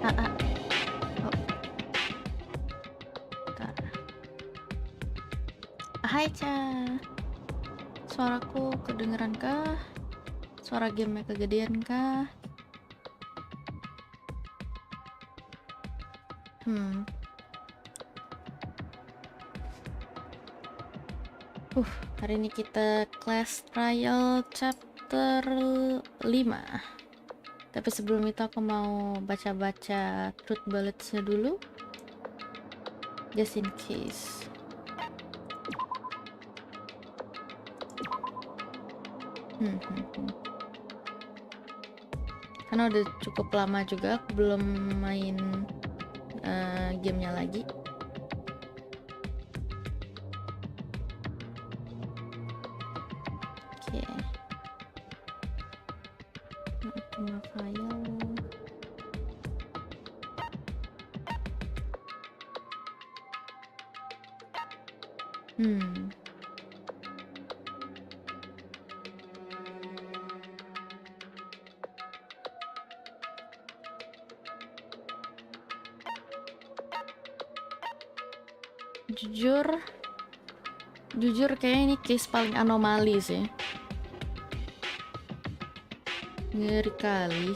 Ah, ah. Oh, bentar. Hai, Ca. Suaraku kedengeran kah? Suara gamenya kegedean kah? Hari ini kita class trial chapter 5. Tapi sebelum itu aku mau baca-baca truth bullets-nya dulu. Just in case. Karena udah cukup lama juga aku belum main gamenya lagi. Oke. Cuma file. Jujur kayaknya ini case paling anomali sih. Ngeri kali.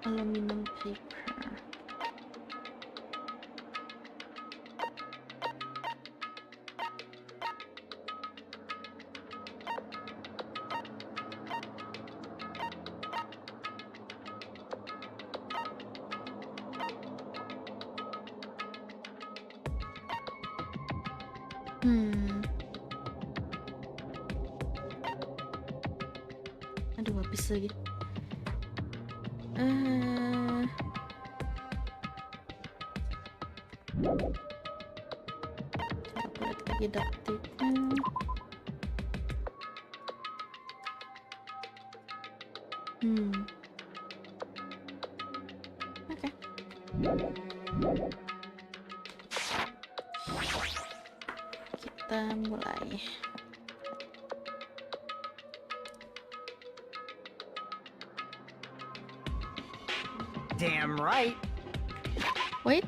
Aluminum paper. Aduh, habis lagi. Coba lihat lagi dapetnya. Oke. Kita mulai. Damn right. Wait.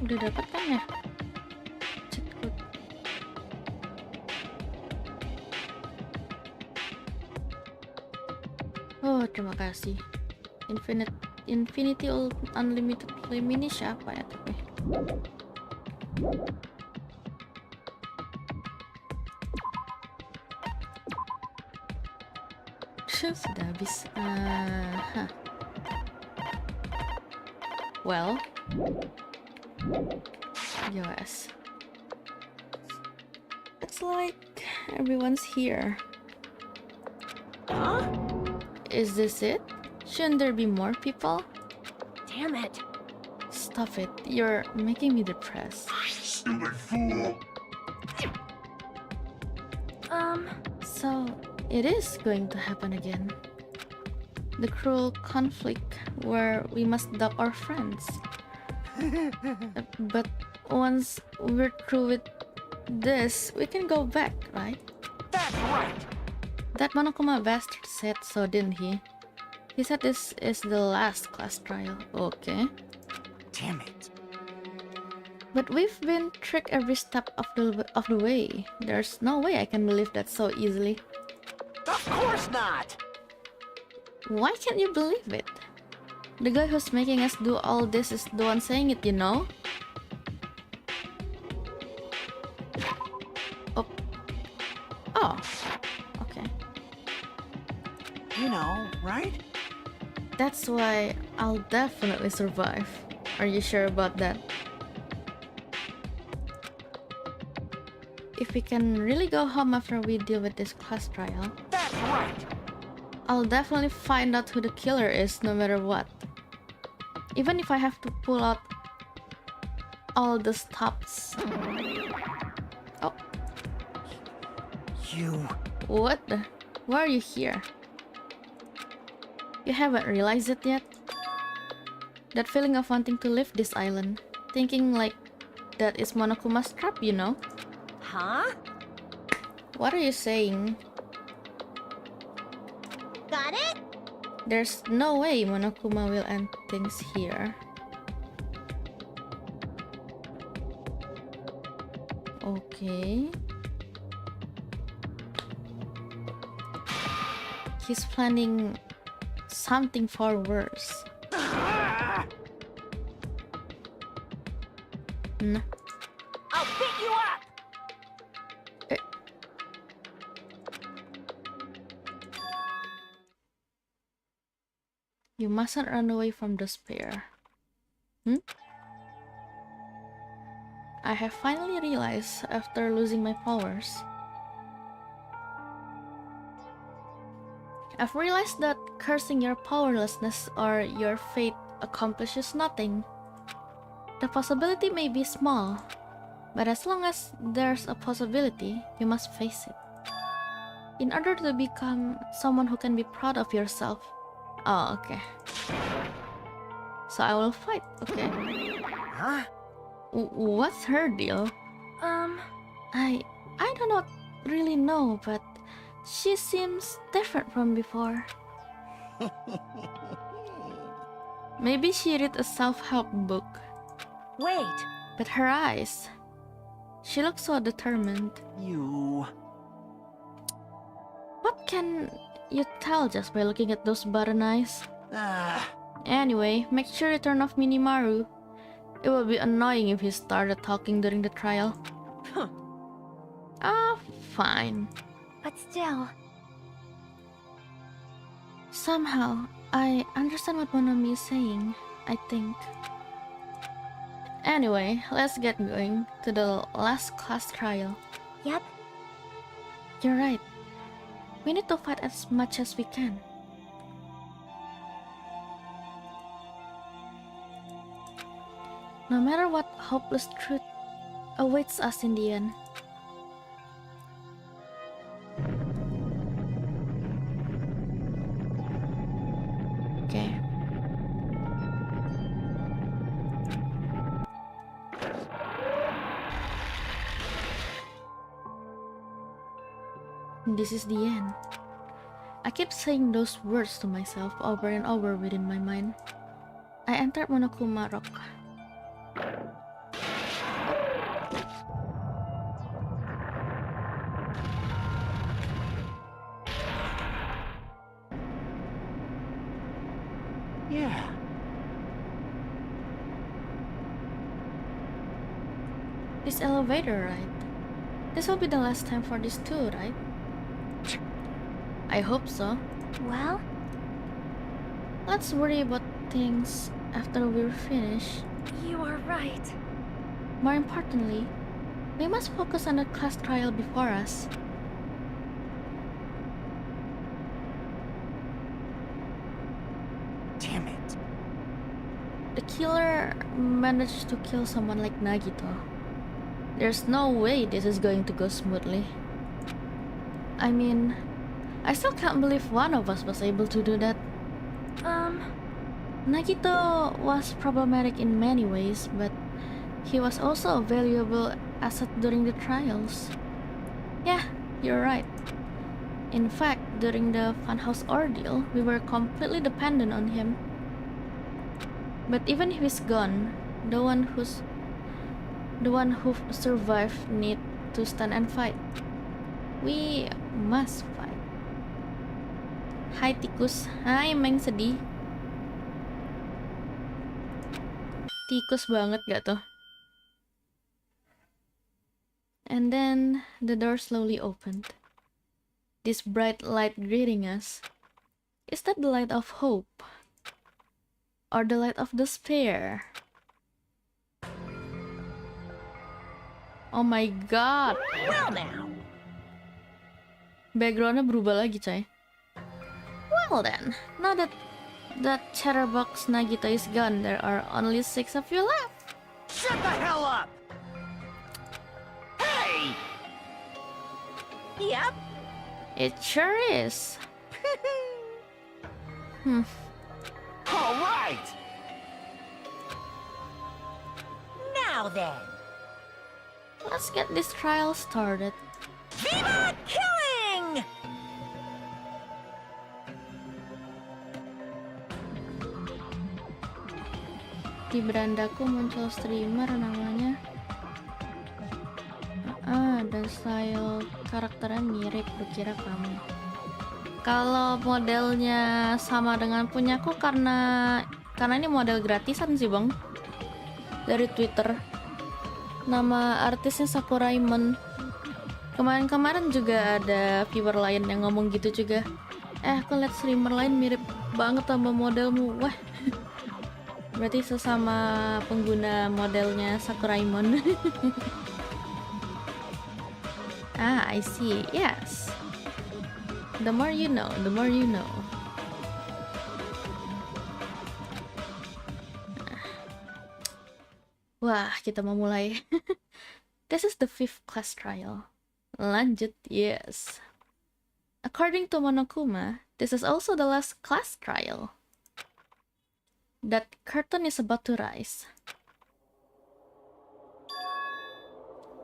Udah dapat kan ya? Cheat code. Oh, terima kasih. Infinity Unlimited Flame ini siapa ya tapi? Sudah habis. Well, yes. It's like everyone's here. Huh? Is this it? Shouldn't there be more people? Damn it. Stop it. You're making me depressed. Stupid fool! So, it is going to happen again. The cruel conflict where we must dump our friends. But once we're through with this, we can go back, right? That's right. That Monokuma bastard said so, didn't he? He said this is the last class trial. Okay. Damn it. But we've been tricked every step of the way. There's no way I can believe that so easily. Of course not. Why can't you believe it? The guy who's making us do all this is the one saying it, you know? Oh. Oh. Okay. You know, right? That's why I'll definitely survive. Are you sure about that? If we can really go home after we deal with this class trial, That's right. I'll definitely find out who the killer is no matter what. Even if I have to pull out all the stops. Oh, You. what the? Why are you here? You haven't realized it yet? That feeling of wanting to leave this island. Thinking like that is Monokuma's trap, you know? Huh? What are you saying? Got it? There's no way Monokuma will end things here. Okay. He's planning something far worse. Nah. I'll beat you up. You mustn't run away from despair. I have finally realized after losing my powers. I've realized that cursing your powerlessness or your fate accomplishes nothing. The possibility may be small, but as long as there's a possibility, you must face it. In order to become someone who can be proud of yourself. Oh, okay. So I will fight, okay? Huh? What's her deal? I do not really know, but she seems different from before. Maybe she read a self-help book. Wait. But her eyes, she looks so determined. You. What can you tell just by looking at those button eyes? Ah. Anyway, make sure you turn off Minimaru. It will be annoying if he started talking during the trial. Huh. Fine. But still, Somehow, I understand what Monomi is saying, I think. Anyway, let's get going to the last class trial. yep. You're right. We need to fight as much as we can. No matter what hopeless truth awaits us in the end. Okay. This is the end. I keep saying those words to myself over and over within my mind. I entered Monokuma Rock. Yeah. This elevator, right? This will be the last time for this too, right? I hope so. Well, Let's worry about things after we're finished. you are right. More importantly, we must focus on the class trial before us. Damn it. The killer managed to kill someone like Nagito. There's no way this is going to go smoothly. I mean, I still can't believe one of us was able to do that. Nagito was problematic in many ways, but he was also a valuable asset during the trials. Yeah, you're right. In fact, during the funhouse ordeal, we were completely dependent on him. But even if he's gone, the one who survived need to stand and fight. We must fight. Hai tikus, hai Meng sedih. Tikus banget gak tuh? And then the door slowly opened. This bright light greeting us. Is that the light of hope? Or the light of despair? Oh my god! Well now. Backgroundnya berubah lagi, coy. Well then, now that chatterbox Nagito is gone, there are only 6 of you left. Shut the hell up! Hey! Yep. It sure is. All right. Now then. Let's get this trial started. Viva killing! Di berandaku muncul streamer namanya. Dan style karakternya mirip, kukira kamu. Kalau modelnya sama dengan punyaku karena ini model gratisan sih bang, dari Twitter. Nama artisnya Sakuraimon. Kemarin juga ada viewer lain yang ngomong gitu juga. Aku liat streamer lain mirip banget sama modelmu. Wah, berarti sesama pengguna modelnya Sakuraimon. I see. Yes. The more you know, the more you know. Wah, kita mau mulai. This is the 5th class trial. Lanjut, yes. According to Monokuma, this is also the last class trial. That curtain is about to rise.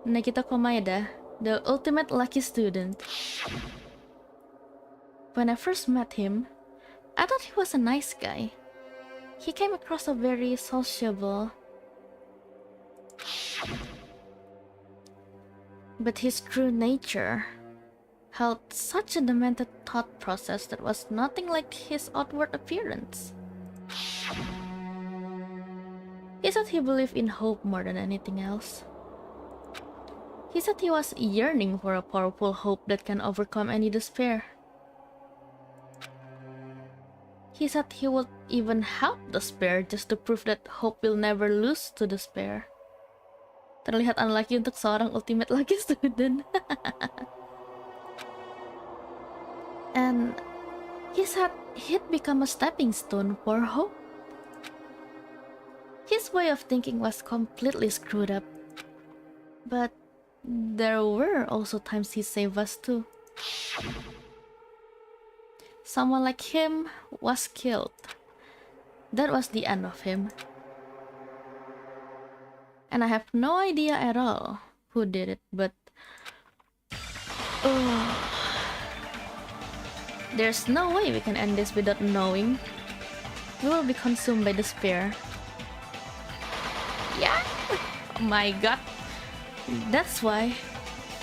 Nagito Komaeda, the ultimate lucky student. When I first met him, I thought he was a nice guy. He came across as very sociable. But his true nature held such a demented thought process that was nothing like his outward appearance. He said he believed in hope more than anything else. He said he was yearning for a powerful hope that can overcome any despair. He said he would even help despair just to prove that hope will never lose to despair. Terlihat unlucky untuk seorang ultimate lucky student. And he said he'd become a stepping stone for hope. His way of thinking was completely screwed up. But there were also times he saved us too. Someone like him was killed. That was the end of him. And I have no idea at all who did it, but there's no way we can end this without knowing. We will be consumed by despair. Yeah! Oh my god. That's why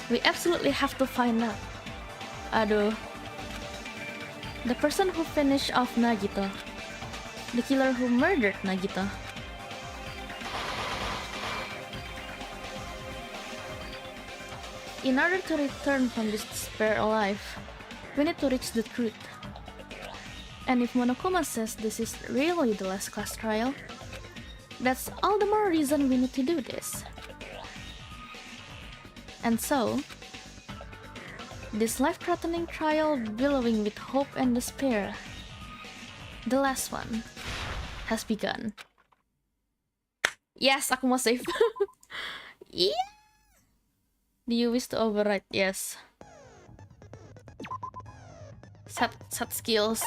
we absolutely have to find out. Aduh. The person who finished off Nagito. The killer who murdered Nagita. In order to return from this despair alive, we need to reach the truth. And if Monokuma says this is really the last class trial, that's all the more reason we need to do this. And so, this life-threatening trial billowing with hope and despair, the last one, has begun. Yes, aku mau save. Yeah. Do you wish to override? Yes. Set skills.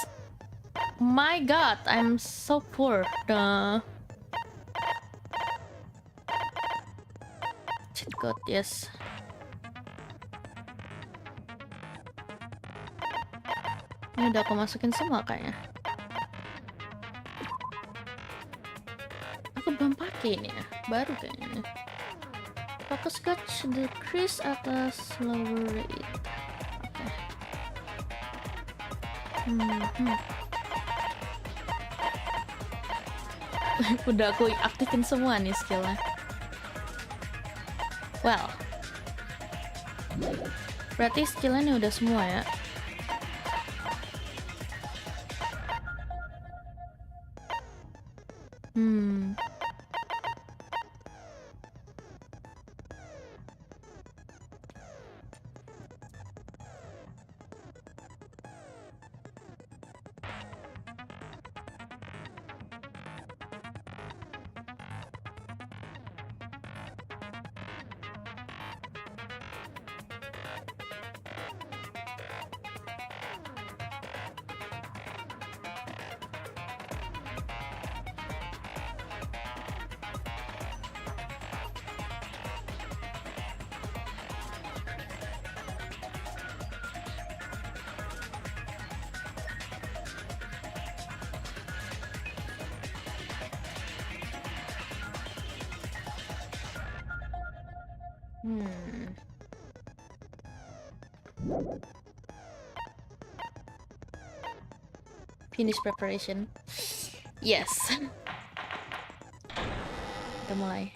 My god, I'm so poor. Duh. Cheat code, yes. Ini udah aku masukin semua kayaknya. Aku belum pakai ini ya, baru kayaknya. Focus catch decrease atas lower rate. Oke. Udah aku aktifin semua nih skillnya. Well, berarti skillnya nih udah semua ya. Finish preparation. Yes. Kita mulai.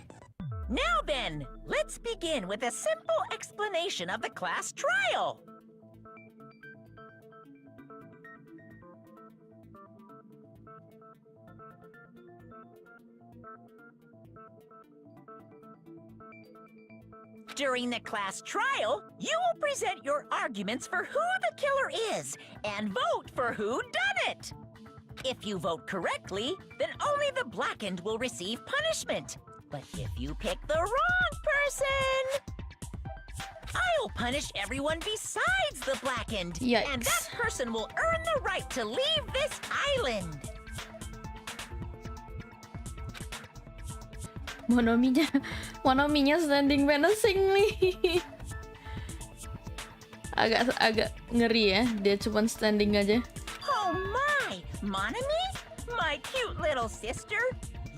Now then, let's begin with a simple explanation of the class trial. During the class trial, you will present your arguments for who the killer is and vote for who done it. If you vote correctly, then only the blackened will receive punishment. But if you pick the wrong person, I'll punish everyone besides the blackened. Yikes. And that person will earn the right to leave this island. Monominya standing menacing nih. agak ngeri ya, dia cuma standing aja. Oh my, Monami? My cute little sister?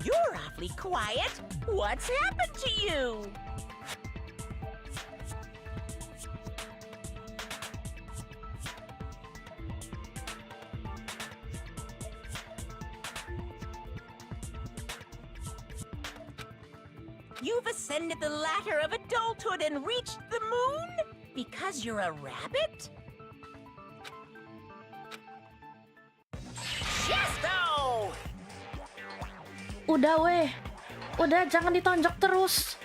You're awfully quiet. What's happened to you? You've ascended the ladder of adulthood and reached the moon? Because you're a rabbit? Chesto! Udah weh. Udah, jangan ditonjok terus.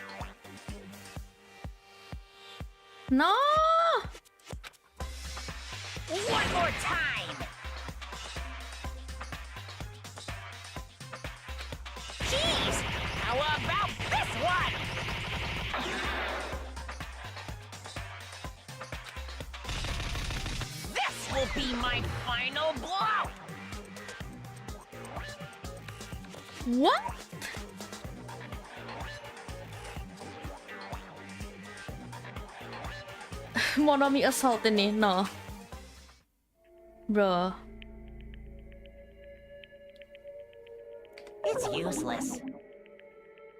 No! One more time! Jeez! How about this one? This will be my final blow! What? Monomi assault ini, no. Bro. It's useless.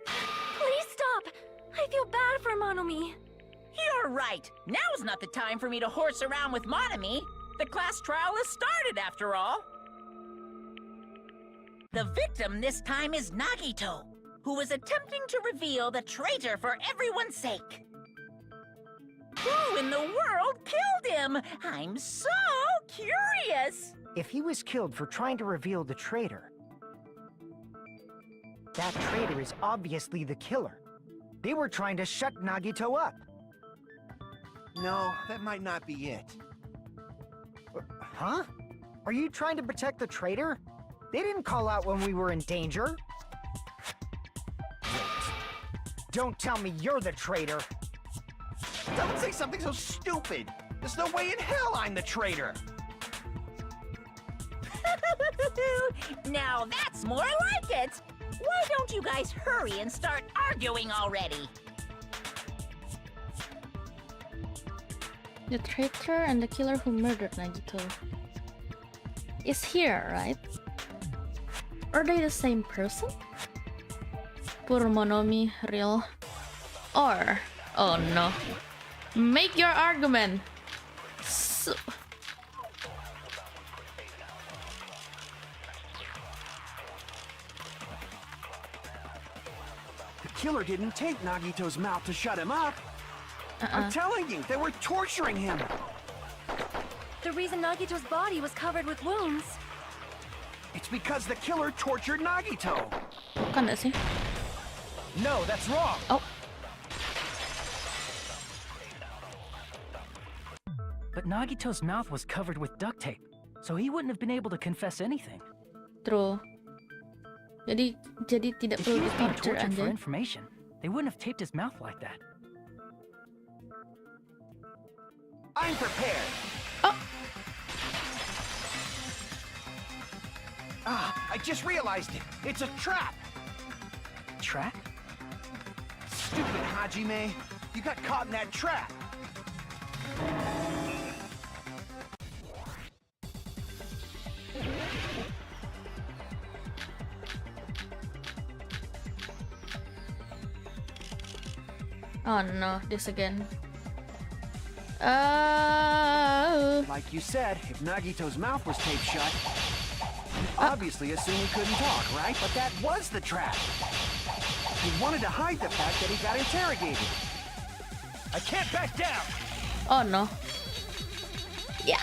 Please stop! I feel bad for Monomi. You're right. Now's not the time for me to horse around with Monami. The class trial has started, after all. The victim this time is Nagito, who was attempting to reveal the traitor for everyone's sake. Who in the world killed him? I'm so curious. If he was killed for trying to reveal the traitor, that traitor is obviously the killer. They were trying to shut Nagito up. No, that might not be it. Huh? Are you trying to protect the traitor? They didn't call out when we were in danger. Wait. Don't tell me you're the traitor. Don't say something so stupid. There's no way in hell I'm the traitor. Now that's more like it. Why don't you guys hurry and start arguing already? The traitor and the killer who murdered Nagito is here, right? Are they the same person? Poor Monomi, real? Or, oh no, make your argument. So The killer didn't take Nagito's mouth to shut him up. I'm telling you, they were torturing him. The reason Nagito's body was covered with wounds. It's because the killer tortured Nagito. Bukan nggak sih? No, that's wrong. Oh, But Nagito's mouth was covered with duct tape, so he wouldn't have been able to confess anything. true. Jadi tidak If he perlu was being di-torture tortured for aja. information, they wouldn't have taped his mouth like that. I'm prepared. Oh, I just realized it. It's a trap. Trap? Stupid Hajime. You got caught in that trap. oh no, this again. Like you said, if Nagito's mouth was taped shut, you obviously assume he couldn't talk, right? But that was the trap. He wanted to hide the fact that he got interrogated. I can't back down. Oh no. Ya.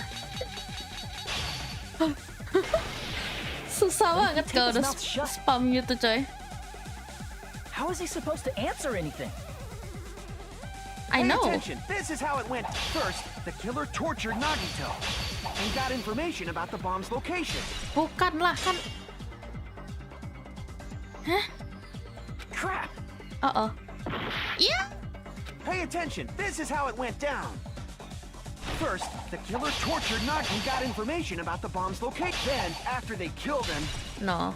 Susah banget kalau udah spam gitu, coy. How is he supposed to answer anything? I Pay know. attention. This is how it went. First, the killer tortured Nagito and got information about the bomb's location. Bukan lah kan. Hah? Crap! Uh-oh. Yeah. Pay attention. This is how it went down. First, the killer tortured Nagito and got information about the bomb's location. Then, after they killed him, No.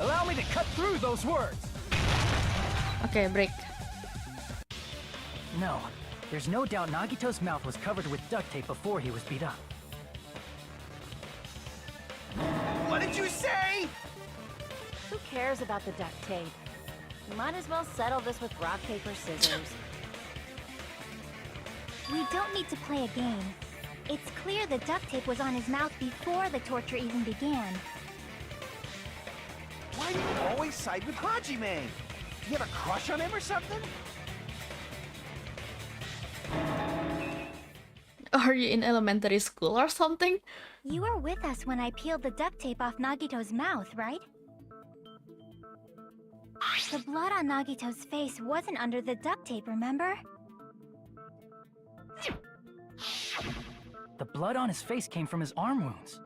allow me to cut through those words. Okay, break. No. There's no doubt Nagito's mouth was covered with duct tape before he was beat up. What did you say? Who cares about the duct tape? Might as well settle this with rock, paper, scissors. We don't need to play a game. It's clear the duct tape was on his mouth before the torture even began. Why do you always side with Hajime? Do you have a crush on him or something? Are you in elementary school or something? You were with us when I peeled the duct tape off Nagito's mouth, right? The blood on Nagito's face wasn't under the duct tape, remember? The blood on his face came from his arm wounds.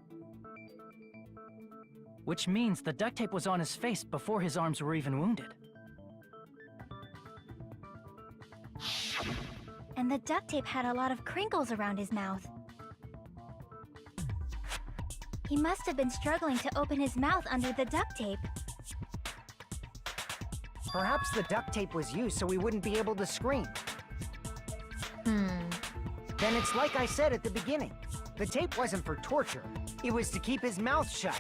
Which means the duct tape was on his face before his arms were even wounded. And the duct tape had a lot of crinkles around his mouth. He must have been struggling to open his mouth under the duct tape. Perhaps the duct tape was used so we wouldn't be able to scream. Then it's like I said at the beginning. The tape wasn't for torture. It was to keep his mouth shut.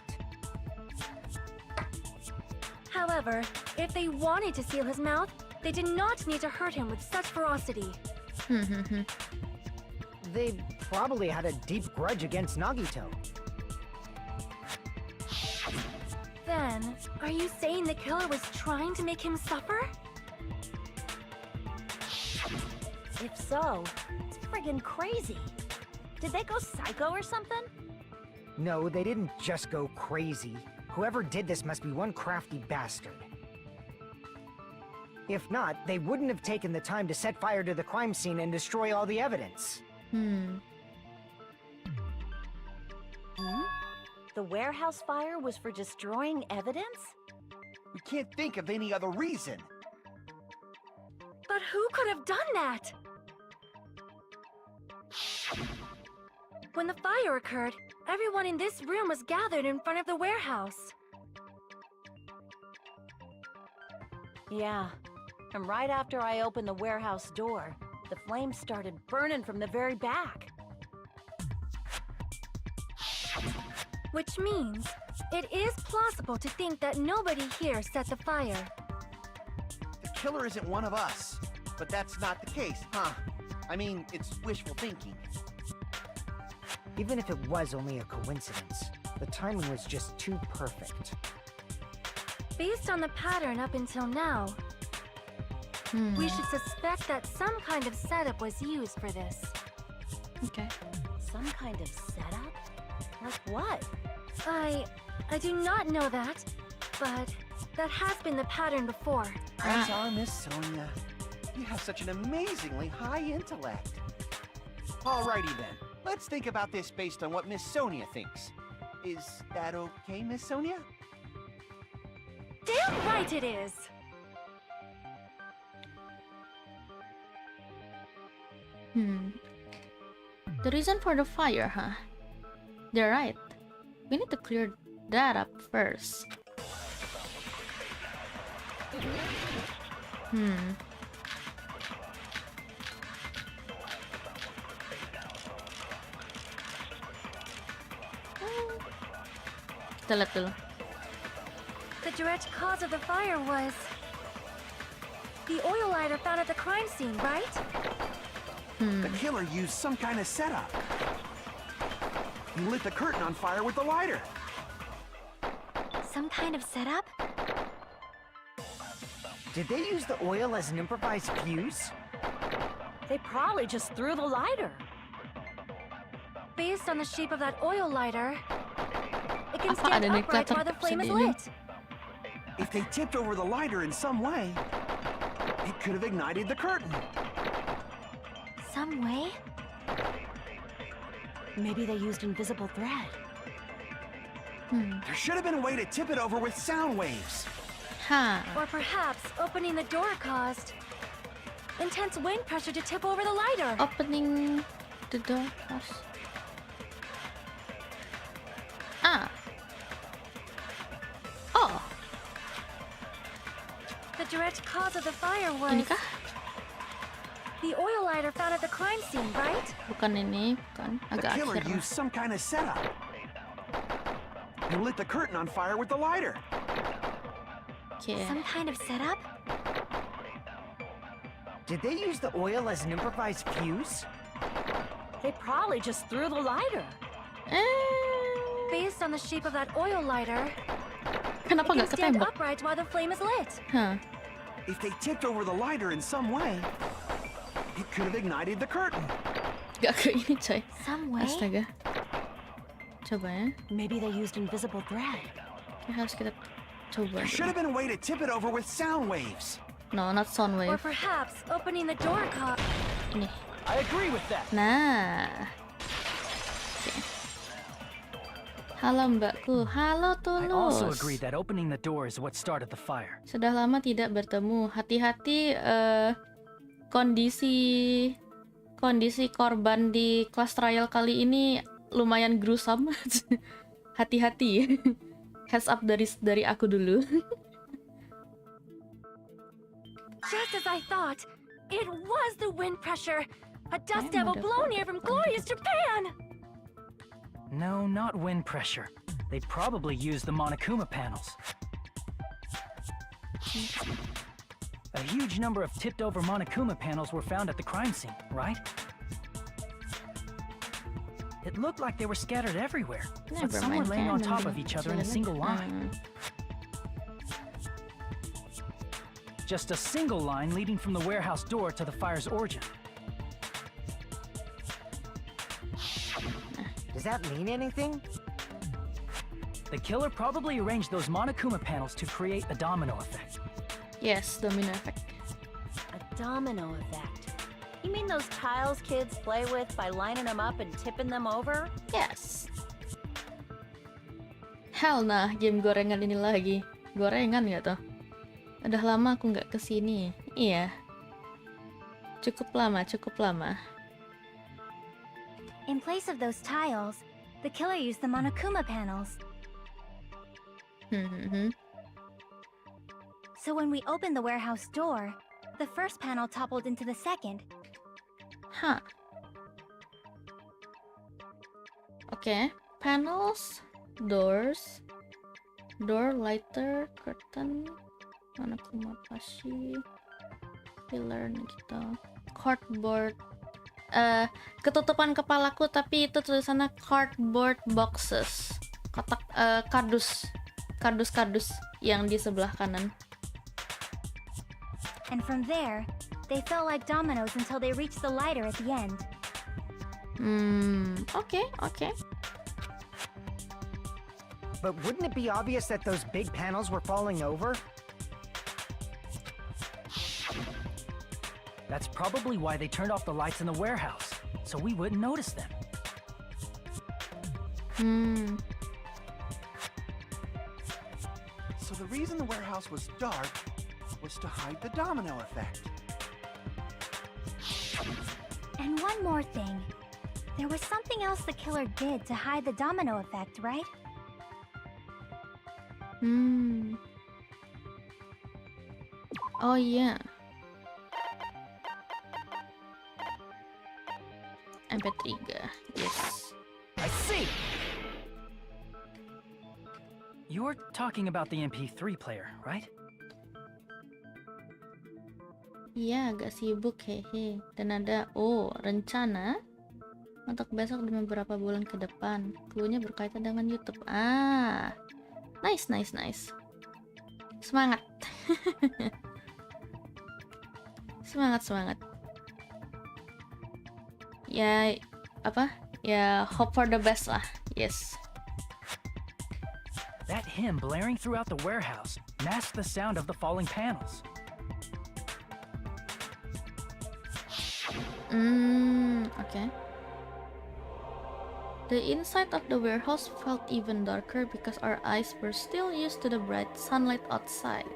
However, if they wanted to seal his mouth, they did not need to hurt him with such ferocity. They probably had a deep grudge against Nagito. Then, are you saying the killer was trying to make him suffer? If so, it's friggin' crazy. Did they go psycho or something? No, they didn't just go crazy. Whoever did this must be one crafty bastard. If not, they wouldn't have taken the time to set fire to the crime scene and destroy all the evidence. Hmm? The warehouse fire was for destroying evidence? We can't think of any other reason. But who could have done that? When the fire occurred, everyone in this room was gathered in front of the warehouse. Yeah. And right after I opened the warehouse door, the flames started burning from the very back. Which means, it is plausible to think that nobody here set the fire. The killer isn't one of us. But that's not the case, huh? I mean, it's wishful thinking. Even if it was only a coincidence, the timing was just too perfect. Based on the pattern up until now, we should suspect that some kind of setup was used for this. Okay. Some kind of setup? Like what? I do not know that, but that has been the pattern before. That's our Miss Sonia. You have such an amazingly high intellect. Alrighty then. Let's think about this based on what Miss Sonia thinks. Is that okay, Miss Sonia? Damn right it is! The reason for the fire, huh? They're right. We need to clear that up first. Kita lihat dulu. The direct cause of the fire was the oil lighter found at the crime scene, right? The killer used some kind of setup. He lit the curtain on fire with the lighter. Some kind of setup? Did they use the oil as an improvised fuse? They probably just threw the lighter. Based on the shape of that oil lighter, it can Apa stand ada nih upright kelihatan while the flame is sendiri? lit. If they tipped over the lighter in some way, it could have ignited the curtain. Some way? Maybe they used invisible thread. There should have been a way to tip it over with sound waves. Ha. Or perhaps opening the door caused intense wind pressure to tip over the lighter. Opening the door first. Ah. Oh, The direct cause of the fire was ini kah? the oil lighter found at the crime scene, right? Bukan ini, bukan. The Agak killer akhir. used some kind of setup. He lit the curtain on fire with the lighter. Oke. Some kind of setup? Did they use the oil as an improvised fuse? They probably just threw the lighter. Based on the shape of that oil lighter, Kenapa it can nggak stand ketembak? upright while the flame is lit. Hah. If they tipped over the lighter in some way, it could have ignited the curtain. Gak ke ini coy. Some way? Astaga. Coba ya. Maybe they used invisible thread. Ini harus kita coba. There should have been a way to tip it over with sound waves. No, not sound Or wave. perhaps opening the door caused Ini. I agree with that. Nah. Oke. Halo mbakku, halo I also Tulus. agree that opening the door is what started the fire. Sudah lama tidak bertemu. Hati-hati kondisi korban di kelas trial kali ini lumayan gruesome. Hati-hati. Heads up dari aku dulu. just as I thought. It was the wind pressure. A dust devil blown here from glorious Japan. No, not wind pressure. They probably used the Monokuma panels. A huge number of tipped-over Monokuma panels were found at the crime scene, right? It looked like they were scattered everywhere, but some were laying on top of each other in a single line. just a single line leading from the warehouse door to the fire's origin. Does that mean anything? The killer probably arranged those Monokuma panels to create a domino effect. Yes, domino effect. A domino effect. You mean those tiles kids play with by lining them up and tipping them over? Yes. Hell nah, game gorengan ini lagi. Gorengan nggak tuh? Udah lama aku nggak kesini. Iya. Cukup lama, cukup lama. In place of those tiles, the killer used the Monokuma panels. So when we opened the warehouse door, the first panel toppled into the second. Huh. Okay. Panels, doors, door, lighter, curtain, Monokuma plushie, pillar gitu, cardboard. Ketutupan kepalaku tapi itu tulisannya cardboard boxes. Kotak kardus yang di sebelah kanan. And from there, they fell like dominoes until they reached the lighter at the end. Okay. But wouldn't it be obvious that those big panels were falling over? That's probably why they turned off the lights in the warehouse, so we wouldn't notice them. So the reason the warehouse was dark was to hide the domino effect. And one more thing. There was something else the killer did to hide the domino effect, right? Oh yeah. MP3, yes. I see! You're talking about the MP3 player, right? Iya, agak sibuk hehe. Dan ada, rencana untuk besok dan beberapa bulan ke depan. Cluenya berkaitan dengan YouTube. Nice. Semangat. semangat. Ya, hope for the best lah. Yes. That hymn blaring throughout the warehouse masked the sound of the falling panels. Okay. The inside of the warehouse felt even darker because our eyes were still used to the bright sunlight outside.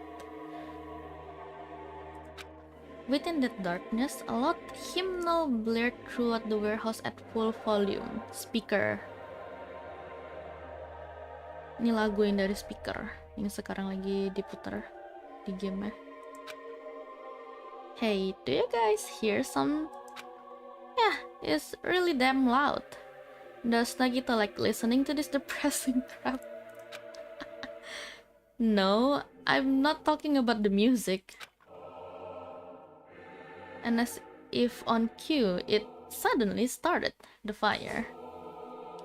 Within that darkness, a loud hymnal blared throughout the warehouse at full volume. Speaker. Ini lagu yang dari speaker yang sekarang lagi diputar di game-nya. Hey, do you guys hear some? Yeah, it's really damn loud. Does Nagito like listening to this depressing crap? No, I'm not talking about the music. And as if on cue, it suddenly started the fire.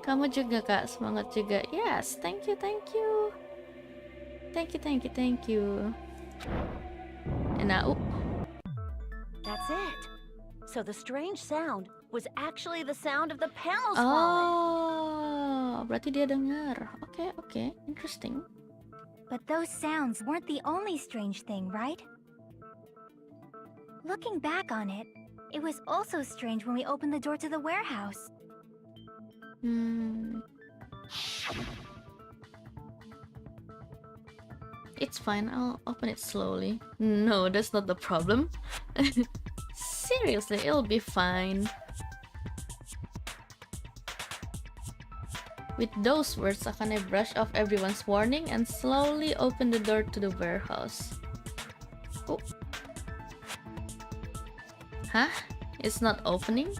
Kamu juga kak, semangat juga. Yes, thank you. Thank you. And now, That's it. So the strange sound was actually the sound of the panels falling. Berarti dia dengar. Okay, interesting. But those sounds weren't the only strange thing, right? Looking back on it, it was also strange when we opened the door to the warehouse. It's fine, I'll open it slowly. No, that's not the problem. Seriously, it'll be fine. With those words, Akane brushed off everyone's warning and slowly opened the door to the warehouse. Oh. Huh? It's not opening?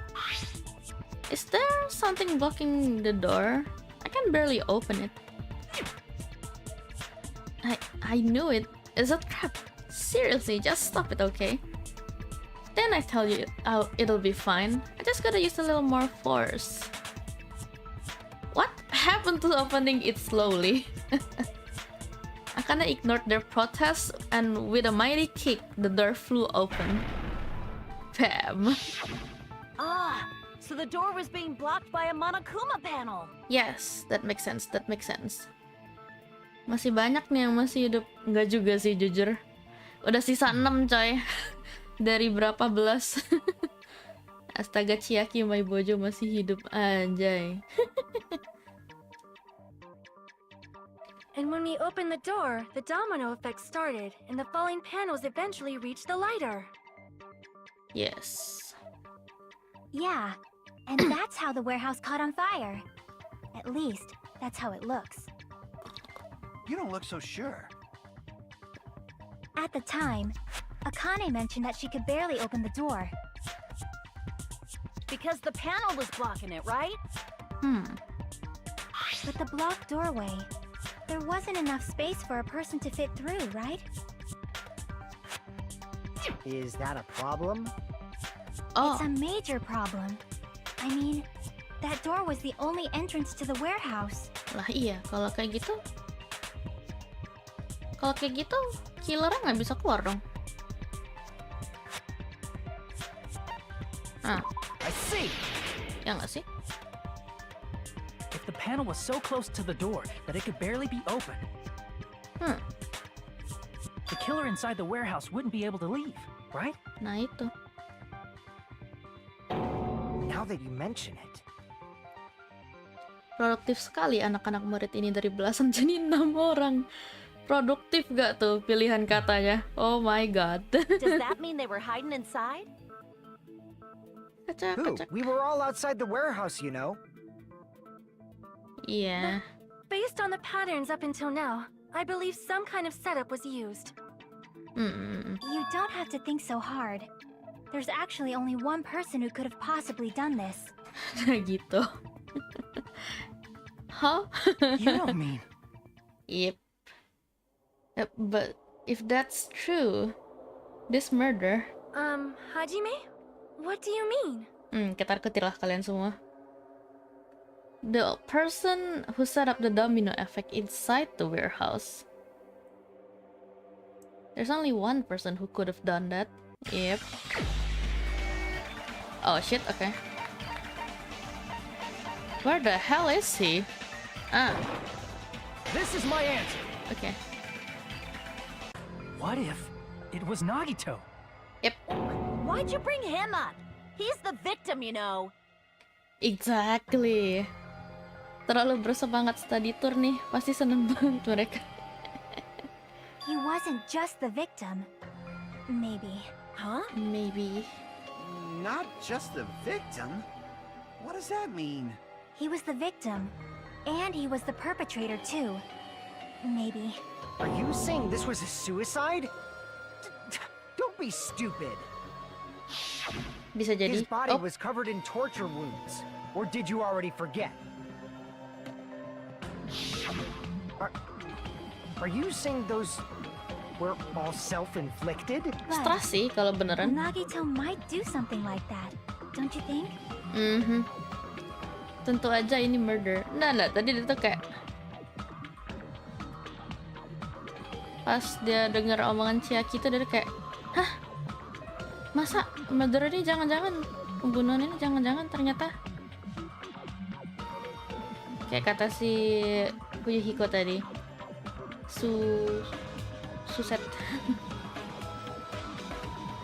Is there something blocking the door? I can barely open it. I knew it. It's a trap. Seriously, just stop it, okay? Then I tell you, it'll be fine. I just gotta use a little more force. What happened to opening it slowly? Akane ignored their protests and with a mighty kick, the door flew open. Bam. Ah, so the door was being blocked by a Monokuma panel. Yes, that makes sense, that makes sense. Masih banyak nih yang masih hidup. Enggak juga sih, jujur. Udah sisa 6, coy. Dari berapa belas. Astaga, Chiaki my bojo masih hidup, anjay. And when we opened the door, the domino effect started, and the falling panels eventually reached the lighter. Yes. Yeah, and that's how the warehouse caught on fire. At least, that's how it looks. You don't look so sure. At the time, Akane mentioned that she could barely open the door. Because the panel was blocking it, right? But the blocked doorway, there wasn't enough space for a person to fit through, right? Is that a problem? Oh, It's a major problem. I mean, that door was the only entrance to the warehouse. lah iya, kalau kayak gitu. Kalau kayak gitu, killernya nggak bisa keluar dong. Ah, I see. ya nggak sih? If the panel was so close to the door that it could barely be opened, the killer inside the warehouse wouldn't be able to leave, right? Nah itu. Now that you mention it. Produktif sekali anak-anak murid ini dari belasan jadi 6 orang. Produktif gak tuh pilihan katanya? Oh my god. Does that mean they were hiding inside? Kacak, Who? kacak. We were all outside the warehouse, you know. Iya. Based on the patterns up until now, I believe some kind of setup was used. You don't have to think so hard. There's actually only one person who could have possibly done this. Gitu. Huh? You don't mean. Yep. But if that's true, this murder... Hajime? What do you mean? Ketar-ketir lah kalian semua. The person who set up the domino effect inside the warehouse. There's only one person who could have done that. Yep. Oh shit, okay. Where the hell is he? Ah, This is my answer. okay. What if it was Nagito? Yep, Why'd you bring him up? He's the victim, you know. exactly. Terlalu bersemangat study tour nih. Pasti seneng banget mereka. He wasn't just the victim. Maybe. Huh? Maybe. Not just the victim? What does that mean? He was the victim. And he was the perpetrator, too. Maybe. Are you saying this was a suicide? Don't be stupid. Bisa jadi. His body Oh, was covered in torture wounds. Or did you already forget? Are you saying those were all self-inflicted? stres sih kalau beneran. Nagito might do something like that. Don't you think? Tentu aja ini murder. Nah, tadi dia tuh kayak pas dia dengar omongan Chiaki tuh dia kayak, hah? Masa murder ini jangan-jangan pembunuhan ini jangan-jangan ternyata kayak kata si Fuyuhiko tadi, suset.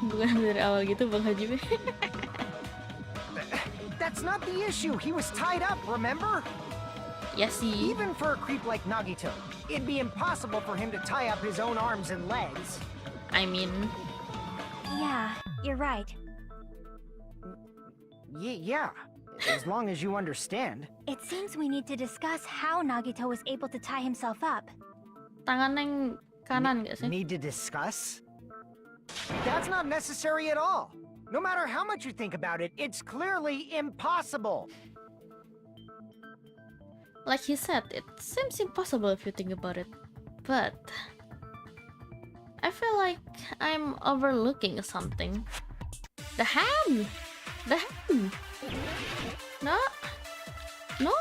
Bukan dari awal gitu Bang Hajime. That's not the issue. He was tied up, remember? Ya sih. Even for a creep like Nagito, it'd be impossible for him to tie up his own arms and legs. I mean, Yeah, you're right. Yeah, as long as you understand. It seems we need to discuss how Nagito was able to tie himself up. tangan yang kanan gak sih? Need to discuss? That's not necessary at all. No matter how much you think about it, it's clearly impossible. Like he said, it seems impossible if you think about it. But I feel like I'm overlooking something. The hand! The hand! No? No?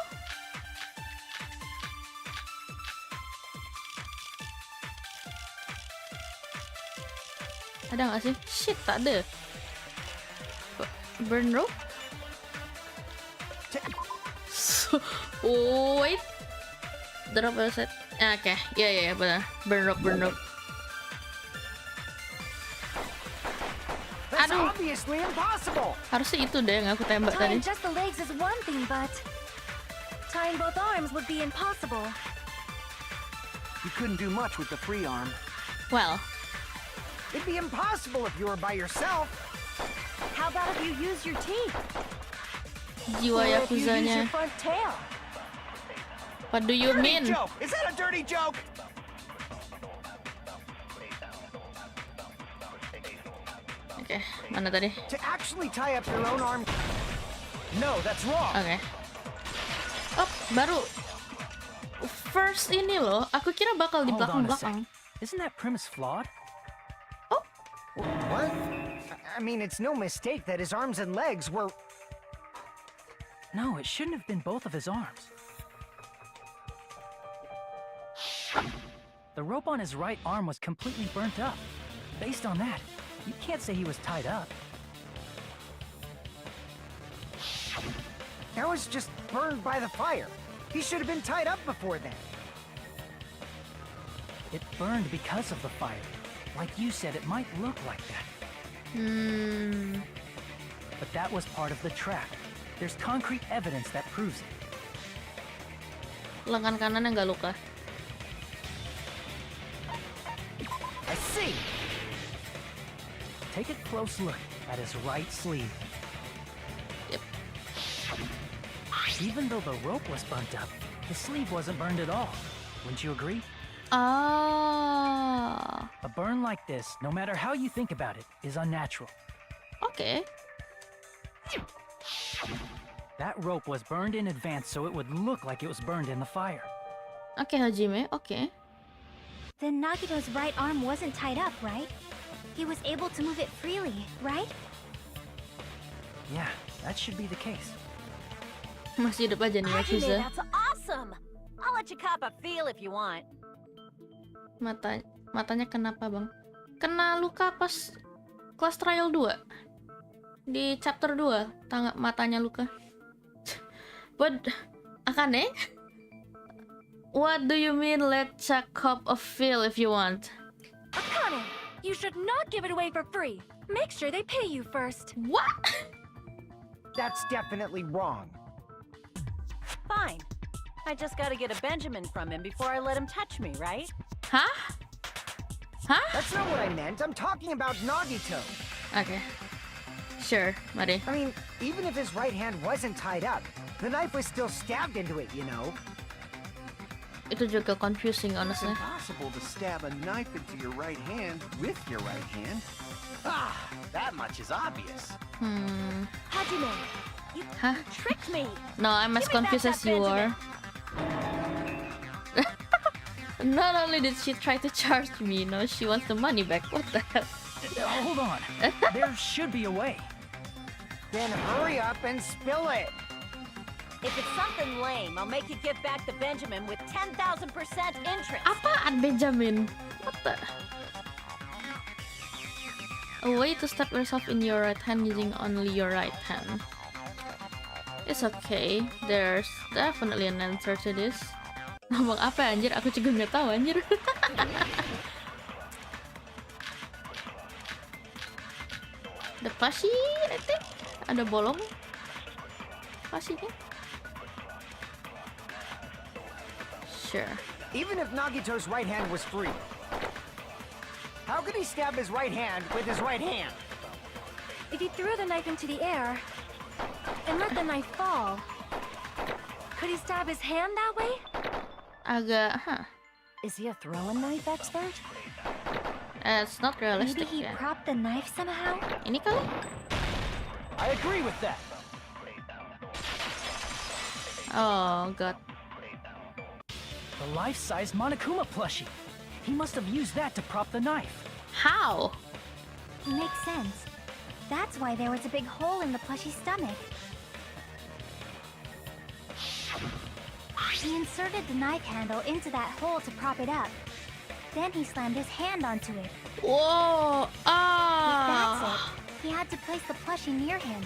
Ada nggak sih? Shit, tak ada. Burn rope? Oh, wait. Drop set. Oke, ya benar. Burn rope. That's Aduh. obviously impossible. Harusnya itu deh yang aku tembak tadi. Tying just the legs is one thing, but tying both arms would be impossible. You couldn't do much with the free arm. Well, It'd be impossible if you were by yourself. How about if you use your teeth? jiwa Or if you use your yakuzanya. front tail? What do you Dirty mean? joke! Is that a dirty joke? Oke, mana tadi? To actually tie up your own arm. No, that's wrong. Oke. Oh, baru first ini loh. Aku kira bakal di Hold on a belakang-belakang. Isn't that premise flawed? What? I mean, it's no mistake that his arms and legs were... No, it shouldn't have been both of his arms. The rope on his right arm was completely burnt up. Based on that, you can't say he was tied up. That was just burned by the fire. He should have been tied up before then. It burned because of the fire. Like you said, it might look like that. But that was part of the trap. There's concrete evidence that proves it. Lengan kanannya nggak luka. I see. Take a close look at his right sleeve. Yep. Even though the rope was burnt up, the sleeve wasn't burned at all. Wouldn't you agree? Ah, A burn like this, no matter how you think about it, is unnatural. oke. That rope was burned in advance so it would look like it was burned in the fire. Oke, Hajime, oke. Then Nagito's right arm wasn't tied up, right? He was able to move it freely, right? Yeah, that should be the case. Masih hidup aja nih Hajime, Yakuza. that's awesome! I'll let you cop a feel if you want. Matanya kenapa, Bang? Kena luka pas kelas trial 2. Di chapter 2, matanya luka. But Akane? What do you mean let's cop a feel if you want? Akane, you should not give it away for free. Make sure they pay you first. What? That's definitely wrong. Fine. I just gotta get a Benjamin from him before I let him touch me, right? Hah? Hah? That's not what I meant. I'm talking about Nagito. Oke. Sure, mari. I mean, even if his right hand wasn't tied up, the knife was still stabbed into it, you know? Itu juga confusing, It's honestly. impossible to stab a knife into your right hand with your right hand. Ah, that much is obvious. Hajime, you Hah? tricked me! No, I'm as Give me back confused that as you are. Not only did she try to charge me, no, she wants the money back. What the hell? Hold on. There should be a way. Then hurry up and spill it. If it's something lame, I'll make you give back the Benjamin with 10,000% interest. Apaan Benjamin? What the? A way to stab yourself in your right hand using only your right hand. It's okay. There's definitely an answer to this. Ngomong apa ya, anjir? Aku juga nggak tahu anjir. The pasi, I think. Ada bolong. Pasinya. Sure. Even if Nagito's right hand was free, how could he stab his right hand with his right hand? If he threw the knife into the air and let the knife fall, could he stab his hand that way? Agak, Is he a throwing knife expert? it's not Maybe realistic he ya. propped the knife somehow? Ini kali? I agree with that. Oh god. The life-size Monokuma plushie. He must have used that to prop the knife. How? Makes sense. That's why there was a big hole in the plushie's stomach. He inserted the knife handle into that hole to prop it up. Then he slammed his hand onto it. Whoa! Ah! it. He had to place the plushie near him.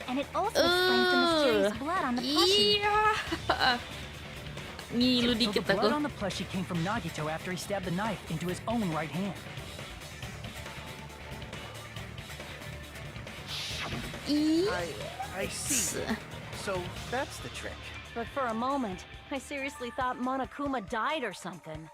And it also explains the mysterious blood on the plushie. Iya. Ngilu So the dikit blood aku. on the plushie came from Nagito after he stabbed the knife into his own right hand. I see. So that's the trick. But for a moment, I seriously thought Monokuma died or something.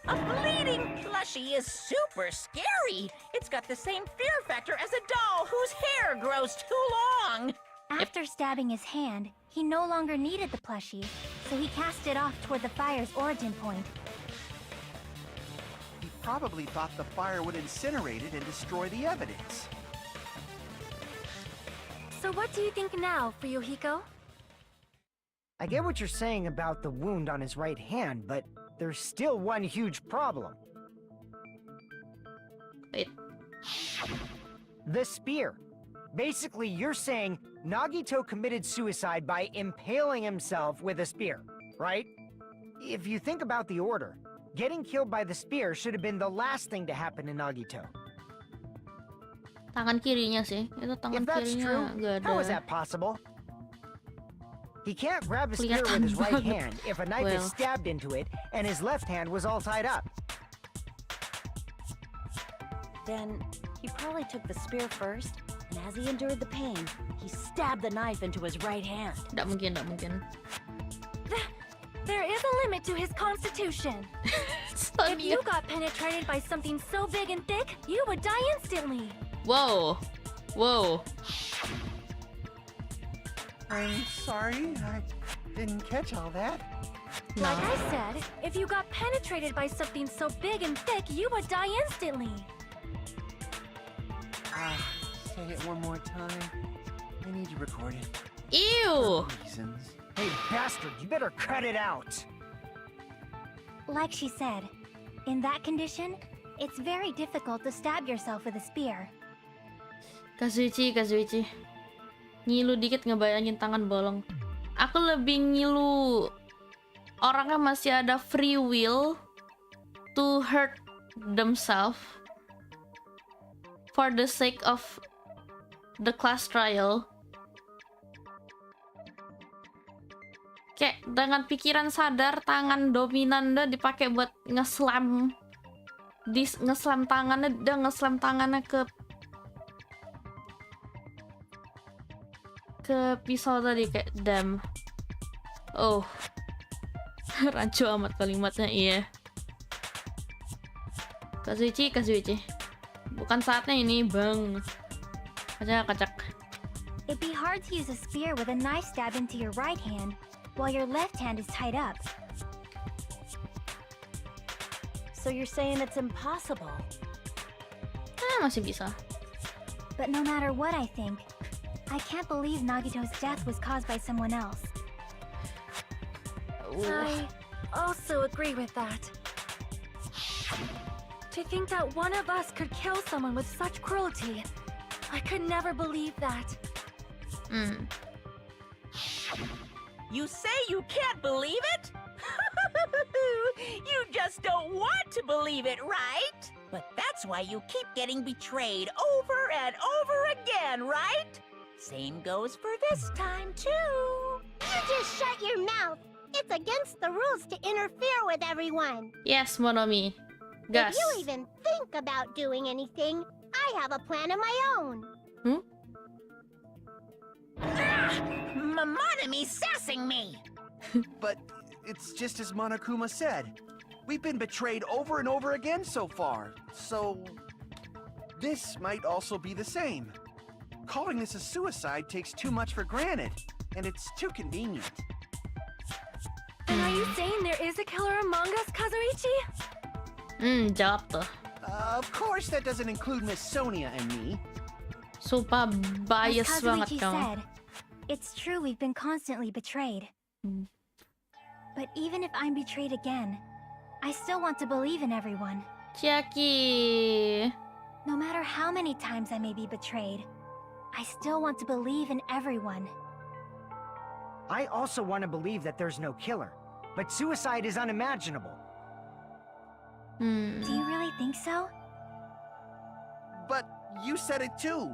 A bleeding plushie is super scary. It's got the same fear factor as a doll whose hair grows too long. After stabbing his hand, he no longer needed the plushie, so he cast it off toward the fire's origin point. He probably thought the fire would incinerate it and destroy the evidence. So what do you think now, Fuyuhiko? I get what you're saying about the wound on his right hand, but there's still one huge problem. Wait. The spear. Basically, you're saying Nagito committed suicide by impaling himself with a spear, right? If you think about the order, getting killed by the spear should have been the last thing to happen to Nagito. Tangan kirinya sih. Itu tangan If that's kirinya true, nggak ada. how is that possible? He can't grab a spear with his right Kelihatan hand if a knife is Well. stabbed into it and his left hand was all tied up. Then he probably took the spear first, and as he endured the pain, he stabbed the knife into his right hand. Nggak mungkin, nggak mungkin. There is a limit to his constitution. If you got penetrated by something so big and thick, you would die instantly. Wow. Wow. I'm sorry, I didn't catch all that. Like I said, if you got penetrated by something so big and thick, you would die instantly. Say it one more time. I need to record it. Ew. Reasons. Hey, bastard, you better cut it out. Like she said, in that condition, it's very difficult to stab yourself with a spear. Kazuichi. Ngilu dikit ngebayangin tangan bolong. Aku lebih ngilu orangnya masih ada free will to hurt themselves for the sake of the class trial. Kayak dengan pikiran sadar tangan dominan dia dipakai buat nge-slam tangannya ke pisau tadi kayak damn. Oh. Rancu amat kalimatnya, iya. Kazuichi. Bukan saatnya ini, Bang. Kacak. It'd be hard to use a spear with a knife stabbed into your right hand while your left hand is tied up. So you're saying it's impossible? Masih bisa. But no matter what I think, I can't believe Nagito's death was caused by someone else. I also agree with that. To think that one of us could kill someone with such cruelty, I could never believe that. You say you can't believe it? You just don't want to believe it, right? But that's why you keep getting betrayed over and over again, right? Same goes for this time, too. You just shut your mouth! It's against the rules to interfere with everyone! Yes, Monomi. Gas. If you even think about doing anything, I have a plan of my own! Monomi sassing me! But it's just as Monokuma said. We've been betrayed over and over again so far. So this might also be the same. Calling this a suicide takes too much for granted, and it's too convenient. Then are you saying there is a killer among us, Kazuichi? Jawab tuh. Of course that doesn't include Miss Sonia and me. Sumpah bias As banget Kazuichi kamu. said, it's true we've been constantly betrayed. But even if I'm betrayed again, I still want to believe in everyone. Chiaki. No matter how many times I may be betrayed, I still want to believe in everyone. I also want to believe that there's no killer, but suicide is unimaginable. Do you really think so? But you said it too.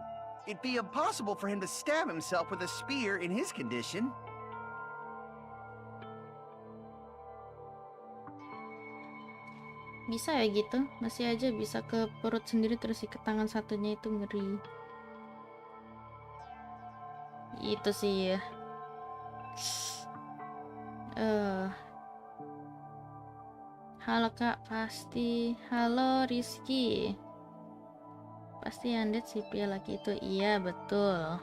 It'd be impossible for him to stab himself with a spear in his condition. Bisa ya gitu? Masih aja bisa ke perut sendiri terus ikat tangan satunya, itu ngeri. Itu sih ya. Halo Kak, pasti. Halo Rizky. Pasti yang dead si pria laki itu. Iya, betul.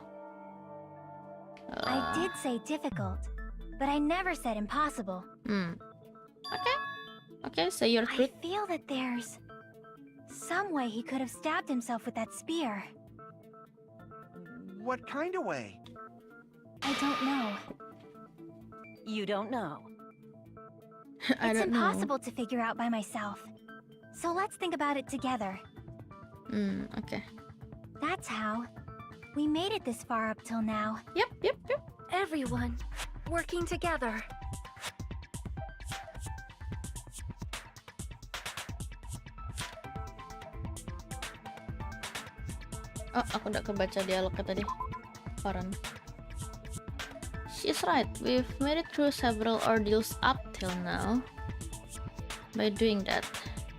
I did say difficult, but I never said impossible. Okay, say your I truth. feel that there's some way he could have stabbed himself with that spear. What kind of way? I don't know. You don't know. I It's don't know. impossible to figure out by myself. So let's think about it together. Okay. That's how we made it this far up till now. Yep. Everyone working together. Oh, aku udah kebaca dialognya tadi. Koran. She's right. We've made it through several ordeals up till now. By doing that,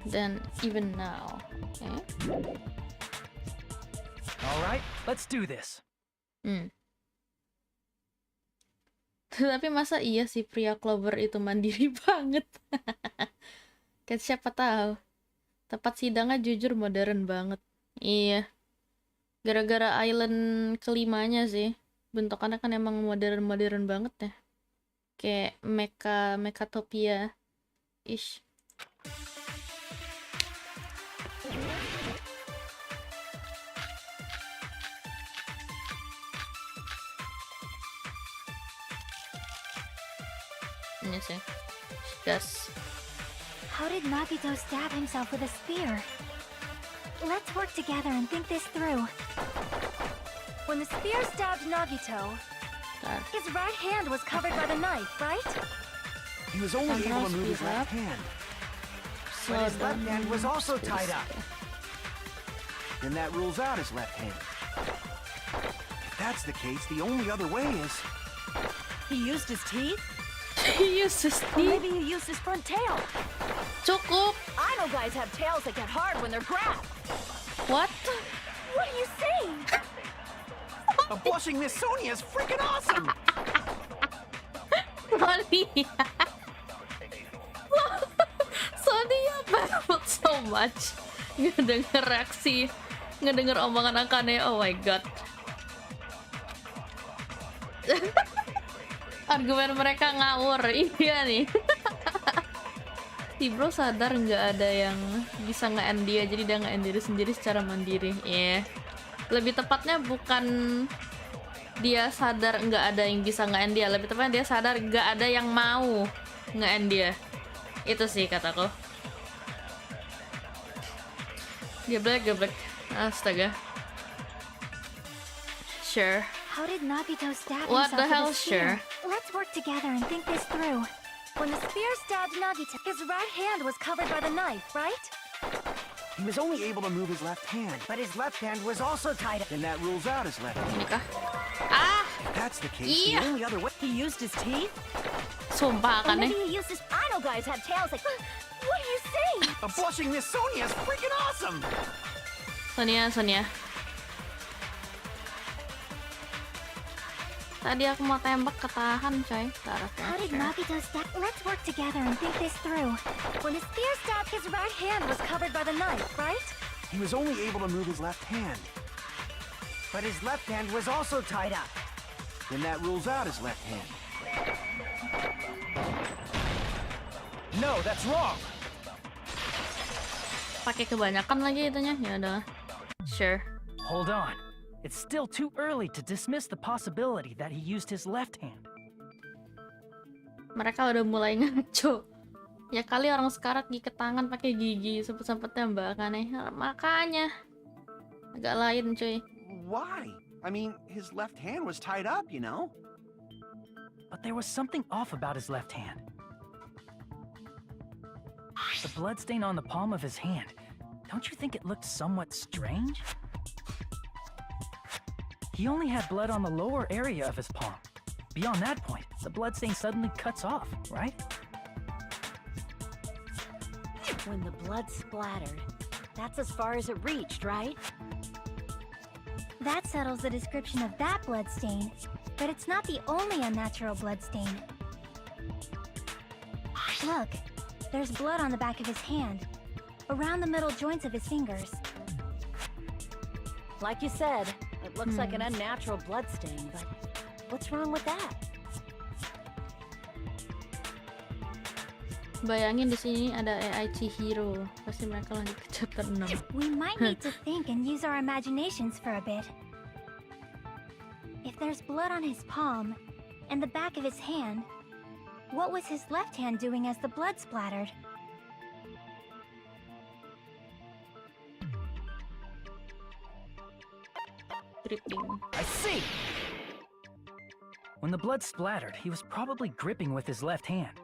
then even now. Okay. All right, let's do this. Tapi masa iya sih pria Clover itu mandiri banget? Kan siapa tahu. Tempat sidangnya jujur modern banget. Iya. Gara-gara island kelimanya sih. Bentukannya kan emang modern-modern banget ya. Kayak Mekatopia ish. Ini sih. Gas. How did Nagito stab himself with a spear? Let's work together and think this through. When the spear stabbed Nagito, his right hand was covered by the knife, right? He was only able to move his left hand. But his left hand was also tied up. Then that rules out his left hand. If that's the case, the only other way is... He used his teeth? He used his Or teeth. maybe he used his front tail. Cukup. I know guys have tails that get hard when they're grabbed. What? What are you saying? A blushing Miss Sonia is freaking awesome! Sonia. Sonia baffled so much. Ngedenger reaksi, ngedenger omongan Akane. Oh my god. Argumen mereka ngawur. Iya nih. Si bro sadar nggak ada yang bisa nge-end dia, jadi dia nge-end diri sendiri secara mandiri. Iya. Lebih tepatnya bukan dia sadar nggak ada yang bisa nge-end dia, lebih tepatnya dia sadar nggak ada yang mau nge-end dia. Itu sih kataku. Geblek. Astaga. Sure. How did Nagito stab What the himself hell, with a spear? sure. Let's work together and think this through. When the spear stabbed Nagito, his right hand was covered by the knife, right? He was only able to move his left hand. But his left hand was also tied up. Then that rules out his left hand. Ini kah? Ah! If that's the case, Iya. the only other way... He used his teeth? Sumpah Or kan maybe nih. he used his... I know guys have tails like... What are you saying? A blushing Miss Sonia is freaking awesome! Sonia. Tadi aku mau tembak ketahan coy. How did Nagito stab? Let's work together and think this through. When the spear stabbed, his right hand was covered by the knife, right? He was only able to move his left hand. But his left hand was also tied up. Then that rules out his left hand. No, that's wrong. Pakai kebanyakan lagi itunya. Ya udah. Sure. Hold on. It's still too early to dismiss the possibility that he used his left hand. Mereka udah mulai ngaco. Ya kali orang sekarang giket tangan pakai gigi, sempet-sempetnya Mbak Akane. Makanya agak lain cuy. Why? I mean, his left hand was tied up, you know? But there was something off about his left hand. The bloodstain on the palm of his hand. don't you think it looked somewhat strange? He only had blood on the lower area of his palm. Beyond that point, the bloodstain suddenly cuts off, right? When the blood splattered, that's as far as it reached, right? That settles the description of that bloodstain, but it's not the only unnatural bloodstain. Look, there's blood on the back of his hand, around the middle joints of his fingers. Like you said, it looks like an unnatural bloodstain, but what's wrong with that? Bayangin di sini ada AI Chihiro. Pasti mereka lagi ke chapter 6. We might need to think and use our imaginations for a bit. If there's blood on his palm and the back of his hand, what was his left hand doing as the blood splattered? Gripping. I see! When the blood splattered, he was probably gripping with his left hand.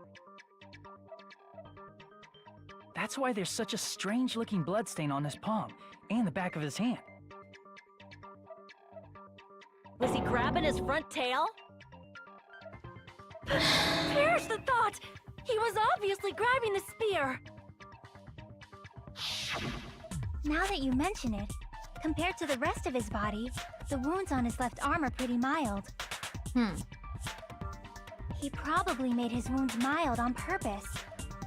That's why there's such a strange-looking bloodstain on his palm and the back of his hand. Was he grabbing his front tail? Perish the thought! He was obviously grabbing the spear! Now that you mention it, compared to the rest of his body, the wounds on his left arm are pretty mild. He probably made his wounds mild on purpose,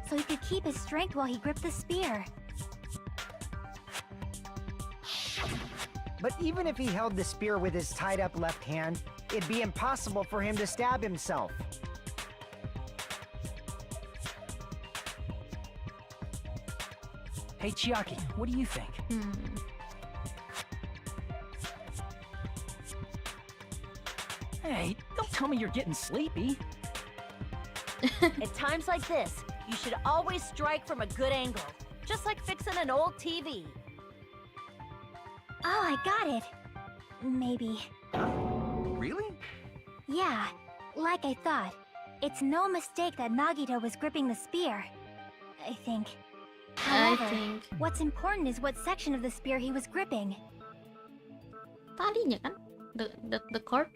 so he could keep his strength while he gripped the spear. But even if he held the spear with his tied-up left hand, it'd be impossible for him to stab himself. Hey, Chiaki, what do you think? Hey, don't tell me you're getting sleepy. At times like this, you should always strike from a good angle, just like fixing an old TV. Oh, I got it. Maybe. Really? Yeah, like I thought. It's no mistake that Nagito was gripping the spear. I think. However, what's important is what section of the spear he was gripping. Talinya kan? The cord?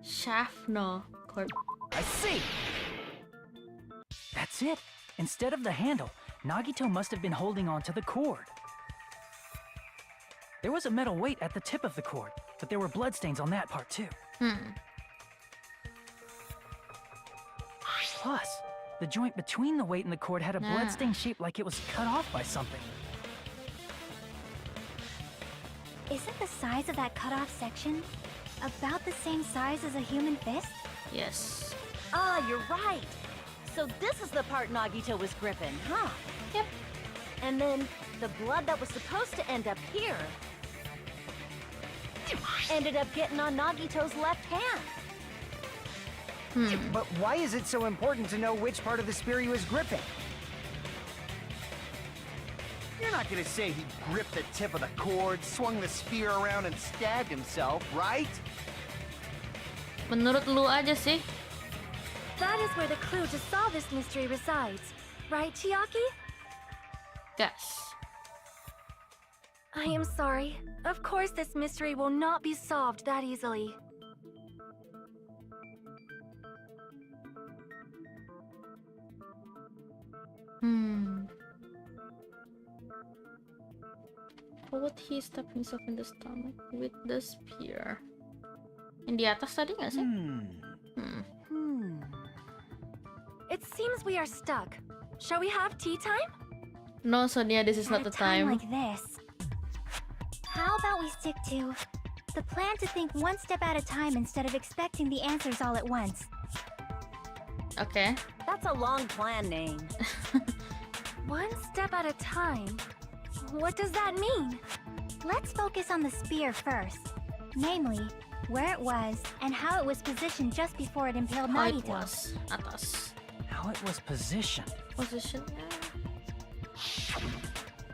Shaft, no. Cord. I see! That's it. Instead of the handle, Nagito must have been holding on to the cord. There was a metal weight at the tip of the cord, but there were bloodstains on that part too. Plus, the joint between the weight and the cord had a bloodstain shaped like it was cut off by something. Isn't the size of that cut-off section about the same size as a human fist? Yes. Ah, you're right. So this is the part Nagito was gripping, huh? Yep. And then the blood that was supposed to end up here ended up getting on Nagito's left hand. But why is it so important to know which part of the spear he was gripping? You're not gonna say he gripped the tip of the cord, swung the spear around and stabbed himself, right? Menurut lu aja sih. That is where the clue to solve this mystery resides. Right, Chiaki? Yes. I am sorry. Of course this mystery will not be solved that easily. How would he stab himself in the stomach with the spear? Yang di atas tadi nggak sih? It seems we are stuck. Shall we have tea time? No, Sonia, this is At not a the time time. like this, how about we stick to the plan to think one step at a time instead of expecting the answers all at once? Okay. That's a long plan name. One step at a time? What does that mean? Let's focus on the spear first. Namely, where it was and how it was positioned just before it impaled How it Nagito. was. Atas. How it was positioned. Positionnya.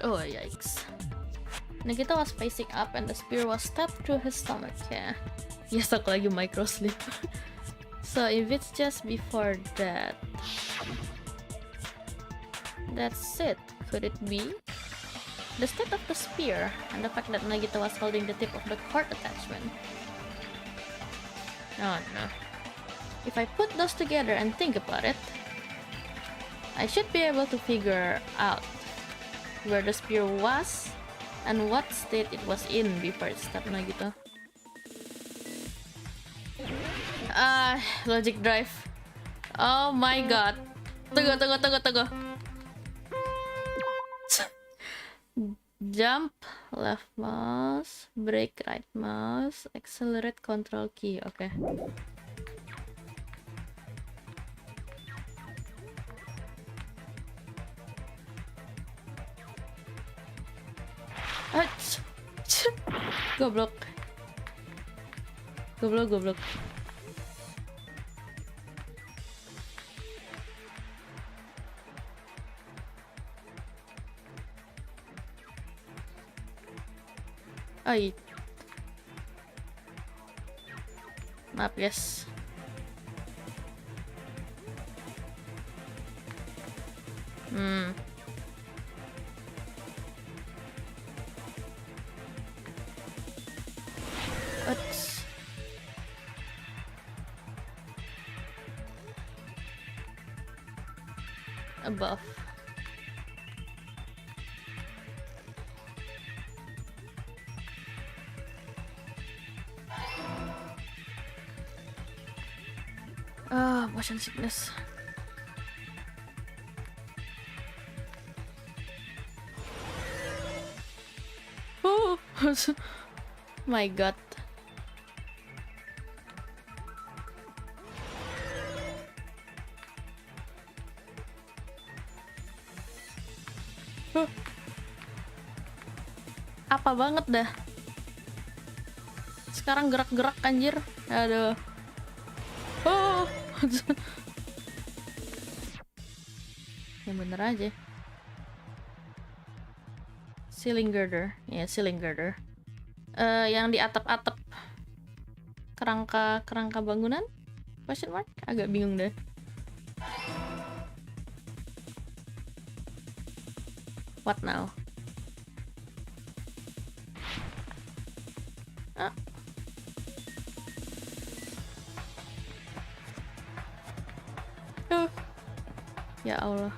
Oh, yikes. Nagito was facing up and the spear was stabbed through his stomach. Yeah. Yes, aku lagi micro sleep. So if it's just before that, that's it. Could it be the state of the spear and the fact that Nagito was holding the tip of the cord attachment? Oh no. If I put those together and think about it, I should be able to figure out where the spear was and what state it was in before it stopped Nagito. Logic drive. Oh my god. Tunggu. Jump, left mouse, brake, right mouse, accelerate, control key. Oke. Goblok. Ay. Maaf guys. Oops. Above. Motion sickness. Oh my god. Apa banget dah. Sekarang gerak-gerak anjir. Aduh. Oh. Yang bener aja. Ceiling girder. Ya, ceiling girder. Yang di atap-atap. Kerangka bangunan? Question mark? Agak bingung deh. What now? Ya Allah.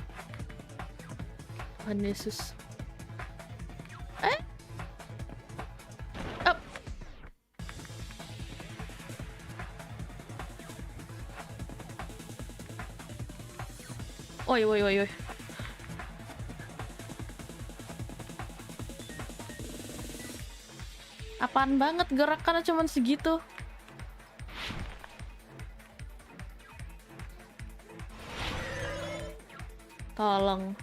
Tuhan Yesus. Up. Oi. Apaan banget gerakannya cuman segitu. Tolong.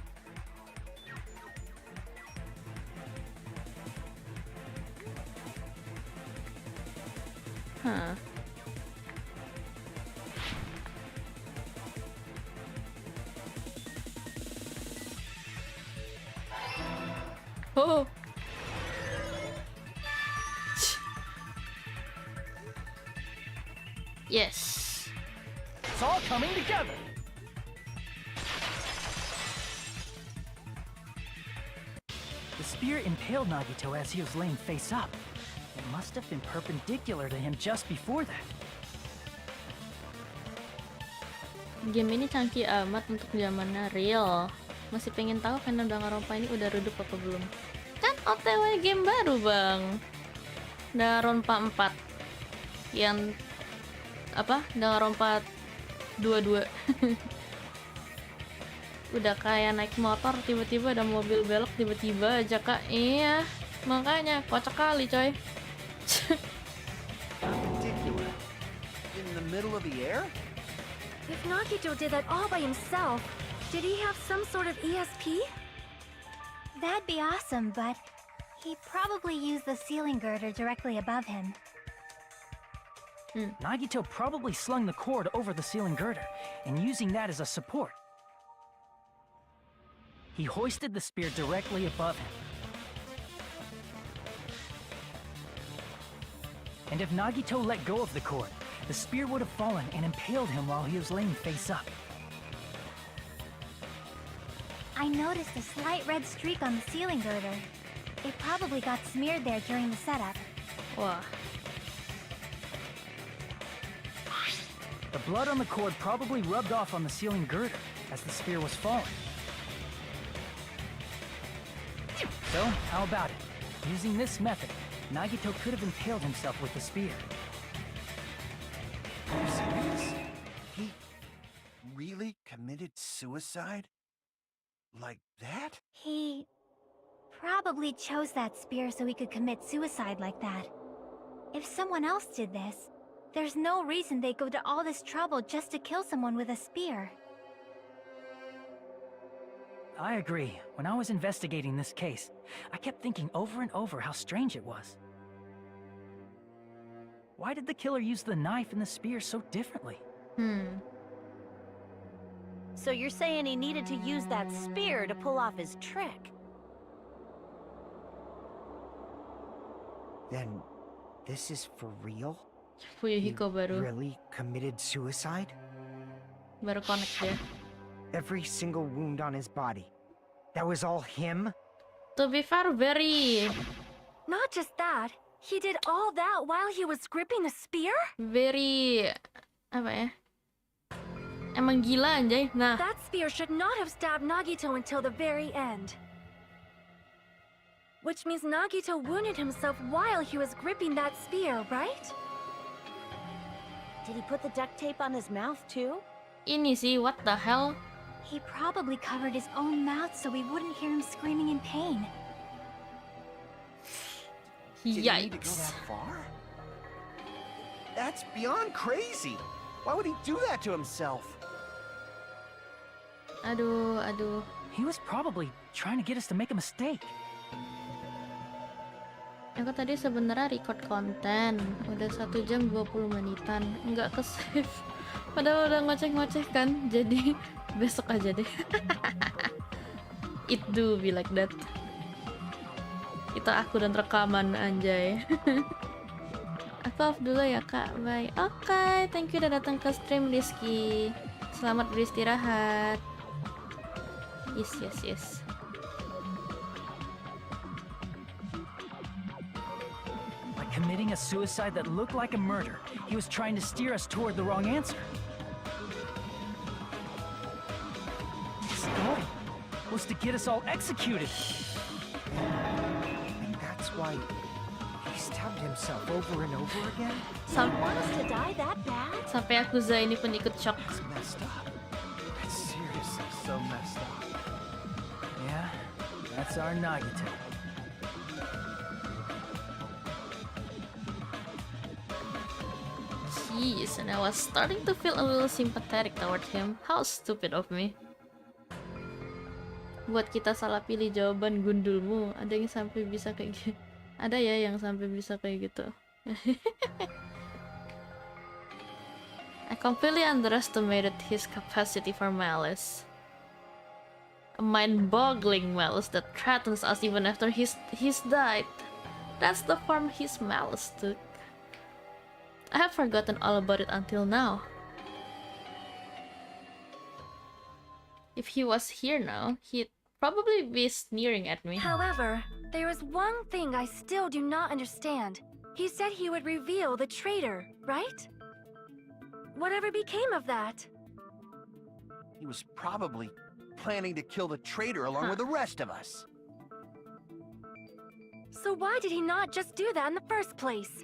Oh. Yes. It's all coming together. The spear impaled Nagito as he was laying face up. It must have been perpendicular to him just before that. Game ini canggih amat untuk zamannya real. Masih pengen tahu fandom Danganronpa ini udah redup apa belum? Kan OTW game baru bang. Danganronpa 4 yang apa? Danganronpa 22. Udah kayak naik motor tiba-tiba ada mobil belok tiba-tiba aja kak. Iya, makanya kocak kali coy. Ridiculous. In the middle of the air? If Nagito did that all by himself, did he have some sort of ESP? That'd be awesome, but he probably used the ceiling girder directly above him. Nagito probably slung the cord over the ceiling girder and using that as a support. He hoisted the spear directly above him. And if Nagito let go of the cord, the spear would have fallen and impaled him while he was laying face up. I noticed a slight red streak on the ceiling girder. It probably got smeared there during the setup. Wah. The blood on the cord probably rubbed off on the ceiling girder as the spear was falling. So, how about it? Using this method, Nagito could have impaled himself with the spear. Are you serious? He really committed suicide? Like that? He probably chose that spear so he could commit suicide like that. If someone else did this, there's no reason they'd go to all this trouble just to kill someone with a spear. I agree. When I was investigating this case, I kept thinking over and over how strange it was. Why did the killer use the knife and the spear so differently? So you're saying he needed to use that spear to pull off his trick? Then, this is for real? Fuyuhiko baru Really committed suicide? connect dia. Every single wound on his body. That was all him? To be fair, very Not just that, he did all that while he was gripping the spear? apa ya? Emang gila anjay. Nah, That spear should not have stabbed Nagito until the very end. Which means Nagito wounded himself while he was gripping that spear, right? Did he put the duct tape on his mouth too? ini sih what the hell? He probably covered his own mouth so we wouldn't hear him screaming in pain. Did he need to go Yikes. that far? That's beyond crazy. Why would he do that to himself? Aduh. He was probably trying to get us to make a mistake. Aku tadi sebenarnya record konten udah 1 jam 20 menitan, nggak ke save. Padahal udah ngoceh-ngoceh kan, jadi besok aja deh. It do be like that. Itu aku dan rekaman anjay. Aku off dulu ya kak, bye. Oke, thank you udah datang ke stream Rizky. Selamat beristirahat. Yes. By committing a suicide that looked like a murder, he was trying to steer us toward the wrong answer. His goal was to get us all executed. And that's why he stabbed himself over and over again? Sam- Want us to die that bad? Sampai Akuza ini pun ikut shock. It's messed up. It's seriously so messed up. Yeah, that's our Nagito. Jeez, and I was starting to feel a little sympathetic toward him. How stupid of me. Buat kita salah pilih jawaban gundulmu. Ada yang sampai bisa kayak gitu. Ada ya yang sampai bisa kayak gitu. I completely underestimated his capacity for malice. A mind-boggling malice that threatens us even after he's died. That's the form his malice took. I have forgotten all about it until now. If he was here now, he'd probably be sneering at me. However, there is one thing I still do not understand. He said he would reveal the traitor, right? Whatever became of that? He was probably planning to kill the traitor along with the rest of us. So why did he not just do that in the first place?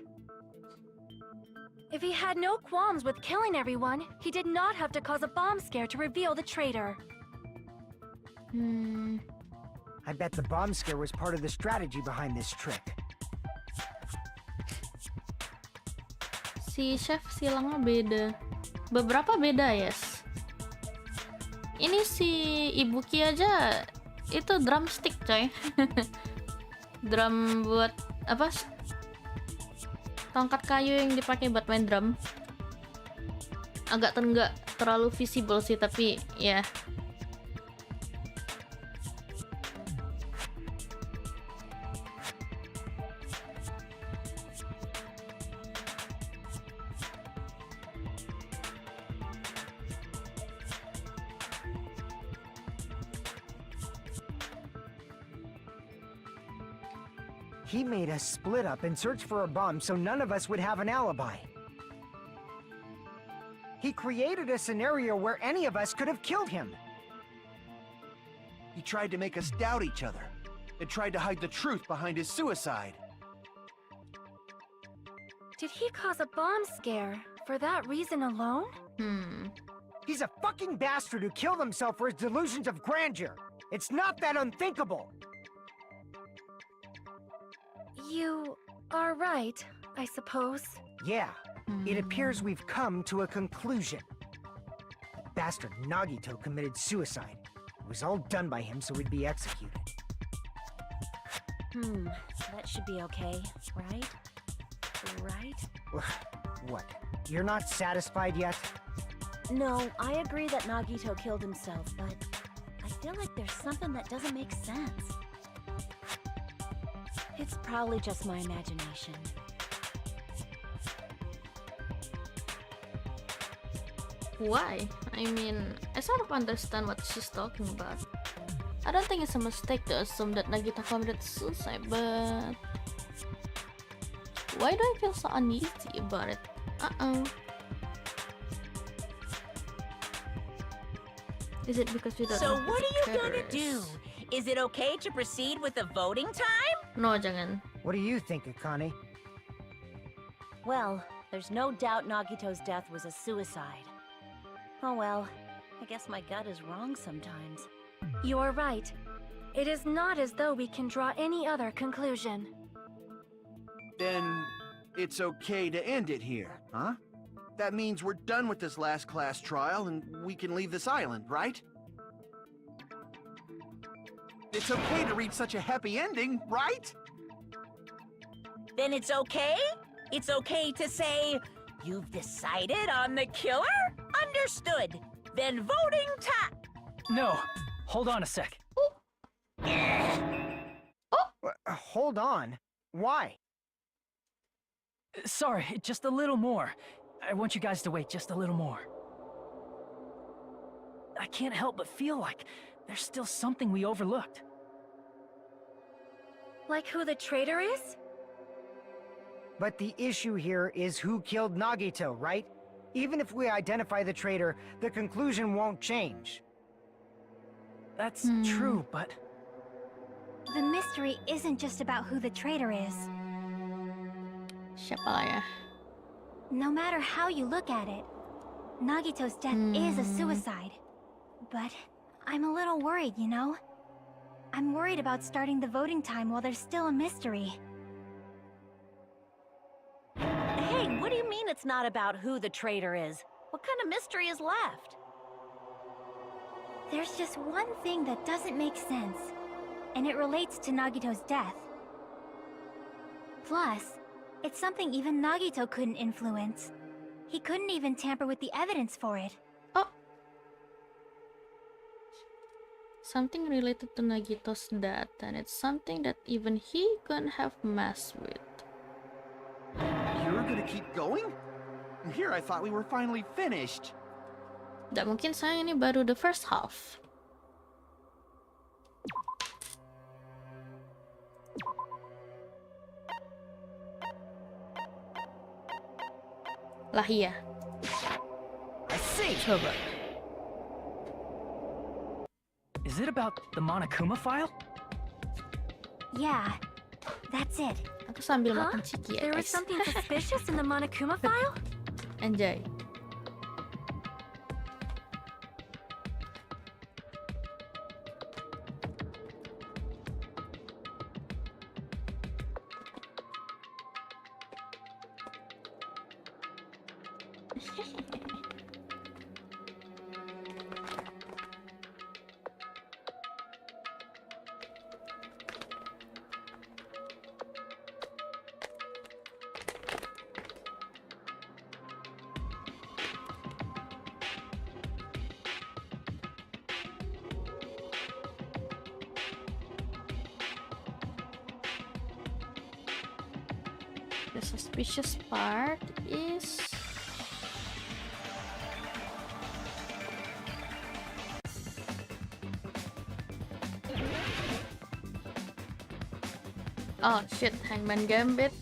If he had no qualms with killing everyone, he did not have to cause a bomb scare to reveal the traitor. I bet the bomb scare was part of the strategy behind this trick. Si chef silangnya beda. Beberapa beda, yes. Ini si Ibuki aja itu drumstick, coy. Drum buat apa? Tongkat kayu yang dipakai buat main drum. Agak nggak terlalu visible sih, tapi ya. He made us split up and search for a bomb so none of us would have an alibi. He created a scenario where any of us could have killed him. He tried to make us doubt each other. And tried to hide the truth behind his suicide. Did he cause a bomb scare for that reason alone? He's a fucking bastard who killed himself for his delusions of grandeur. It's not that unthinkable. You are right, I suppose. Yeah, it appears we've come to a conclusion. Bastard Nagito committed suicide. It was all done by him so he'd be executed. That should be okay, right? Right? What? You're not satisfied yet? No, I agree that Nagito killed himself, but I feel like there's something that doesn't make sense. It's probably just my imagination. Why? I mean, I sort of understand what she's talking about. I don't think it's a mistake to assume that Nagito committed suicide, but why do I feel so uneasy about it? Is it because we don't So know who what the are you gonna killer do? is? Is it okay to proceed with the voting time? No, jangan. What do you think, Akane? Well, there's no doubt Nagito's death was a suicide. Oh well, I guess my gut is wrong sometimes. You're right. It is not as though we can draw any other conclusion. Then it's okay to end it here, huh? That means we're done with this last class trial and we can leave this island, right? It's okay to reach such a happy ending, right? Then it's okay? It's okay to say, you've decided on the killer? Understood. Then voting time. No, hold on a sec. Hold on. Why? Sorry, just a little more. I want you guys to wait just a little more. I can't help but feel like there's still something we overlooked. Like who the traitor is? But the issue here is who killed Nagito, right? Even if we identify the traitor, the conclusion won't change. That's true, but The mystery isn't just about who the traitor is. Siapa lah ya? No matter how you look at it, Nagito's death is a suicide. But I'm a little worried, you know? I'm worried about starting the voting time while there's still a mystery. Hey, what do you mean it's not about who the traitor is? What kind of mystery is left? There's just one thing that doesn't make sense, and it relates to Nagito's death. Plus, it's something even Nagito couldn't influence. He couldn't even tamper with the evidence for it. Oh, something related to Nagito's death, and it's something that even he couldn't have messed with. You're gonna keep going? Here I thought we were finally finished. Nggak mungkin, sayang, ini baru the first half. Lah iya. I see. Coba. is it about the Monokuma file? Yeah, that's it. Aku sambil Huh? makan ciki ya, There was guys. something suspicious in the Monokuma file? Enjoy. The suspicious part is Oh shit, Hangman Gambit.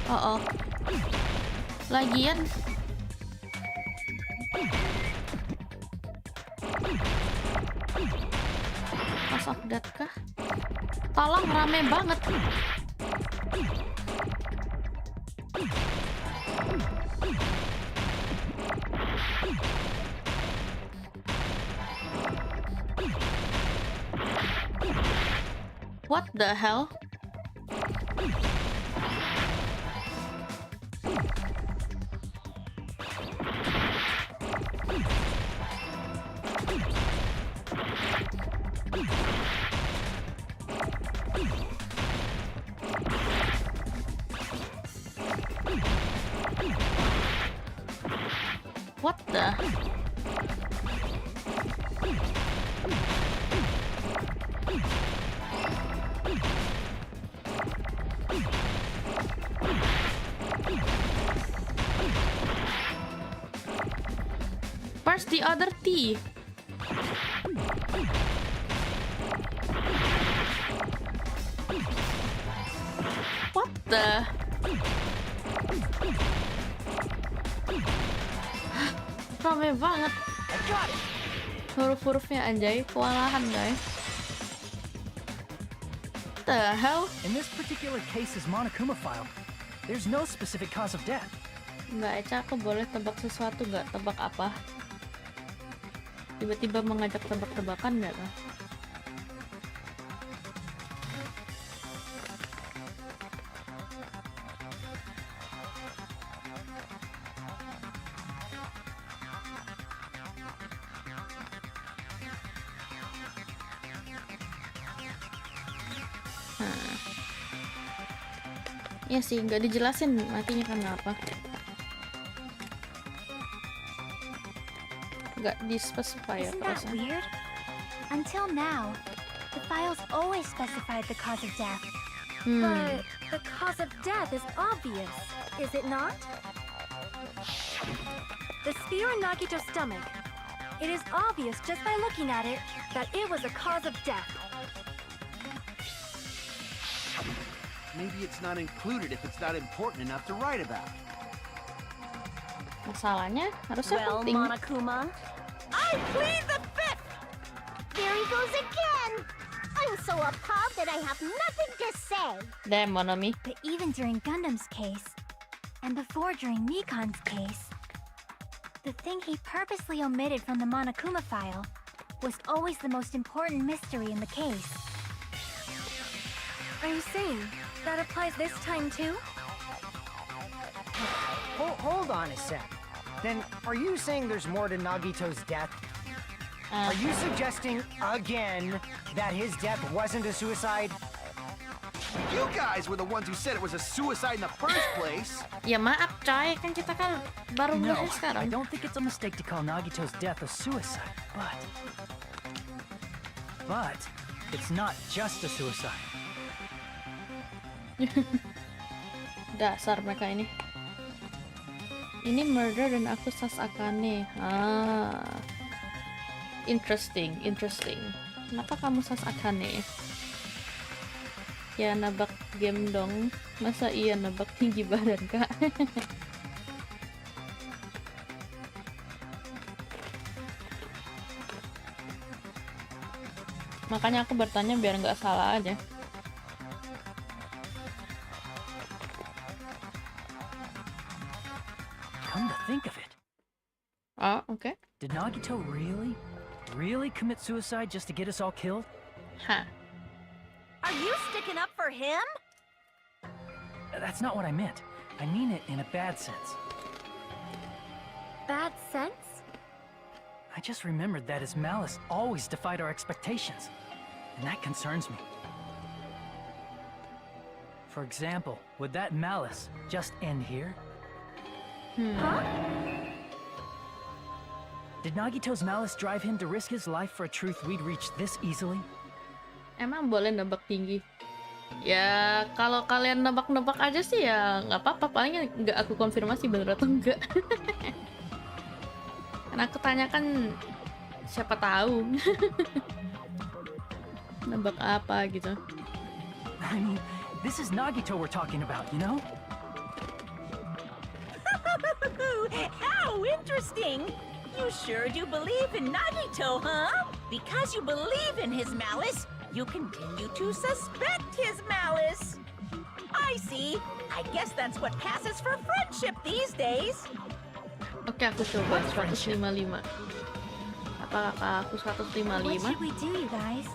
Oh, lagian pas update kah? Tolong, rame banget. What the hell? What the? Where's the other T? What the? Rame banget. Huruf-hurufnya anjay, kewalahan guys. What the hell? In this particular case's Monokuma file, there's no specific cause of death. Mbak Eca, aku boleh tebak sesuatu nggak? Tebak apa? Tiba-tiba mengajak tebak-tebakan nggak tuh? Iya sih, nggak dijelasin matinya karena apa. Nggak di-specify ya Isn't that perasaan. weird? Until now, the files always specified the cause of death. But the cause of death is obvious, is it not? The spear in Nagito's stomach. It is obvious just by looking at it that it was a cause of death. Maybe it's not included if it's not important enough to write about. Masalahnya harusnya Well, penting. Monokuma, I plead the fifth! There he goes again! I'm so appalled that I have nothing to say. Damn, Monomi. But even during Gundam's case, and before during Mikan's case, the thing he purposely omitted from the Monokuma file was always the most important mystery in the case. Are you saying that applies this time too? Hold on a sec. Then, are you saying there's more to Nagito's death? Are you suggesting, again, that his death wasn't a suicide? You guys were the ones who said it was a suicide in the first place. Ya maaf coy, kan kita kan baru No, mulai I sekarang. don't think it's a mistake to call Nagito's death a suicide, but it's not just a suicide. Dasar mereka ini. Ini murder dan aku Sasakane. Interesting. Kenapa kamu Sasakane? Ya nebak game dong. Masa iya nebak tinggi badan kak? Makanya aku bertanya biar nggak salah aja. Come to think of it, Oh, okay. did Nagito really commit suicide just to get us all killed? Hah. are you sticking up for him? That's not what I meant. I mean it in a bad sense. Bad sense? I just remembered that his malice always defied our expectations, and that concerns me. For example, would that malice just end here? Huh? Did Nagito's malice drive him to risk his life for a truth we'd reach this easily? Emang boleh nebak tinggi? Ya kalau kalian nebak-nebak aja sih ya nggak apa-apa, paling nggak aku konfirmasi bener atau enggak. Karena aku tanyakan siapa tahu. Nebak apa gitu. I mean, this is Nagito we're talking about, you know? How interesting! You sure do believe in Nagito, huh? Because you believe in his malice, you continue to suspect his malice. I see. I guess that's what passes for friendship these days. Oke, aku coba 155. Apakah aku 155? What should we do, you guys?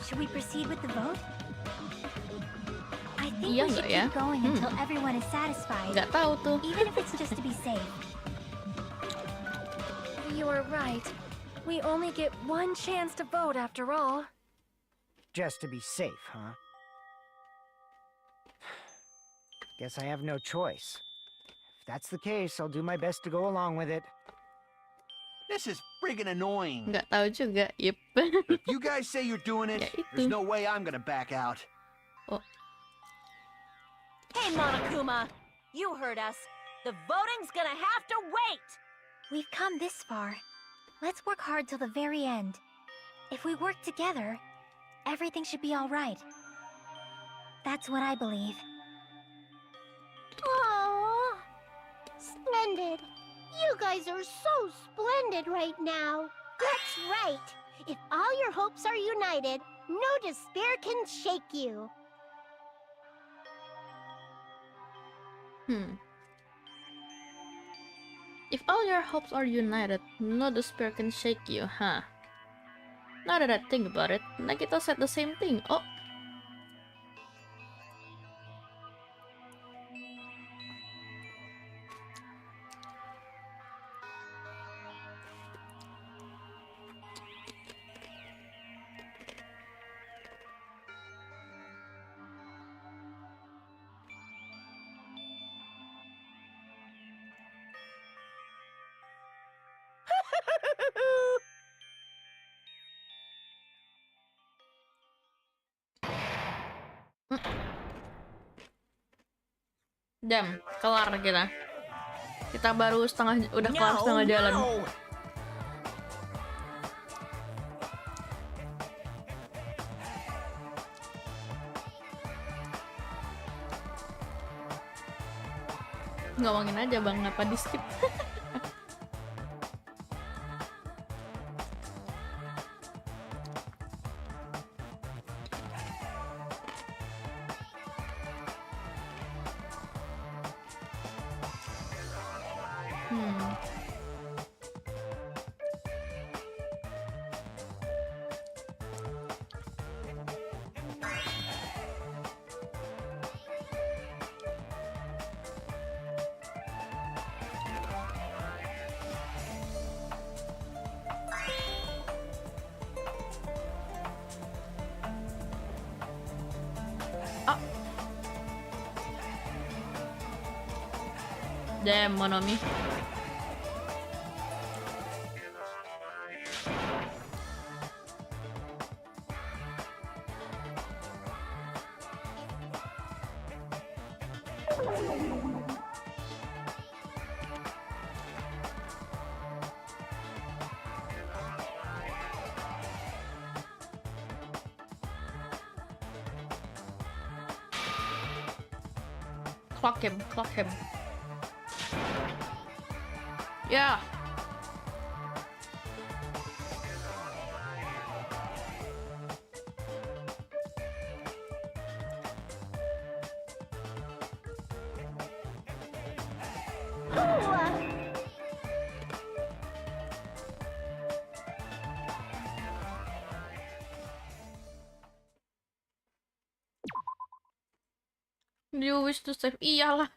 Should we proceed with the vote? I think Iya we nggak should ya? keep going until everyone is satisfied. Nggak tahu tuh. Even if it's just to be safe. You are right. We only get one chance to vote after all. Just to be safe, huh? Guess I have no choice. If that's the case, I'll do my best to go along with it. This is friggin' annoying. Nggak tahu juga. Yep. If you guys say you're doing it, Ya itu. there's no way I'm gonna back out. Hey, Monokuma! You heard us. The voting's gonna have to wait! We've come this far. Let's work hard till the very end. If we work together, everything should be all right. That's what I believe. Aww. Splendid. You guys are so splendid right now. That's right. If all your hopes are united, no despair can shake you. If all your hopes are united, no despair can shake you, huh? Now that I think about it, Nagito said the same thing. Oh. Jam, kelar kita. Kita baru udah kelar setengah jalan. Ngomongin aja bang, ngapa di skip? Damn, Monomi. Clock him, clock him. Yeah. Do you wish to save? Iyalah.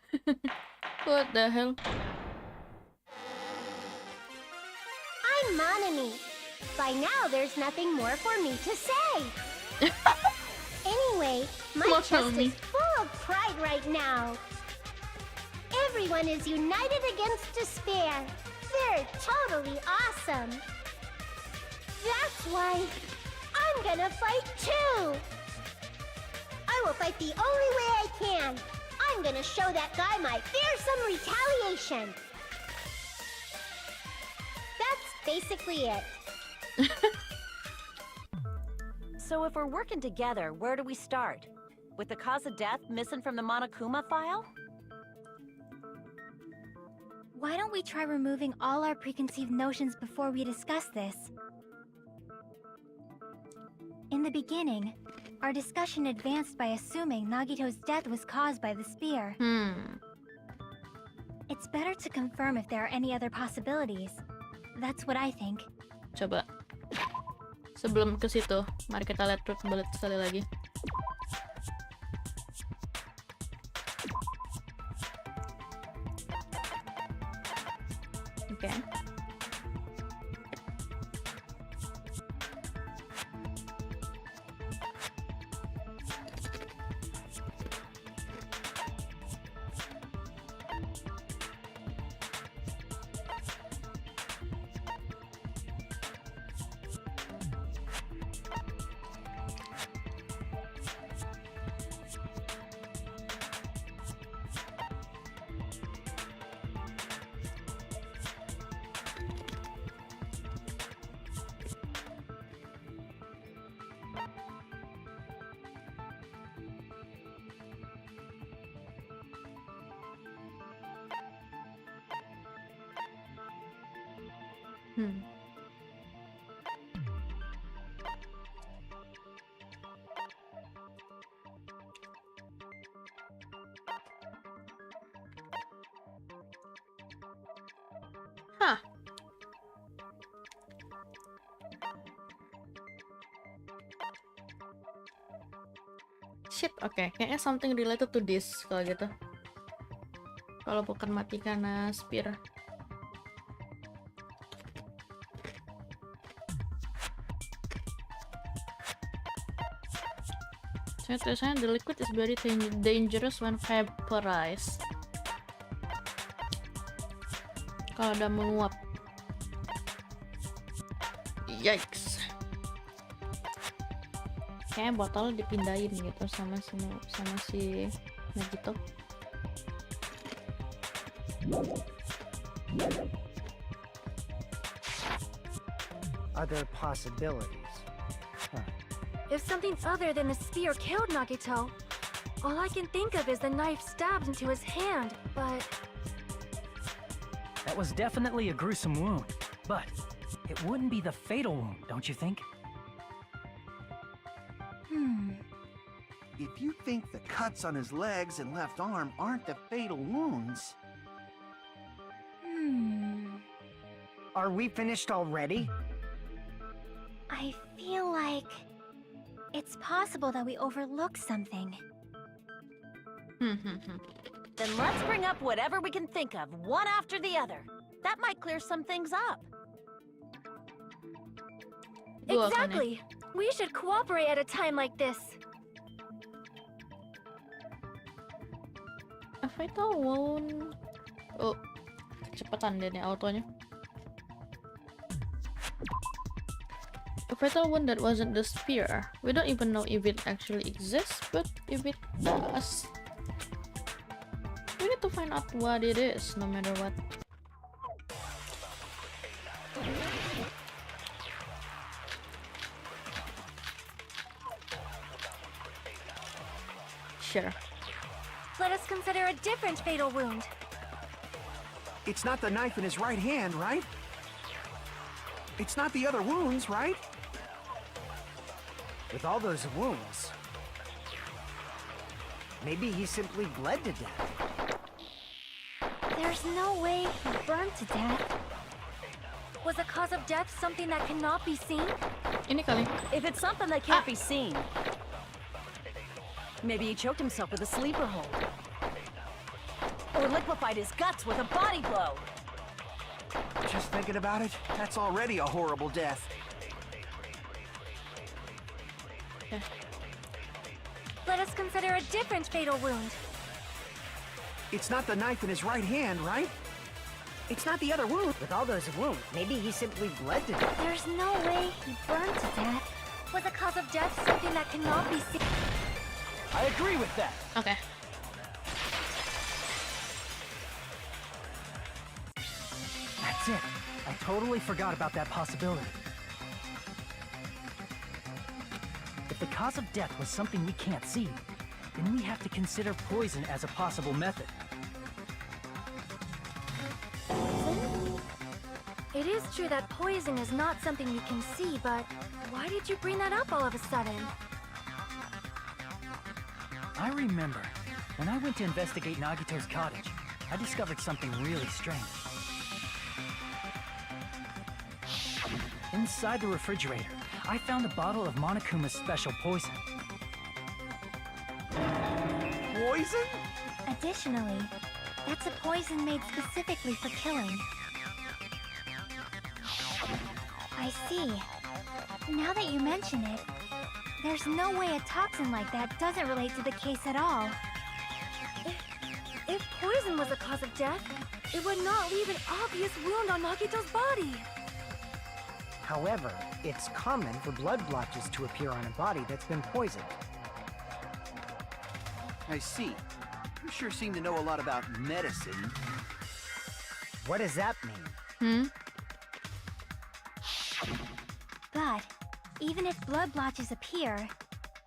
What the hell? I'm Monami. By now, there's nothing more for me to say. Anyway, my chest is full of pride right now. Everyone is united against despair. They're totally awesome. That's why I I'm gonna fight too! I will fight the only way I can. I'm gonna show that guy my fearsome retaliation. That's basically it. So if we're working together, where do we start? With the cause of death missing from the Monokuma file? Why don't we try removing all our preconceived notions before we discuss this? In the beginning, our discussion advanced by assuming Nagito's death was caused by the spear. It's better to confirm if there are any other possibilities. That's what I think. Coba. Sebelum ke situ, mari kita lihat truth bullet sekali lagi. Oke. Hah. Shit, oke. Kayaknya something related to this kalau gitu. Kalau bukan mati karena spear. Saya tulisannya the liquid is very dangerous when vaporized. Kalau udah menguap. Yikes. Kayaknya botol dipindahin gitu sama si Nagito. Other possibilities. If something other than the spear killed Nagito, all I can think of is the knife stabbed into his hand, but... That was definitely a gruesome wound, but it wouldn't be the fatal wound, don't you think? If you think the cuts on his legs and left arm aren't the fatal wounds... Are we finished already? I feel like... it's possible that we overlooked something. Then let's bring up whatever we can think of, one after the other. That might clear some things up. Exactly! We should cooperate at a time like this. A fatal wound. Oh, kecepatan deh nih autonya. A fatal wound that wasn't the spear. We don't even know if it actually exists, but if it does, we need to find out what it is, no matter what. Sure. Let us consider a different fatal wound. It's not the knife in his right hand, right? It's not the other wounds, right? With all those wounds, maybe he simply bled to death. There's no way he burned to death. Was the cause of death something that cannot be seen? Ini kali. If it's something that can't be seen, maybe he choked himself with a sleeper hold. Or liquefied his guts with a body blow. Just thinking about it, that's already a horrible death. Let us consider a different fatal wound. It's not the knife in his right hand, right? It's not the other wound. With all those wounds, maybe he simply bled to death. There's no way he burned to death. Was a cause of death something that cannot be seen? I agree with that. Okay. That's it. I totally forgot about that possibility. If the cause of death was something we can't see, then we have to consider poison as a possible method. It is true that poison is not something we can see, but why did you bring that up all of a sudden? I remember, when I went to investigate Nagito's cottage, I discovered something really strange. Inside the refrigerator, I found a bottle of Monokuma's special poison. Poison? Additionally, that's a poison made specifically for killing. I see. Now that you mention it, there's no way a toxin like that doesn't relate to the case at all. If poison was the cause of death, it would not leave an obvious wound on Nagito's body. However, it's common for blood blotches to appear on a body that's been poisoned. I see. You sure seem to know a lot about medicine. What does that mean? But even if blood blotches appear,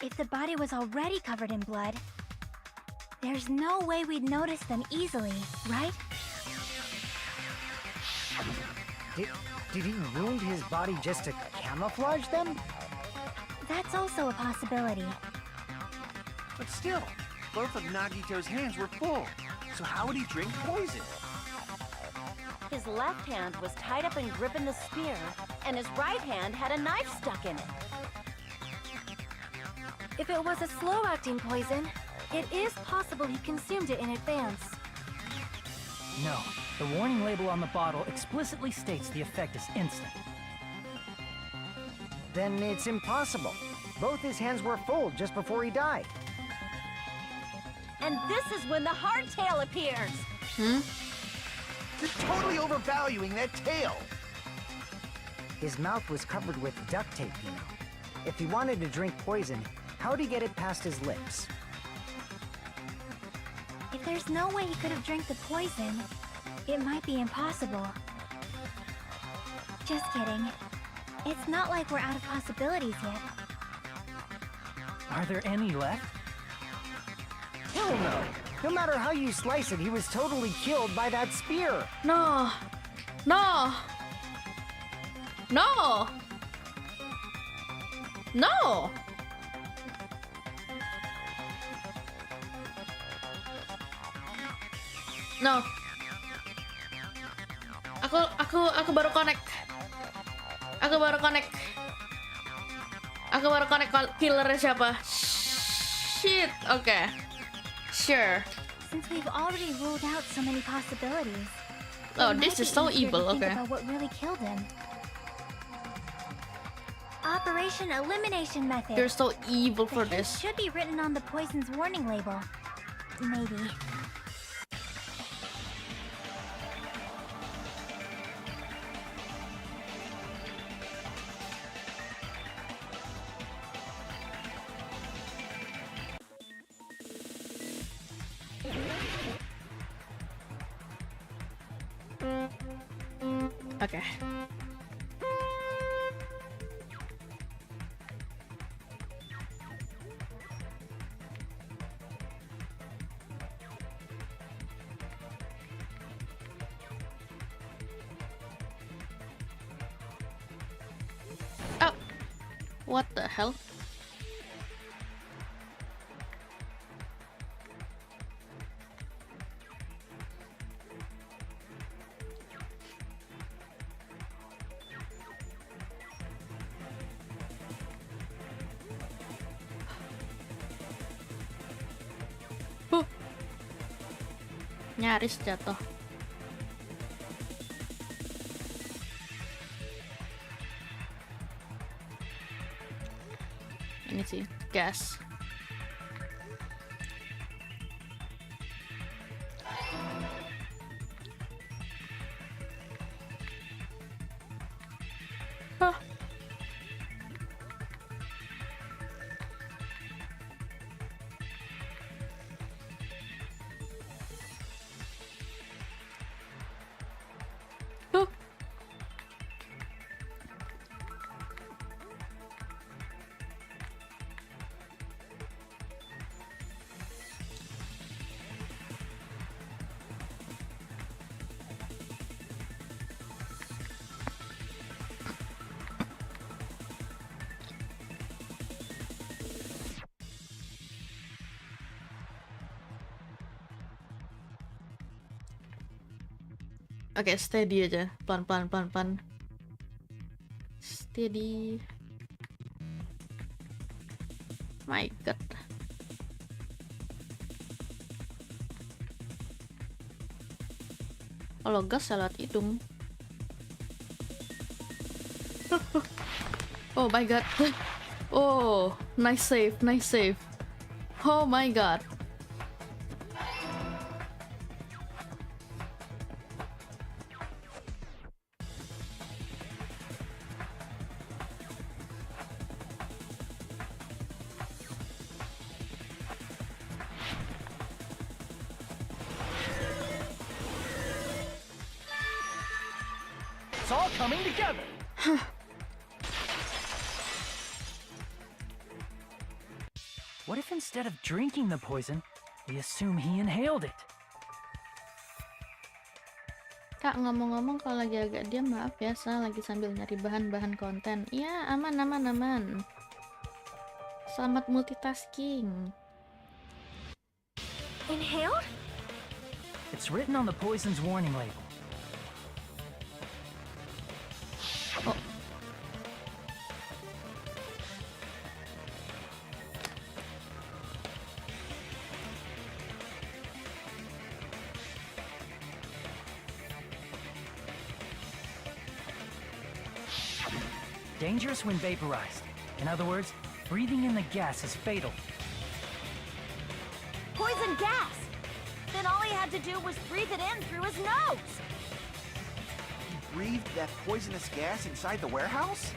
if the body was already covered in blood, there's no way we'd notice them easily, right? Did he wound his body just to camouflage them? That's also a possibility. But still, both of Nagito's hands were full. So how would he drink poison? His left hand was tied up and gripping the spear, and his right hand had a knife stuck in it. If it was a slow-acting poison, it is possible he consumed it in advance. No, the warning label on the bottle explicitly states the effect is instant. Then it's impossible. Both his hands were full just before he died. And this is when the hardtail appears. You're totally overvaluing that tail. His mouth was covered with duct tape, you know. If he wanted to drink poison, how'd he get it past his lips? If there's no way he could have drank the poison, it might be impossible. Just kidding. It's not like we're out of possibilities yet. Are there any left? Hell no! No matter how you slice it, he was totally killed by that spear! No! No! No! No! No. Aku baru connect. Aku baru connect killernya siapa? Shit. Okay. Sure. Since we've already ruled out so many possibilities. Oh, it this might is be so easier to evil. think Okay. about what really killed him. Operation Elimination Method. You're so evil for The hint this. should be written on the poison's warning label. Maybe. Okay. Oh, what the hell? Nyaris jatuh. Ini sih gas. Oke, steady aja. Pelan-pelan, pelan-pelan. Steady. My god. Kalau gas saya lewat hidung. Oh my god. Oh, nice save, nice save. Oh my god. It's all coming together. What if instead of drinking the poison, we assume he inhaled it? Kak, ngomong-ngomong kalau lagi agak diam, maaf ya, saya lagi sambil nyari bahan-bahan konten. Iya, aman, aman, aman. Selamat multitasking. Inhaled? It's written on the poison's warning label. Oh. Dangerous when vaporized. In other words, breathing in the gas is fatal. Poison gas! Then all he had to do was breathe it in through his nose! He breathed that poisonous gas inside the warehouse?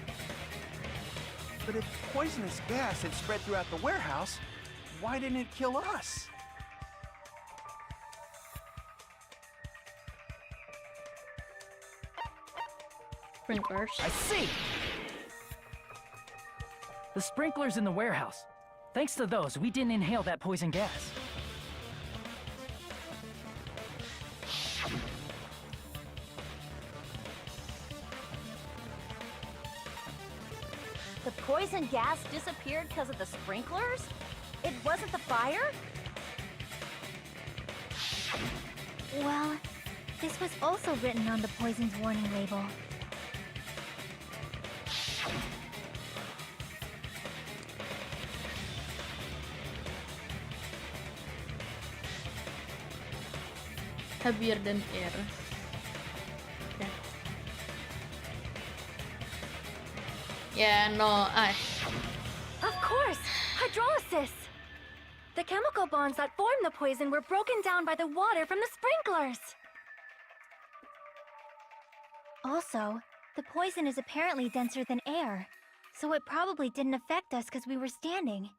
But if poisonous gas had spread throughout the warehouse, why didn't it kill us? Sprinklers. I see! The sprinklers in the warehouse. Thanks to those, we didn't inhale that poison gas. The poison gas disappeared because of the sprinklers? It wasn't the fire? Well, this was also written on the poison's warning label. Heavier than air. Okay. Yeah, no, Of course! Hydrolysis! The chemical bonds that formed the poison were broken down by the water from the sprinklers! Also, the poison is apparently denser than air, so it probably didn't affect us because we were standing.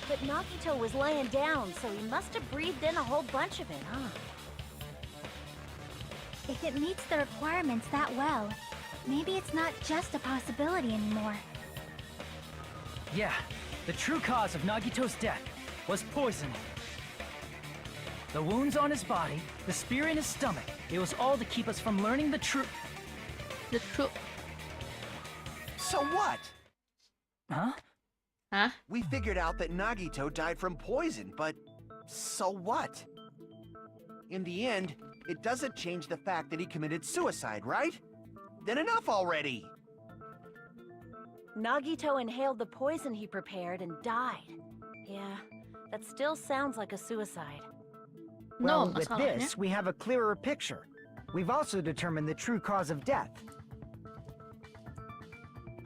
But Nagito was laying down, so he must have breathed in a whole bunch of it, huh? If it meets the requirements that well, maybe it's not just a possibility anymore. Yeah, the true cause of Nagito's death was poisoning. The wounds on his body, the spear in his stomach, it was all to keep us from learning the truth. the truth. So what? Huh? Huh? We figured out that Nagito died from poison, but so what? In the end, it doesn't change the fact that he committed suicide, right? Then enough already! Nagito inhaled the poison he prepared and died. Yeah, that still sounds like a suicide. Well, No, with masalahnya. this, we have a clearer picture. We've also determined the true cause of death.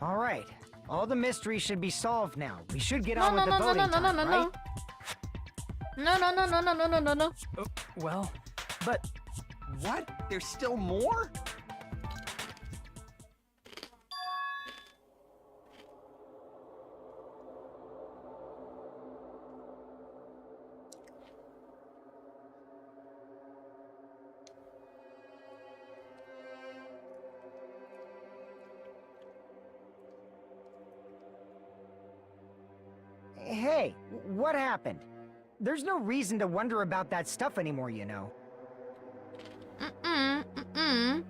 All right. All the mysteries should be solved now. We should get on with the voting time, right? No. Well, but What? There's still more? Hey, what happened? There's no reason to wonder about that stuff anymore, you know. Mm-mm.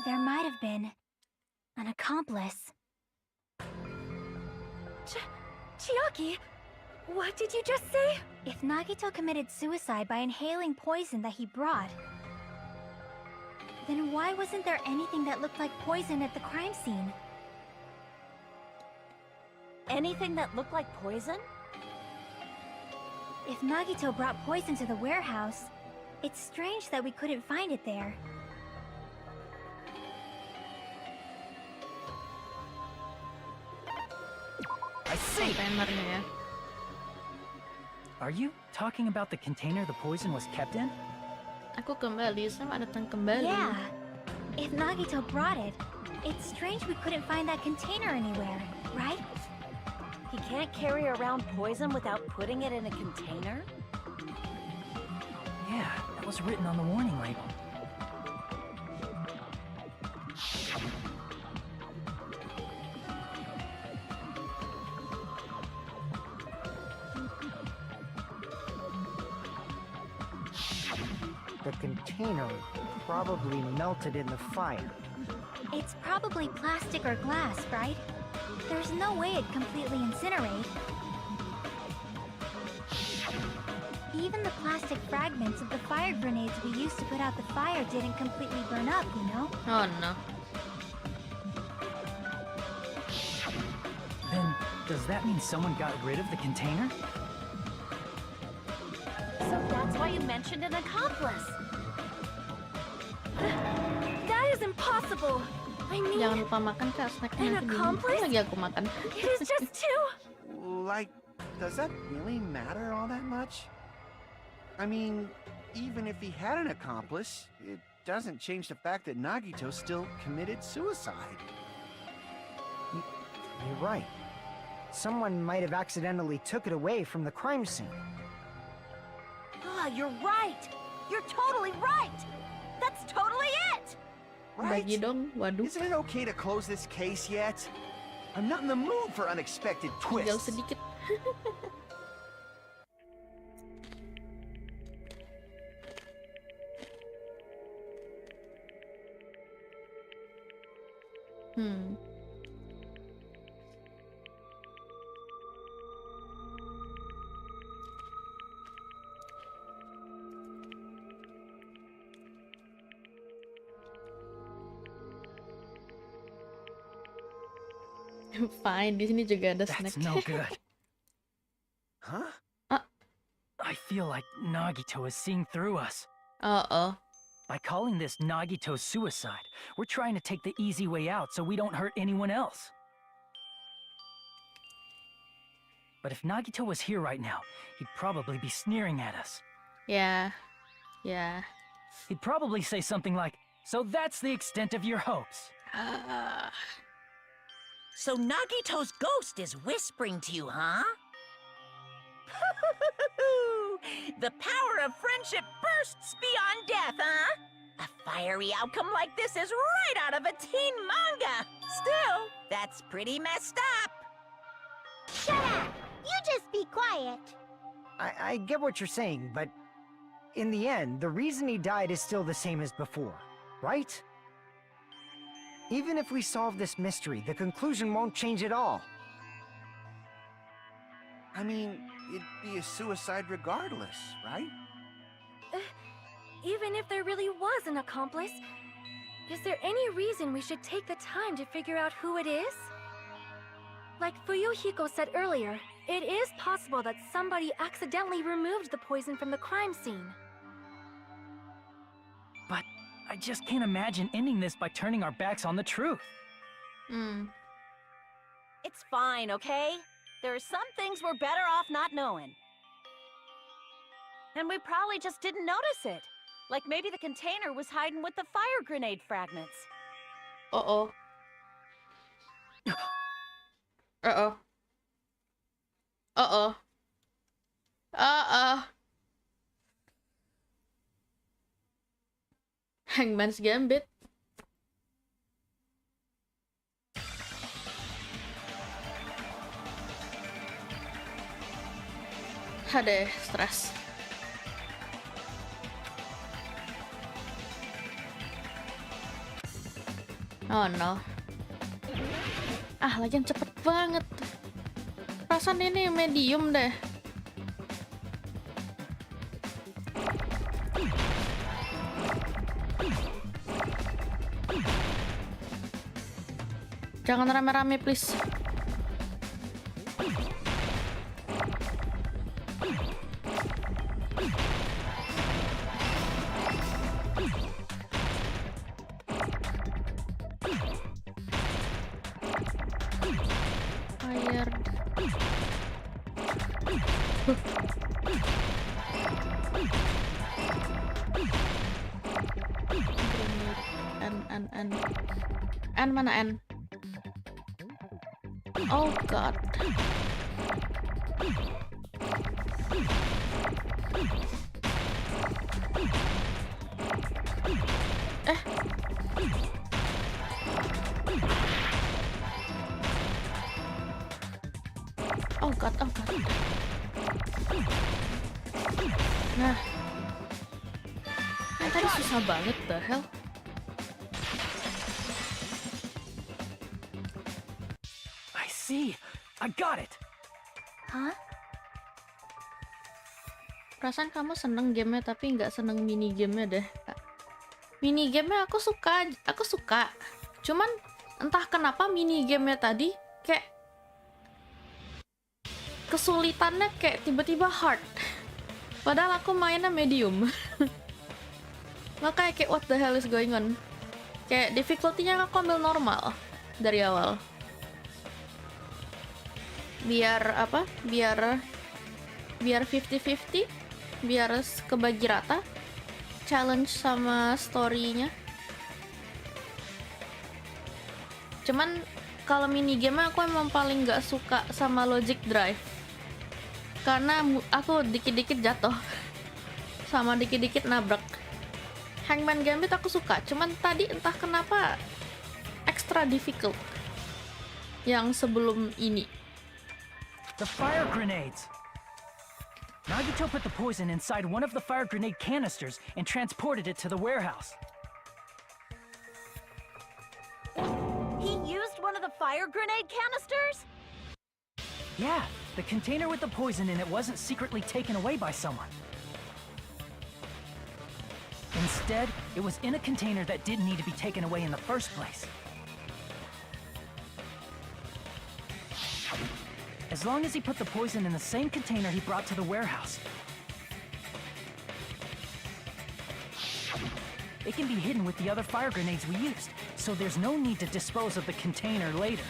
There might have been an accomplice. Chiaki, what did you just say? If Nagito committed suicide by inhaling poison that he brought, then why wasn't there anything that looked like poison at the crime scene? Anything that looked like poison? If Nagito brought poison to the warehouse, it's strange that we couldn't find it there. I see! Kontainernya ya. Are you talking about the container the poison was kept in? Aku kembali, sama datang kembali. Yeah. If Nagito brought it, it's strange we couldn't find that container anywhere, right? He can't carry around poison without putting it in a container? Yeah, that was written on the warning label. The container probably melted in the fire. It's probably plastic or glass, right? There's no way it'd completely incinerate. Even the plastic fragments of the fire grenades we used to put out the fire didn't completely burn up, you know? Oh no. Then, does that mean someone got rid of the container? So that's why you mentioned an accomplice. That is impossible. I mean, Jangan lupa makan Kak, snacknya An nanti dulu. accomplice? Lagi aku makan. it is just too... Like, does that really matter all that much? I mean, even if he had an accomplice, it doesn't change the fact that Nagito still committed suicide. You're right. Someone might have accidentally took it away from the crime scene. Ah, you're right! You're totally right! That's totally it! Bagi dong, waduh. Isn't it okay to close this case yet? I'm not in the mood for unexpected Tinggal twists. sedikit. Fine, di sini juga ada snack. That's no good. Huh? I feel like Nagito is seeing through us. Oh. By calling this Nagito's suicide, we're trying to take the easy way out so we don't hurt anyone else. But if Nagito was here right now, he'd probably be sneering at us. Yeah. He'd probably say something like, "So that's the extent of your hopes." So Nagito's ghost is whispering to you, huh? The power of friendship bursts beyond death, huh? A fiery outcome like this is right out of a teen manga. Still, that's pretty messed up. Shut up! You just be quiet. I get what you're saying, but in the end, the reason he died is still the same as before, right? Even if we solve this mystery, the conclusion won't change at all. I mean, it'd be a suicide regardless, right? Even if there really was an accomplice, is there any reason we should take the time to figure out who it is? Like Fuyuhiko said earlier, it is possible that somebody accidentally removed the poison from the crime scene. But I just can't imagine ending this by turning our backs on the truth. It's fine, okay? There are some things we're better off not knowing. And we probably just didn't notice it. Like maybe the container was hiding with the fire grenade fragments. Uh-oh. Hangman's Gambit. Ada stres. Oh no. Lagian cepet banget. perasaan ini medium deh. Jangan rame-rame please. N mana N? Oh god. Oh god, oh god. Nah, yang tadi susah banget, the hell. I see. I got it. Hah? Perasaan kamu seneng gamenya tapi nggak seneng mini gamenya deh, Kak. Mini gamenya aku suka. Cuman entah kenapa mini gamenya tadi kayak kesulitannya kayak tiba-tiba hard. Padahal aku mainnya medium. Makanya kayak what the hell is going on? Kayak difficulty-nya aku ambil normal dari awal. Biar 50-50, biar kebagi rata challenge sama story-nya. Cuman kalau mini game aku emang paling nggak suka sama logic drive karena aku dikit-dikit jatuh sama dikit-dikit nabrak. Hangman Gambit aku suka, cuman tadi entah kenapa extra difficult yang sebelum ini. The fire grenades! Nagito put the poison inside one of the fire grenade canisters and transported it to the warehouse. He used one of the fire grenade canisters? Yeah, the container with the poison in it wasn't secretly taken away by someone. Instead, it was in a container that didn't need to be taken away in the first place. As long as he put the poison in the same container he brought to the warehouse. It can be hidden with the other fire grenades we used, so there's no need to dispose of the container later.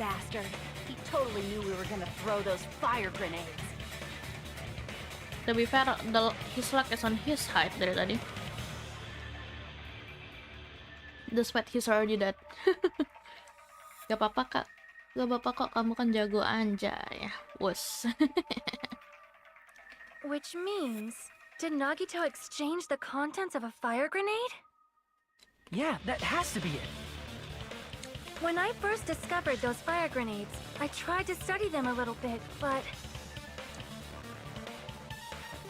Bastard. He totally knew we were gonna throw those fire grenades. To be fair, his luck is on his side dari tadi. Despite he's already dead. Gak apa-apa kak. Gak apa-apa kok, kamu kan jago anjay. Wus. Which means, did Nagito exchange the contents of a fire grenade? Yeah, that has to be it. When I first discovered those fire grenades, I tried to study them a little bit, but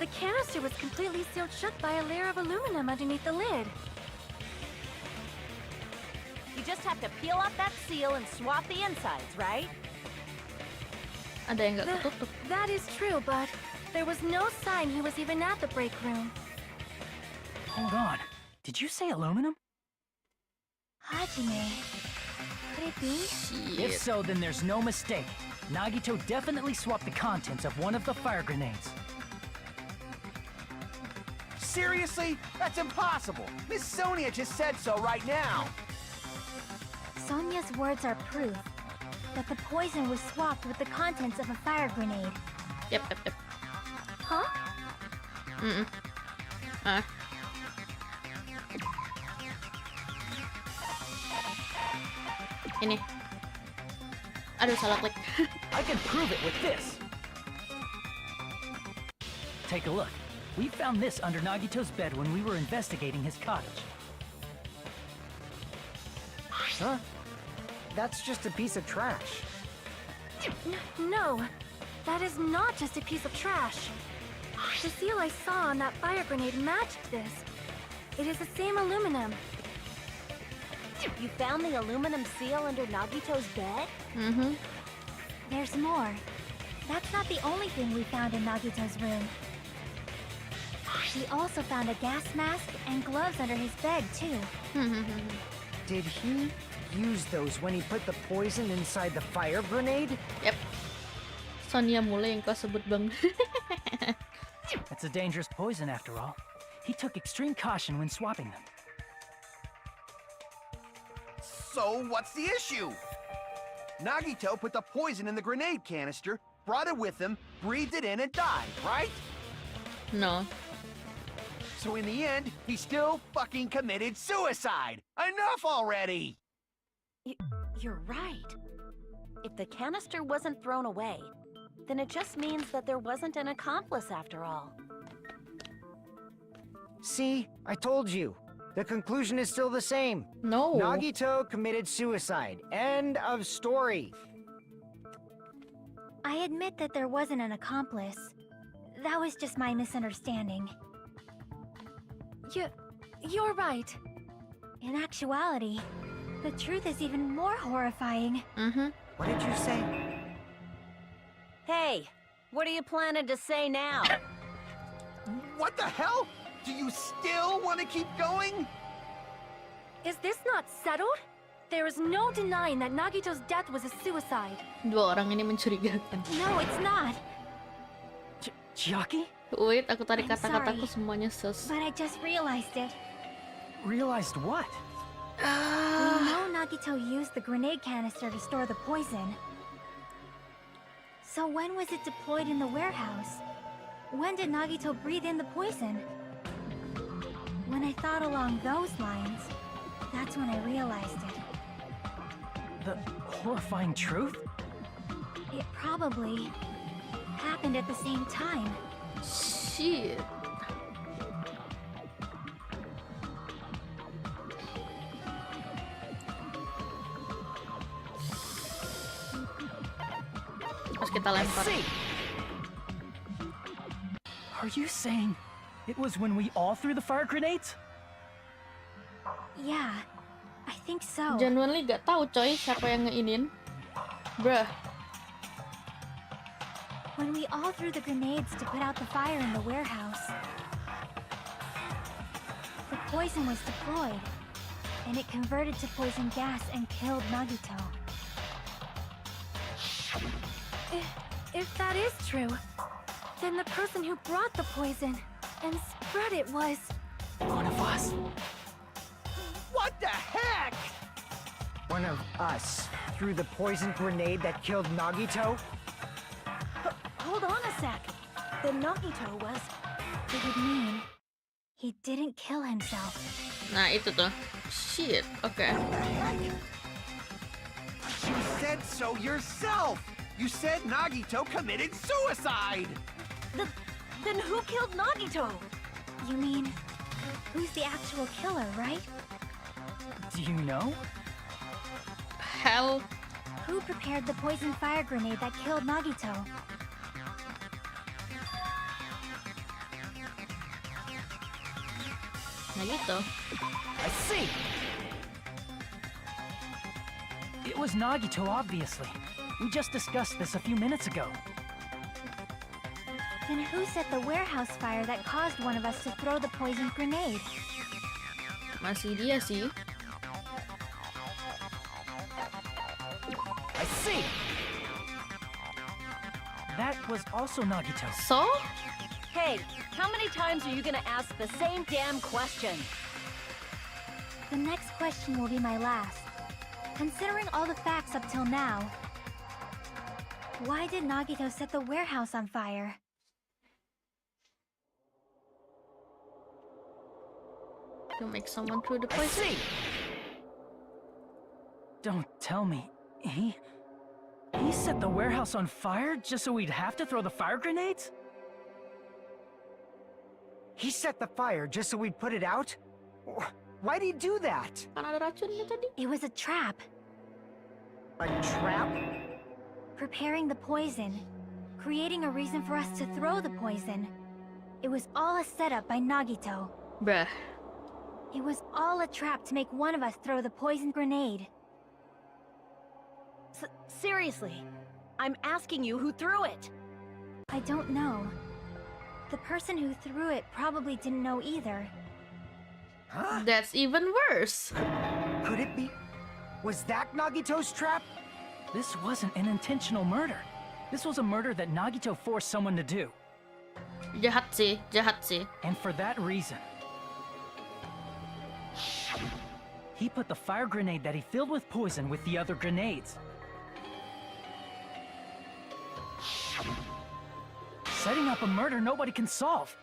the canister was completely sealed shut by a layer of aluminum underneath the lid. You just have to peel off that seal and swap the insides, right? Ada yang gak ketutup. That is true, but there was no sign he was even at the break room. Hold on. Did you say aluminum? Hajime. Could it be? If so, then there's no mistake. Nagito definitely swapped the contents of one of the fire grenades. Seriously? That's impossible. Miss Sonia just said so right now. Sonia's words are proof that the poison was swapped with the contents of a fire grenade. Yep. Huh? Ini. Aduh, salah klik. I can prove it with this. Take a look. We found this under Nagito's bed when we were investigating his cottage. Huh? That's just a piece of trash. No, that is not just a piece of trash. The seal I saw on that fire grenade matched this. It is the same aluminum. You found the aluminum seal under Nagito's bed? Mm-hmm. There's more. That's not the only thing we found in Nagito's room. We also found a gas mask and gloves under his bed, too. Did he use those when he put the poison inside the fire grenade? Yep. Sonia mulai yang kau sebut bang. It's a dangerous poison after all. He took extreme caution when swapping them. So, what's the issue? Nagito put the poison in the grenade canister, brought it with him, breathed it in, and died, right? No. So in the end, he still fucking committed suicide! Enough already! You're right. If the canister wasn't thrown away, then it just means that there wasn't an accomplice after all. See, I told you. The conclusion is still the same. No. Nagito committed suicide. End of story. I admit that there wasn't an accomplice. That was just my misunderstanding. You're right. In actuality, the truth is even more horrifying. Mm-hmm. What did you say? Hey, what are you planning to say now? What the hell? Do you still want to keep going? Is this not settled? There is no denying that Nagito's death was a suicide. Dua orang ini mencurigakan. No, it's not. Chiaki? Wait, aku tarik I'm kata-kataku sorry. semuanya sus. But I just realized it. Realized what? We know Nagito used the grenade canister to store the poison. So when was it deployed in the warehouse? When did Nagito breathe in the poison? When I thought along those lines, that's when I realized it. The horrifying truth? It probably happened at the same time. Shit. Harus kita lempar. Are you saying it was when we all threw the fire grenades? Yeah, I think so. Genuinely gak tahu coy siapa yang ngeinin. Bruh. When we all threw the grenades to put out the fire in the warehouse, the poison was deployed, and it converted to poison gas and killed Nagito. If that is true, then the person who brought the poison and spread it was... One of us? What the heck? One of us threw the poison grenade that killed Nagito? Hold on a sec. Then Nagito was... It would mean he didn't kill himself. Nah, itu tuh. Shit. Oke. You said so yourself! You said Nagito committed suicide! Then who killed Nagito? You mean, who's the actual killer, right? Do you know? Hell. Who prepared the poison fire grenade that killed Nagito? Nah gitu. I see! It was Nagito, obviously. We just discussed this a few minutes ago. Then who set the warehouse fire that caused one of us to throw the poison grenade? Masih dia sih. I see! That was also Nagito. So? Hey, how many times are you gonna ask the same damn question? The next question will be my last. Considering all the facts up till now, why did Nagito set the warehouse on fire? To make someone through the I poison. see! Don't tell me. He set the warehouse on fire just so we'd have to throw the fire grenades? He set the fire just so we'd put it out? Why'd he do that? Kan ada racunnya tadi. It was a trap. A trap? Preparing the poison, creating a reason for us to throw the poison. It was all a setup by Nagito. Bruh. It was all a trap to make one of us throw the poison grenade. Seriously, I'm asking you who threw it. I don't know. The person who threw it probably didn't know either. Huh? That's even worse. Could it be? Was that Nagito's trap? This wasn't an intentional murder. This was a murder that Nagito forced someone to do. Jahat sih, jahat sih. And for that reason, he put the fire grenade that he filled with poison with the other grenades. Setting up a murder nobody can solve.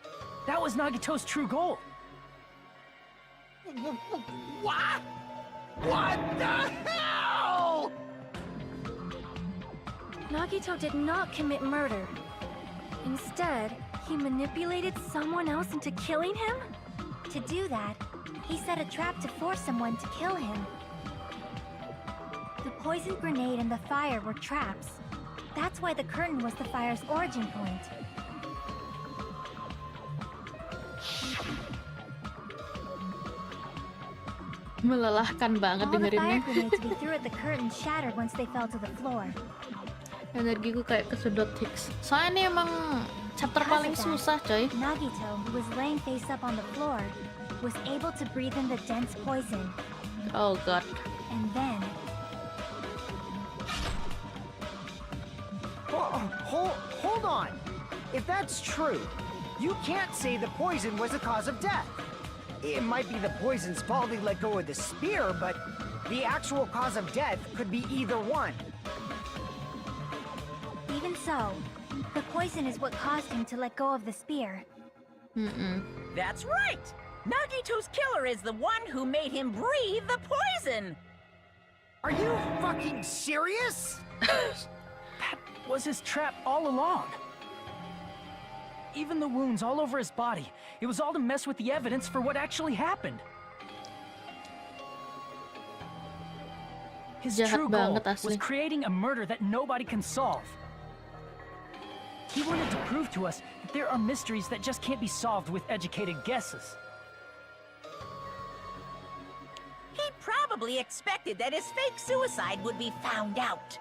That was Nagito's true goal. What? What the hell? Nagito did not commit murder. Instead, he manipulated someone else into killing him? To do that, he set a trap to force someone to kill him. The poison grenade and the fire were traps. That's why the curtain was the fire's origin point. Melelahkan banget All the fire dengerinnya. grenades we threw at the curtain shattered once they fell to the floor. Energiku kayak kesedot Higgs. Soalnya ini emang chapter paling susah, coy. Nagito, who was laying face up on the floor, was able to breathe in the dense poison. Oh god. And then... Hold on. If that's true, you can't say the poison was the cause of death. It might be the poison's fault he let go of the spear, but the actual cause of death could be either one. Even so, the poison is what caused him to let go of the spear. That's right! Nagito's killer is the one who made him breathe the poison! Are you fucking serious? That was his trap all along. Even the wounds all over his body, it was all to mess with the evidence for what actually happened. His Jahat true goal banget asli. was creating a murder that nobody can solve. He wanted to prove to us that there are mysteries that just can't be solved with educated guesses. He probably expected that his fake suicide would be found out.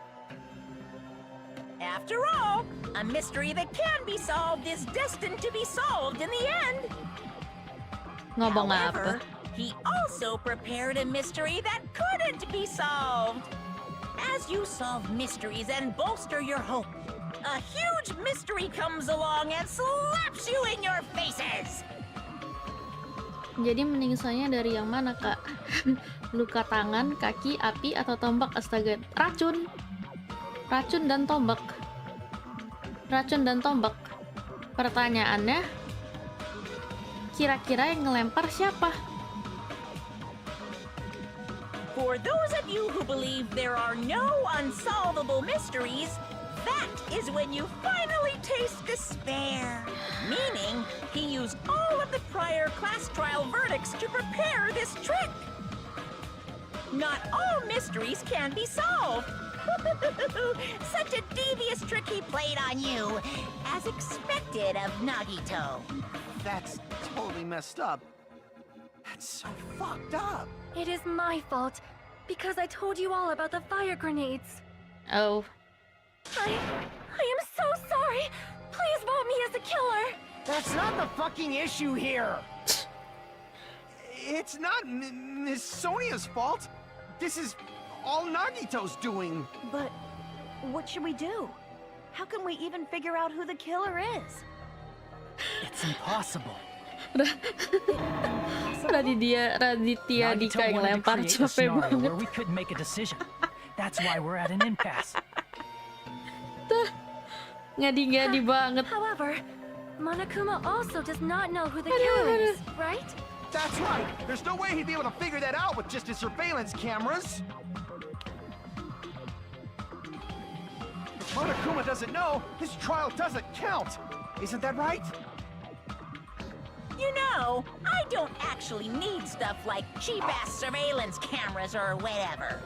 After all, a mystery that can be solved is destined to be solved in the end. Ngomong However, apa? he also prepared a mystery that couldn't be solved. As you solve mysteries and bolster your hope, a huge mystery comes along and slaps you in your faces. Jadi menyingsalnya dari yang mana, Kak? Luka tangan, kaki, api, atau tombak? Astaga, racun. Racun dan tombak. Racun dan tombak. Pertanyaannya, kira-kira yang ngelempar siapa? For those of you who believe there are no unsolvable mysteries, that is when you finally taste despair. Meaning, he used all of the prior class trial verdicts to prepare this trick. Not all mysteries can be solved. Such a devious trick he played on you, as expected of Nagito. That's totally messed up. That's so fucked up. It is my fault, because I told you all about the fire grenades. Oh. I am so sorry. Please vote me as the killer. That's not the fucking issue here. It's not Miss Sonia's fault. This is all Nagito's doing. But what should we do? How can we even figure out who the killer is? It's impossible. Raditya Nagito Dika yang wanted to lempar create a capek scenario banget. where we couldn't make a decision. That's why we're at an impasse. Ngadi-ngadi banget. However, Monokuma also does not know who the killer is, right? That's right. There's no way he'd be able to figure that out with just his surveillance cameras. If Monokuma doesn't know, his trial doesn't count. Isn't that right? You know, I don't actually need stuff like cheap-ass surveillance cameras or whatever.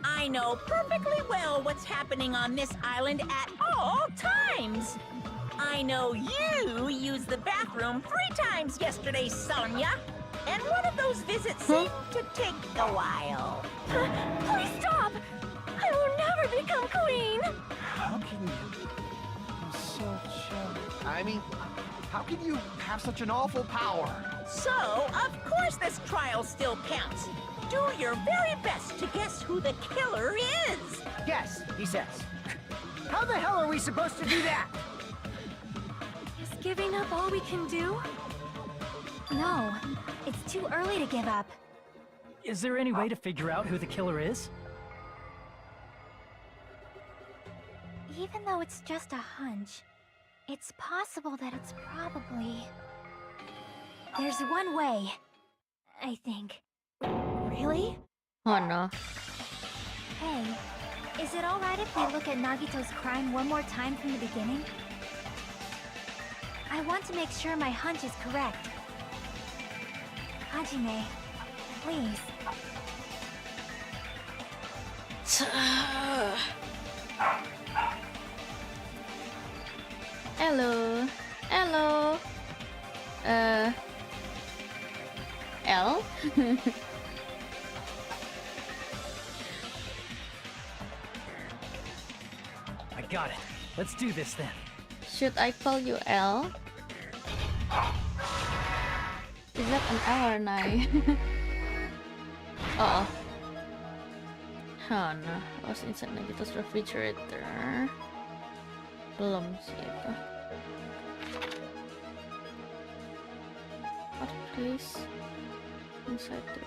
I know perfectly well what's happening on this island at all times. I know you used the bathroom 3 times yesterday, Sonia. And one of those visits seemed to take a while. Please stop! I will never become queen! How can you? I'm such I mean, how can you have such an awful power? So, of course this trial still counts. Do your very best to guess who the killer is. Guess, he says. How the hell are we supposed to do that? Is giving up all we can do? No, it's too early to give up. Is there any way to figure out who the killer is? Even though it's just a hunch, it's possible that it's probably... There's one way, I think. Really? Oh no. Hey, is it alright if we look at Nagito's crime one more time from the beginning? I want to make sure my hunch is correct. Hajime, please. Hello. Hello. L? I got it. Let's do this then. Should I call you L? Is that an L or an I? Uh oh. Oh no, I was inside Nagito's refrigerator. Belum sih itu. What place inside the...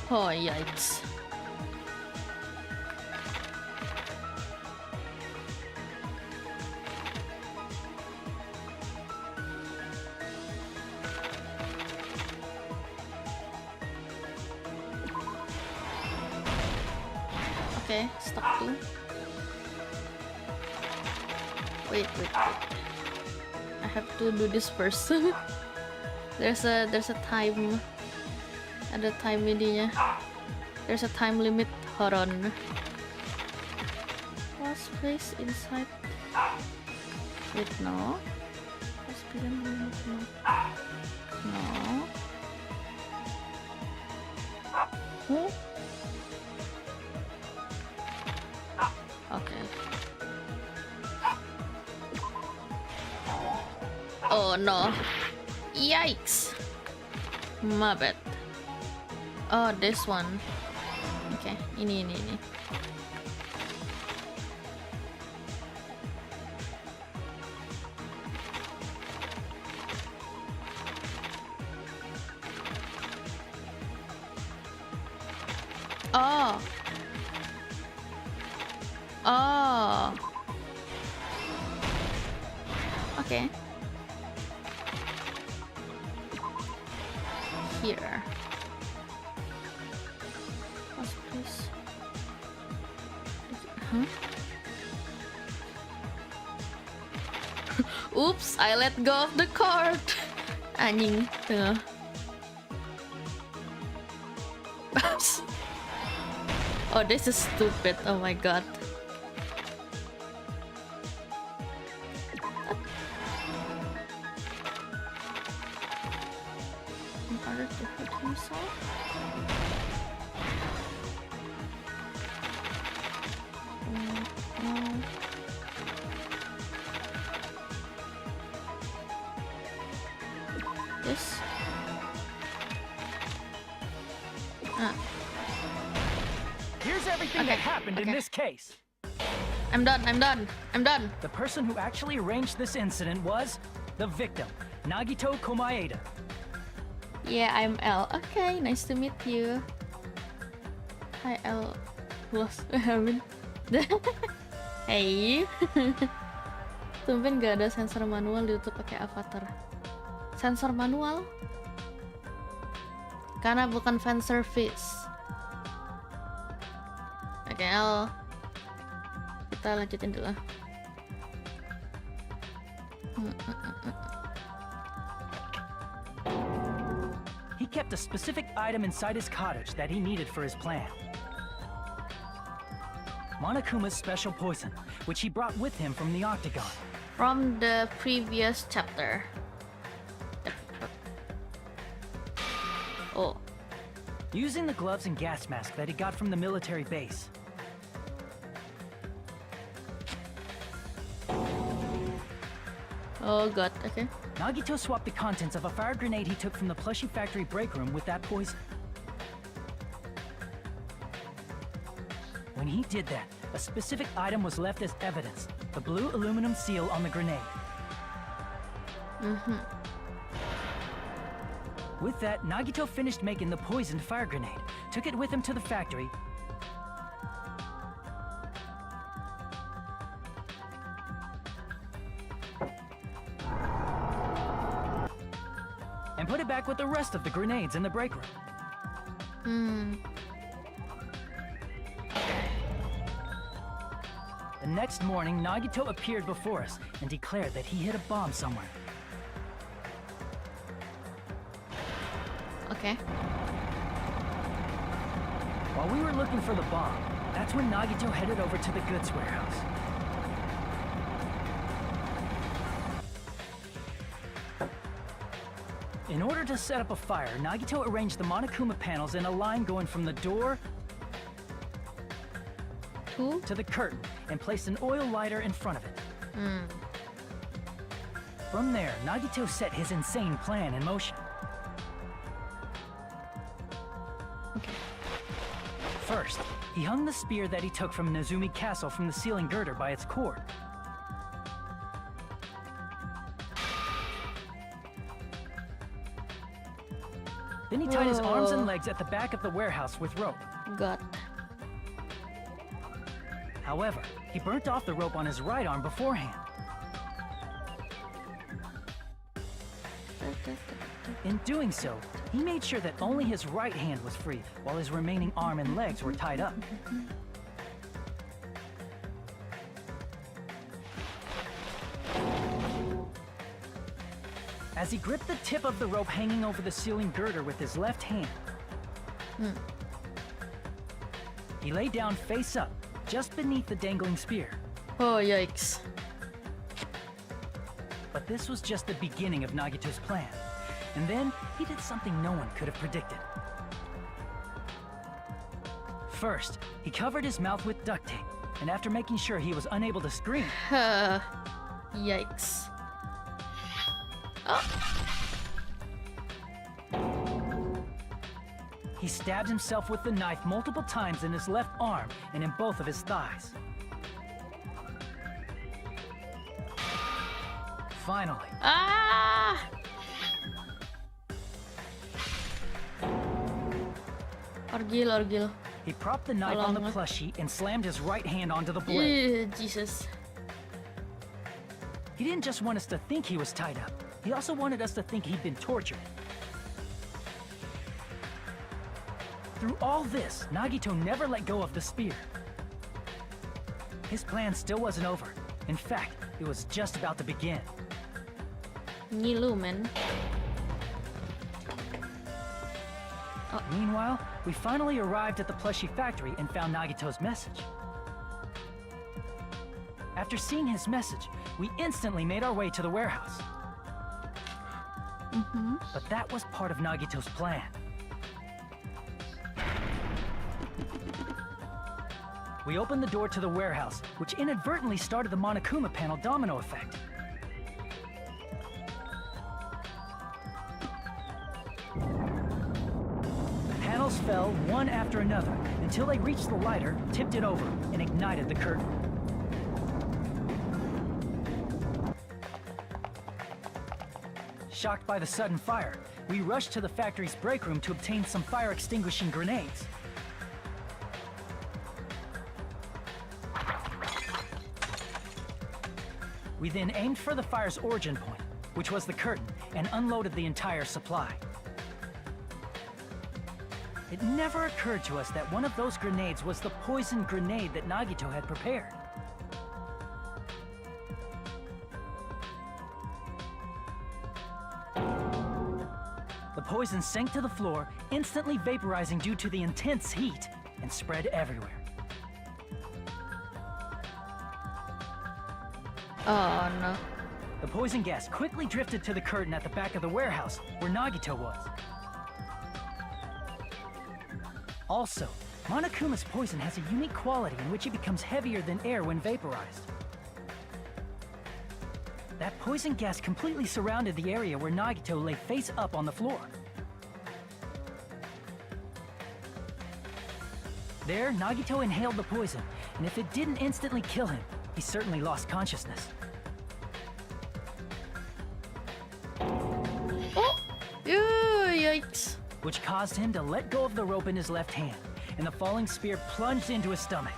Oh, yikes. Okay, stop too. Wait. I have to do this first. There's a time. Ada time ininya. There's a time limit. Hold on. Last place inside. Wait, no. Last begin limit, no. No. Huh? Okay. Oh no. Yikes. My bad. Oh, this one. Okay, ini. Oh. Oh. Okay. Here. Please. Huh? Oops, I let go of the card. Anjing, tuh. Oops. Oh, this is stupid. Oh my god. In order to hurt himself. This. Here's everything that happened in this case. I'm done. The person who actually arranged this incident was the victim, Nagito Komaeda. Yeah, I'm L. Okay, nice to meet you. Hi, L. Plus, Hey. Tumben gak ada sensor manual di YouTube pakai avatar. Sensor manual? Karena bukan fan service. kita lanjutin dulu. He kept a specific item inside his cottage that he needed for his plan. Monokuma's special poison, which he brought with him from the Octagon. From the previous chapter. Oh. Using the gloves and gas mask that he got from the military base. Oh god, okay. Nagito swapped the contents of a fire grenade he took from the plushie factory break room with that poison. When he did that, a specific item was left as evidence. The blue aluminum seal on the grenade. With that, Nagito finished making the poisoned fire grenade, took it with him to the factory, and put it back with the rest of the grenades in the break room. The next morning, Nagito appeared before us and declared that he hid a bomb somewhere. Okay. While we were looking for the bomb, that's when Nagito headed over to the goods warehouse. In order to set up a fire, Nagito arranged the Monokuma panels in a line going from the door to the curtain and placed an oil lighter in front of it. From there, Nagito set his insane plan in motion. Okay. First, he hung the spear that he took from Nezumi Castle from the ceiling girder by its cord. Then he tied his arms and legs at the back of the warehouse with rope. God. However, he burnt off the rope on his right arm beforehand. In doing so, he made sure that only his right hand was free, while his remaining arm and legs were tied up. As he gripped the tip of the rope hanging over the ceiling girder with his left hand, he lay down face up, just beneath the dangling spear. Oh, yikes. But this was just the beginning of Nagito's plan. And then, he did something no one could have predicted. First, he covered his mouth with duct tape, and after making sure he was unable to scream... Yikes. Oh. He stabbed himself with the knife multiple times in his left arm and in both of his thighs. Finally. Orgil. He propped the knife on the plushie and slammed his right hand onto the blade. Jesus. He didn't just want us to think he was tied up. He also wanted us to think he'd been tortured. Through all this, Nagito never let go of the spear. His plan still wasn't over. In fact, it was just about to begin. Ngilu, man. Meanwhile, we finally arrived at the plushie factory and found Nagito's message. After seeing his message, we instantly made our way to the warehouse. But that was part of Nagito's plan. We opened the door to the warehouse, which inadvertently started the Monokuma panel domino effect. The panels fell one after another until they reached the lighter, tipped it over, and ignited the curtain. Shocked by the sudden fire, we rushed to the factory's break room to obtain some fire-extinguishing grenades. We then aimed for the fire's origin point, which was the curtain, and unloaded the entire supply. It never occurred to us that one of those grenades was the poison grenade that Nagito had prepared. The poison sank to the floor, instantly vaporizing due to the intense heat, and spread everywhere. Oh no. The poison gas quickly drifted to the curtain at the back of the warehouse, where Nagito was. Also, Monokuma's poison has a unique quality in which it becomes heavier than air when vaporized. That poison gas completely surrounded the area where Nagito lay face up on the floor. There, Nagito inhaled the poison, and if it didn't instantly kill him, he certainly lost consciousness. Oh! Ew, yikes. Which caused him to let go of the rope in his left hand, and the falling spear plunged into his stomach.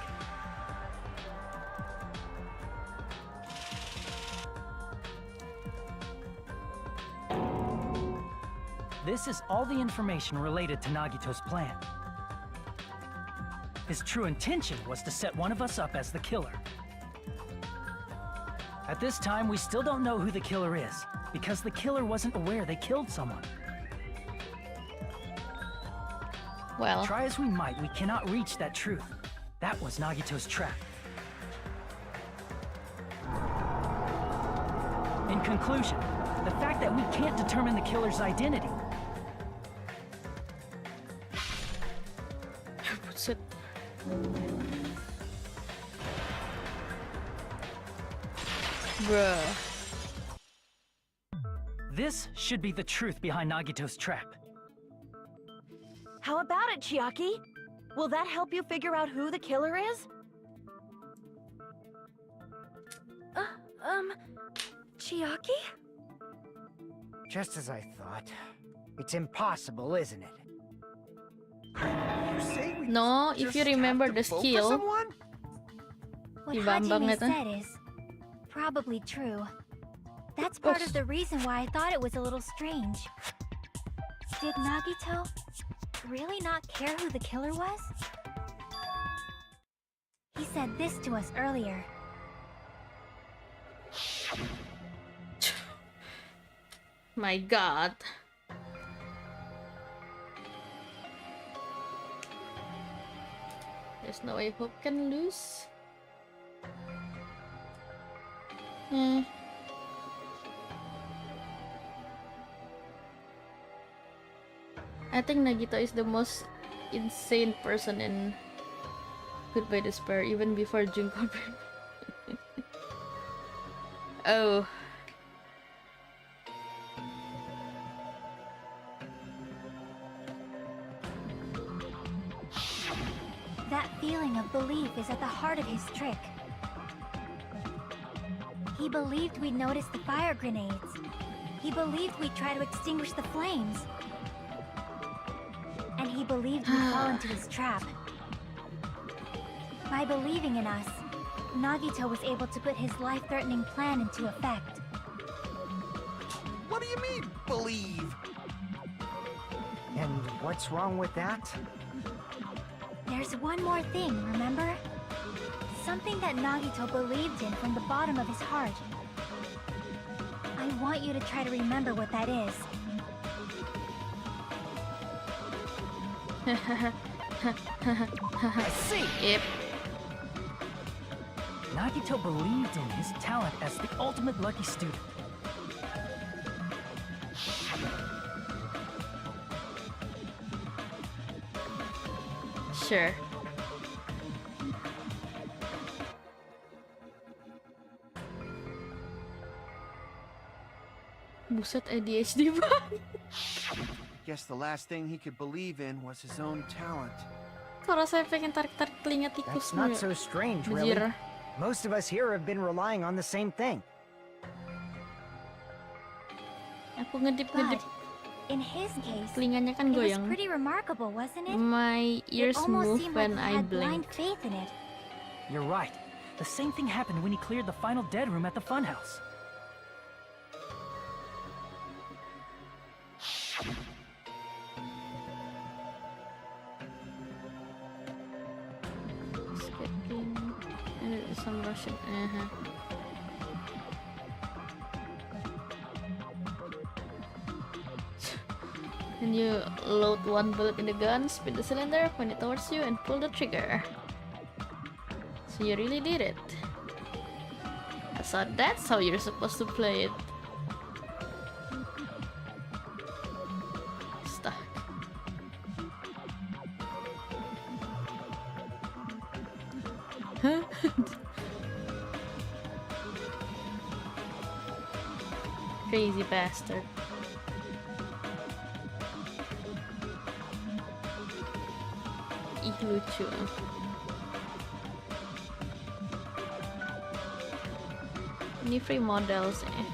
This is all the information related to Nagito's plan. His true intention was to set one of us up as the killer. At this time, we still don't know who the killer is, because the killer wasn't aware they killed someone. Well, Try as we might, we cannot reach that truth. That was Nagito's trap. In conclusion, the fact that we can't determine the killer's identity. what's it? Bruh. This should be the truth behind Nagito's trap. How about it, Chiaki? Will that help you figure out who the killer is? Chiaki? Just as I thought. It's impossible, isn't it? You say we No, if just you have remember to the vote for skill. someone? What Ibambang Hajime nito. said is probably true. That's part of the reason why I thought it was a little strange. Did Nagito really not care who the killer was? He said this to us earlier. My god. There's no way Hope can lose. I think Nagito is the most insane person in Goodbye Despair, even before Junko. Oh. That feeling of belief is at the heart of his trick. He believed we'd notice the fire grenades. He believed we'd try to extinguish the flames. And he believed we'd fall into his trap. By believing in us, Nagito was able to put his life-threatening plan into effect. What do you mean, believe? And what's wrong with that? There's one more thing, remember? Something that Nagito believed in from the bottom of his heart. I want you to try to remember what that is. I see! Yep. Nagito believed in his talent as the ultimate lucky student. Sure. Buset, ADHD banget. Guess the last thing he could believe in was his own talent. Kalau saya pengen tarik-tarik telinga tikus That's not so strange, really. Bujir. Most of us here have been relying on the same thing. Aku ngedip-ngedip But in his case, telinganya kan it was goyang. pretty remarkable, wasn't it? My ears It almost move seemed like when he I had blind blink. faith in it. You're right. The same thing happened when he cleared the final dead room at the funhouse. some Russian. And you load one bullet in the gun, spin the cylinder, point it towards you, and pull the trigger. So you really did it. So that's how you're supposed to play it. Stuck. Huh? Crazy bastard. Ih, lucu. Ini free models eh.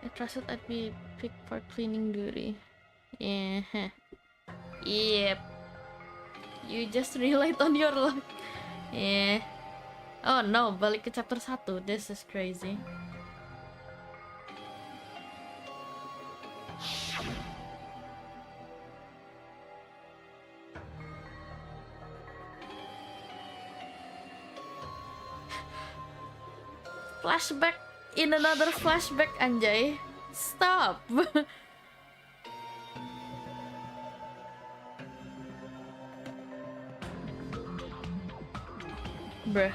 I trusted I'd be picked for cleaning duty. Yeah. Yep. You just relied on your luck. Yeah. Oh no, balik ke chapter 1. This is crazy. Flashback in another flashback, anjay. Stop. Bruh.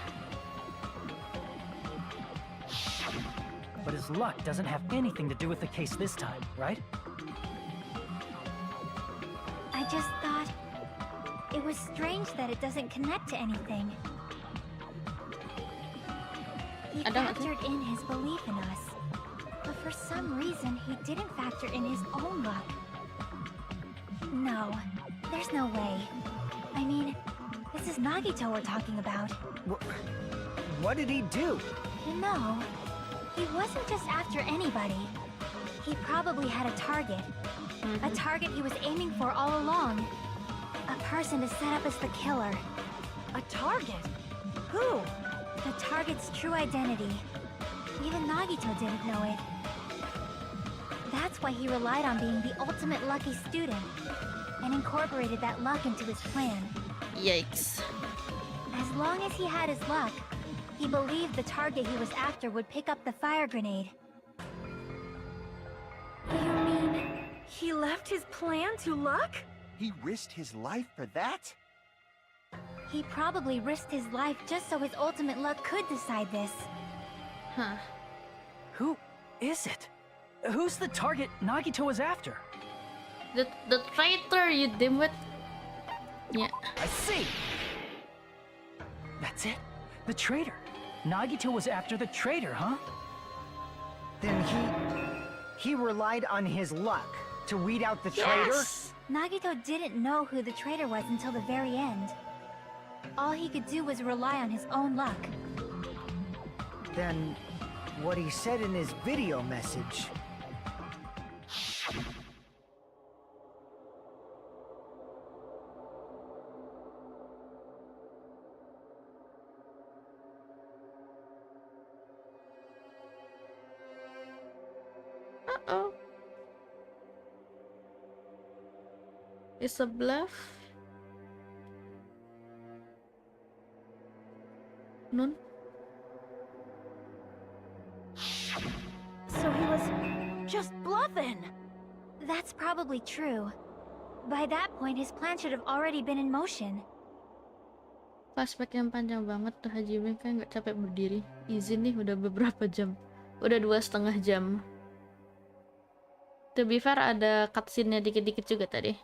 But his luck doesn't have anything to do with the case this time, right? I just thought it was strange that it doesn't connect to anything. He factored in his belief in us, but for some reason he didn't factor in his own luck. No, there's no way. I mean, this is Nagito we're talking about. What did he do? No, he wasn't just after anybody. He probably had a target. A target he was aiming for all along. A person to set up as the killer. A target? Who? The target's true identity. Even Nagito didn't know it. That's why he relied on being the ultimate lucky student, and incorporated that luck into his plan. Yikes. As long as he had his luck, he believed the target he was after would pick up the fire grenade. You mean he left his plan to luck? He risked his life for that? He probably risked his life just so his ultimate luck could decide this. Huh. Who is it? Who's the target Nagito was after? The traitor, you dimwit. Yeah. I see! That's it? The traitor. Nagito was after the traitor, huh? Then he relied on his luck to weed out the traitor? Nagito didn't know who the traitor was until the very end. All he could do was rely on his own luck. Then what he said in his video message. Uh-oh. It's a bluff? Nun? So he was just bluffing. That's probably true. By that point, his plan should have already been in motion. Flashback yang panjang banget tuh Hajime kan nggak capek berdiri. Izin nih udah beberapa jam. Udah 2,5 jam. To be fair ada cutscene-nya dikit-dikit juga tadi.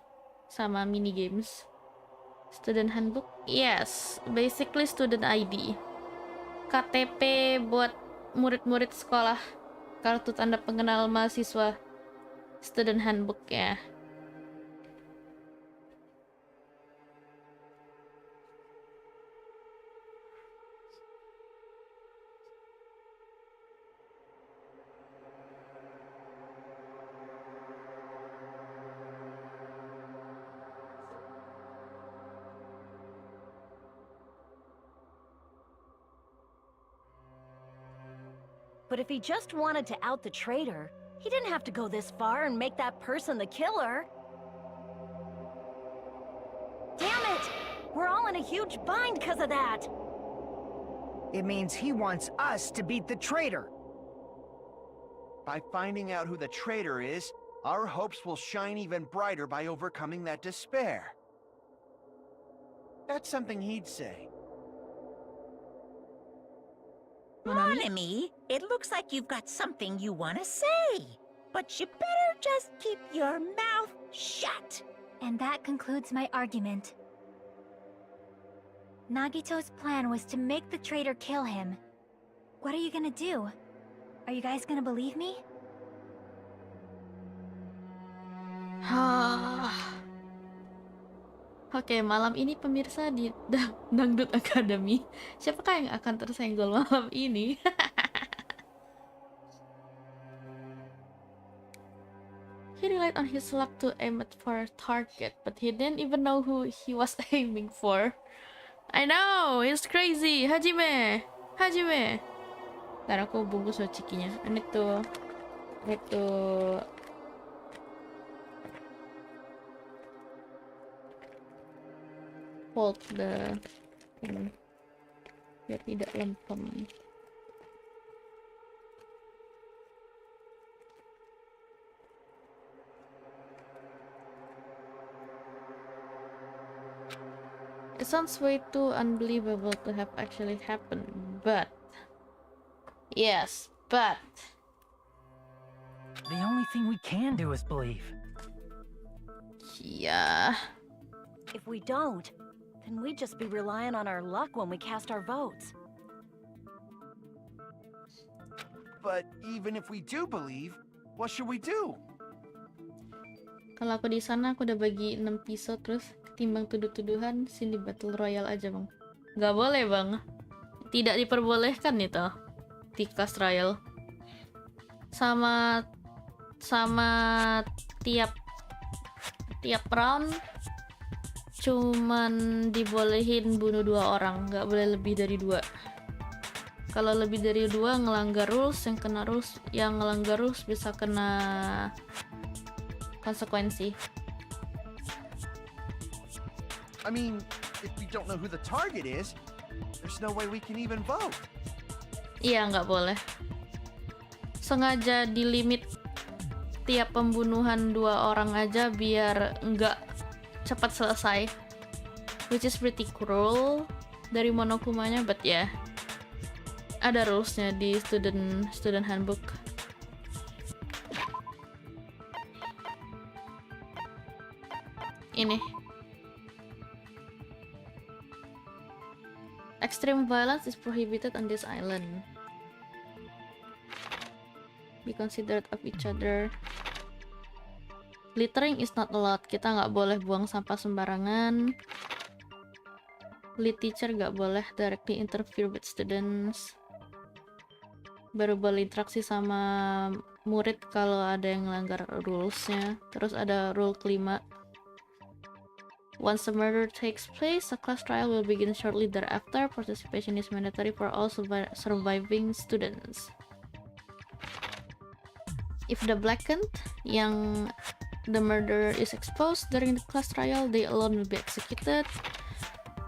Sama mini games. Student handbook? Yes, basically student ID. KTP buat murid-murid sekolah. Kartu tanda pengenal mahasiswa. Student handbook ya. But if he just wanted to out the traitor, he didn't have to go this far and make that person the killer. Damn it! We're all in a huge bind because of that! It means he wants us to beat the traitor. By finding out who the traitor is, our hopes will shine even brighter by overcoming that despair. That's something he'd say. Monami, it looks like you've got something you want to say. But you better just keep your mouth shut. And that concludes my argument. Nagito's plan was to make the traitor kill him. What are you gonna do? Are you guys gonna believe me? Oke, malam ini pemirsa di Dangdut Academy. Siapakah yang akan tersenggol malam ini? He relied on his luck to aim at for a target, but he didn't even know who he was aiming for. I know, it's crazy. Hajime. Ntar aku bungkus cikinya. I need to hold the thing biar tidak lempem. It sounds way too unbelievable to have actually happened, but yes, but The only thing we can do is believe. yeah. If we don't, then we'd just be relying on our luck when we cast our votes. But even if we do believe, what should we do? Kalau aku di sana aku udah bagi 6 pisau, terus ketimbang tuduh-tuduhan sini battle royale aja bang. Nggak boleh bang, tidak diperbolehkan itu di class trial. Sama tiap round cuman dibolehin bunuh 2 orang, nggak boleh lebih dari 2. Kalau lebih dari 2 ngelanggar rules, yang ngelanggar rules bisa kena konsekuensi. I mean, if we don't know who the target is, there's no way we can even vote. Iya, nggak boleh. Sengaja dilimit tiap pembunuhan 2 orang aja biar nggak cepat selesai, which is pretty cruel dari Monokumanya, but ya ada rulesnya di student handbook. Ini extreme violence is prohibited on this island. Be considerate of each other. Littering is not allowed. Kita nggak boleh buang sampah sembarangan. Lead teacher nggak boleh directly interfere with students. Baru boleh interaksi sama murid kalau ada yang melanggar rulesnya. Terus ada rule kelima. Once a murder takes place, a class trial will begin shortly thereafter. Participation is mandatory for all surviving students. If the blackened, yang the murderer is exposed during the class trial, they alone will be executed.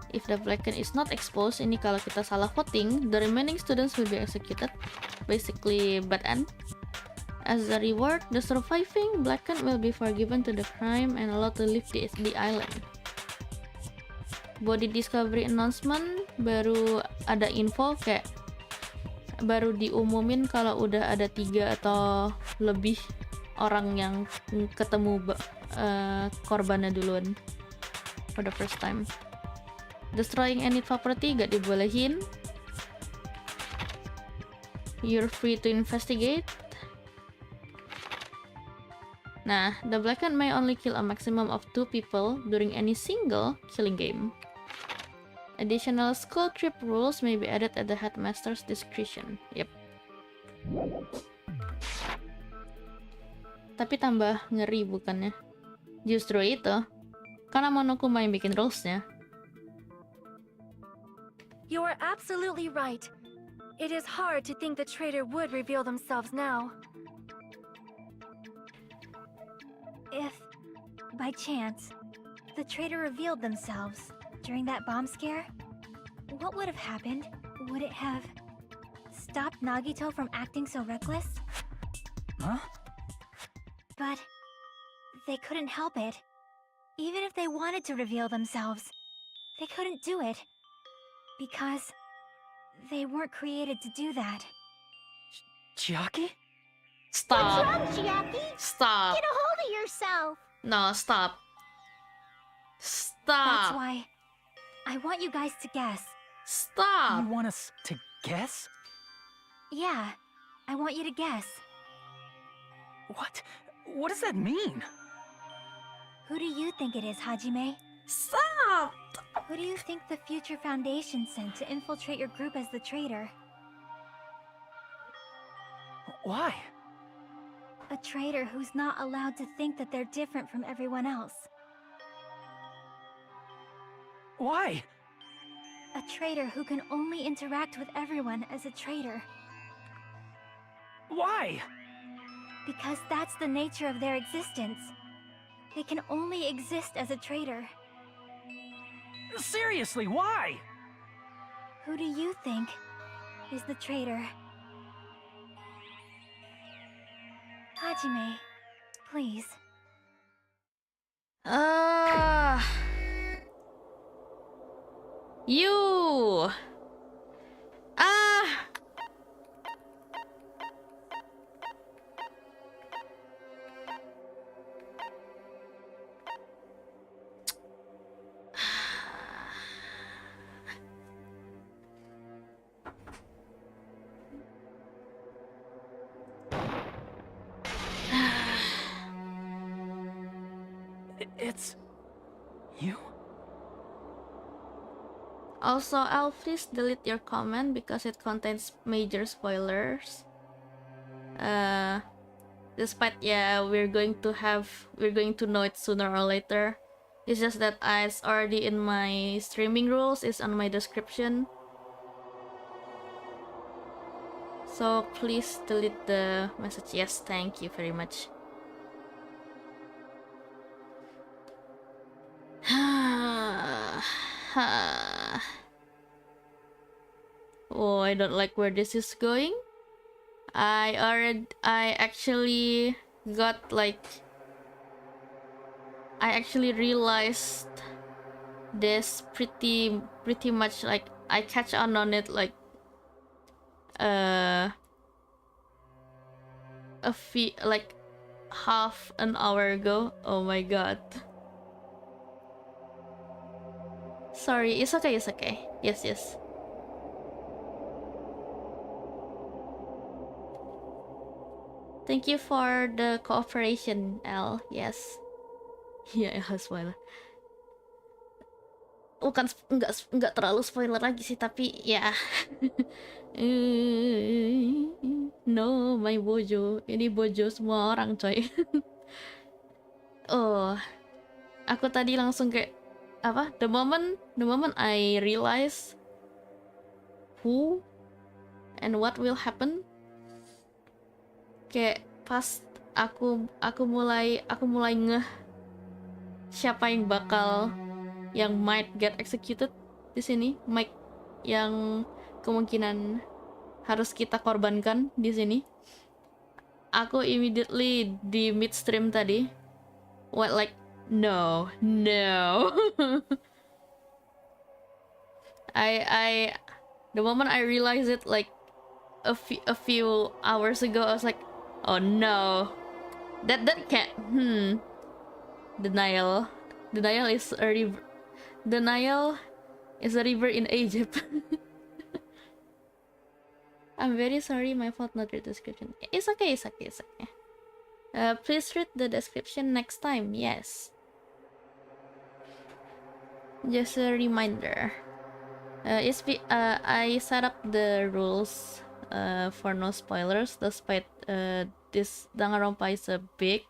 If the blackened is not exposed, ini kalau kita salah voting, the remaining students will be executed. Basically, bad end. As a reward, the surviving blackened will be forgiven to the crime and allowed to leave the island. Body discovery announcement, baru ada info kayak baru diumumin kalau udah ada 3 atau lebih orang yang ketemu korbannya duluan for the first time. Destroying any property gak dibolehin. You're free to investigate. Nah, the blackened may only kill a maximum of 2 people during any single killing game. Additional school trip rules may be added at the headmaster's discretion. Yep. Tapi tambah ngeri bukannya? Justru itu, karena Monokuma yang bikin rulesnya. You are absolutely right. it is hard to think the traitor would reveal themselves now. If, by chance, the traitor revealed themselves during that bomb scare, what would have happened? Would it have stopped Nagito from acting so reckless? Huh? But they couldn't help it. Even if they wanted to reveal themselves, they couldn't do it. Because they weren't created to do that. Chiaki? Stop. What's wrong, Chiaki? Stop. Get a hold of yourself. No, stop. That's Stop. why I want you guys to guess. Stop. You want us to guess? Yeah, I want you to guess. What? What does that mean? Who do you think it is, Hajime? Stop. Who do you think the future Foundation sent to infiltrate your group as the traitor? Why? A traitor who's not allowed to think that they're different from everyone else. Why? A traitor who can only interact with everyone as a traitor. Why? Because that's the nature of their existence. They can only exist as a traitor. Seriously, why? Who do you think is the traitor? Hajime, please. You. Ah. It's... you? Also, Al, please delete your comment because it contains major spoilers. Despite we're going to know it sooner or later. It's just that it's already in my streaming rules, it's on my description. So please delete the message. Yes, thank you very much. Oh, I don't like where this is going. I actually realized this pretty much, like I catch on it like a few, like half an hour ago. Oh my god. Sorry, it's okay, it's okay. Yes. Thank you for the cooperation, L. Yes. Iya, spoiler. Bukan, enggak terlalu spoiler lagi sih, tapi ya. No, my bojo. Ini bojo semua orang, coy. Oh, aku tadi langsung kayak apa? The moment I realize who and what will happen, kayak pas aku mulai ngeh siapa yang might get executed di sini, yang kemungkinan harus kita korbankan di sini. Aku immediately di midstream tadi went like no. I the moment I realized it, like a few hours ago, I was like, oh no, that can't. Denial is a river. Denial is a river in Egypt. I'm very sorry, my fault, not read the description. It's okay. Please read the description next time. Yes. Just a reminder. I set up the rules for no spoilers, despite this Danganronpa is a big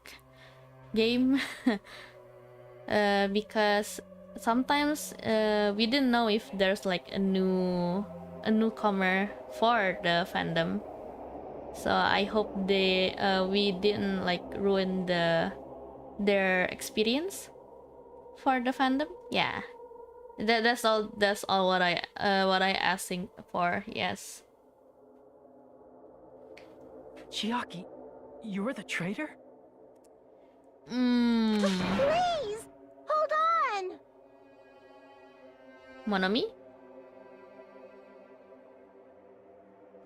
game. Because sometimes we didn't know if there's like a new a newcomer for the fandom. So I hope we didn't like ruin their experience for the fandom. Yeah, that's all what I asking for. Yes. Chiaki, you're the traitor? Please, hold on. Monomi?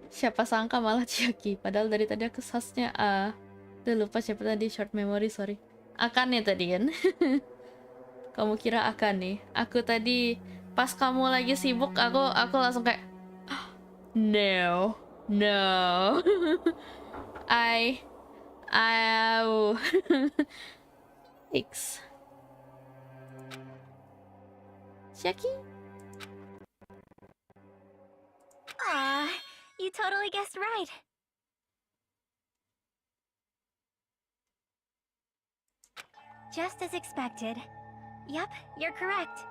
Siapa sangka malah Chiaki. Padahal dari tadi aku sasnya udah lupa siapa tadi, short memory, sorry. Akan ya tadi kan? Kamu kira akan nih? Aku tadi pas kamu lagi sibuk, aku langsung kayak no. X. Chiaki? Ah, you totally guessed right. Just as expected. Yep, you're correct.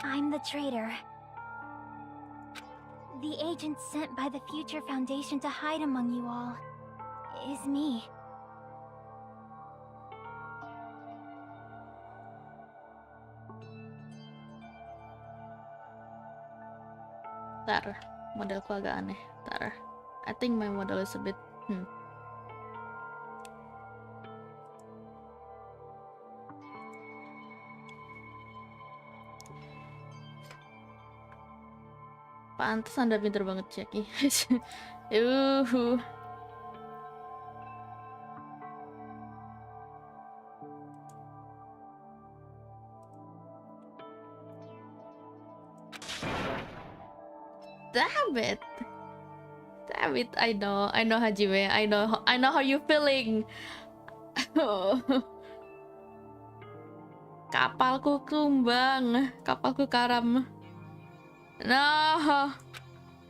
I'm the traitor. The agent sent by the Future Foundation to hide among you all is me. Tar, modelku agak aneh. Tar, I think my model is a bit Pantes Anda pinter banget, Chiaki. Damn it, I know Hajime, I know how you feeling. Kapalku tumbang, kapalku karam. No,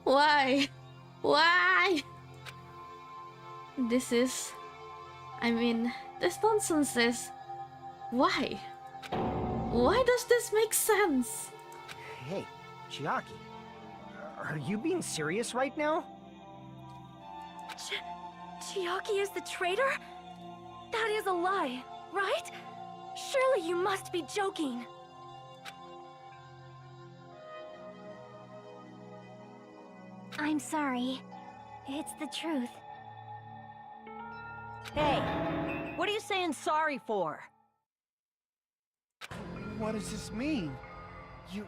why? This nonsense is. Why does this make sense? Hey, Chiaki, are you being serious right now? Chiaki is the traitor? That is a lie, right? Surely you must be joking. I'm sorry. It's the truth. Hey, what are you saying sorry for? What does this mean? You...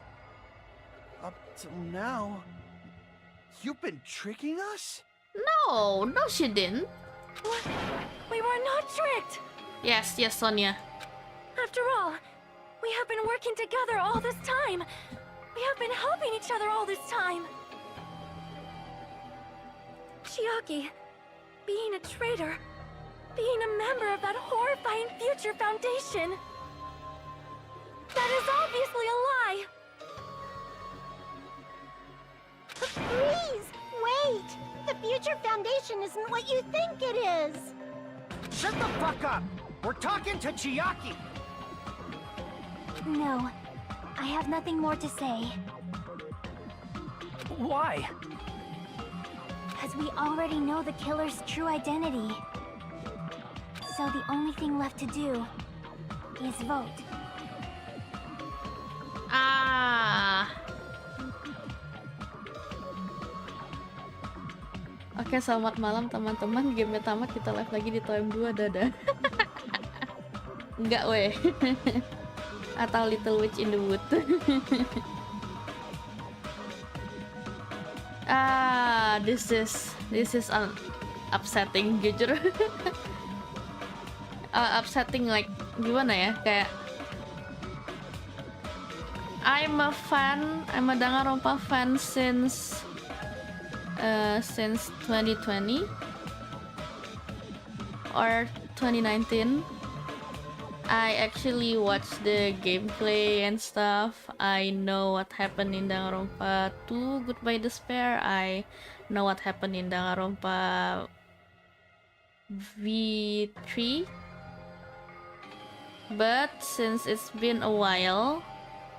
Up till now... You've been tricking us? No, she didn't. What? We were not tricked! Yes, Sonia. After all, we have been working together all this time. We have been helping each other all this time. Chiaki, being a traitor, being a member of that horrifying Future Foundation, that is obviously a lie! Please, wait! The Future Foundation isn't what you think it is! Shut the fuck up! We're talking to Chiaki! No, I have nothing more to say. Why? Because we already know the killer's true identity. So the only thing left to do is vote. Oke, selamat malam teman-teman. Game tamat, kita live lagi di Time 2, dadah. Enggak weh. Atau Little Witch in the Wood. This is upsetting, jujur. Upsetting, like gimana ya, kayak I'm a Danganronpa fan since 2020 or 2019. I actually watched the gameplay and stuff. I know what happened in Danganronpa 2, Goodbye Despair. I know what happened in Danganronpa V3. But since it's been a while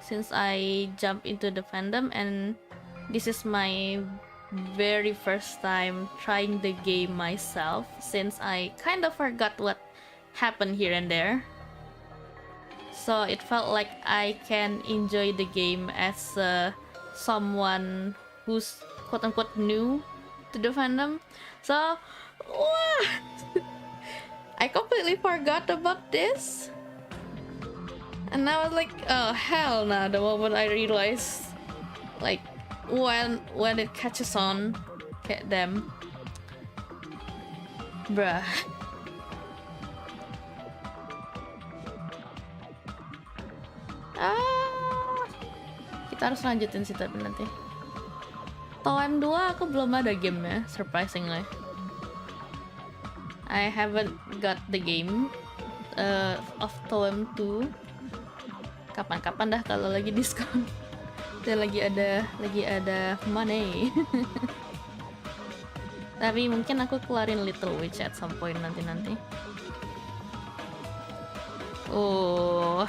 since I jumped into the fandom, and this is my very first time trying the game myself, since I kind of forgot what happened here and there. So it felt like I can enjoy the game as someone who's quote-unquote new to the fandom. So, what? I completely forgot about this. And I was like, oh hell nah, the moment I realized, like, when it catches on, get them. Bruh. Kita harus lanjutin sih tapi nanti. Toem 2 aku belum ada gamenya, surprisingly. I haven't got the game of Toem 2. Kapan-kapan dah kalau lagi diskon. Dan lagi ada money. Tapi mungkin aku keluarin Little Witch at some point nanti. Oh.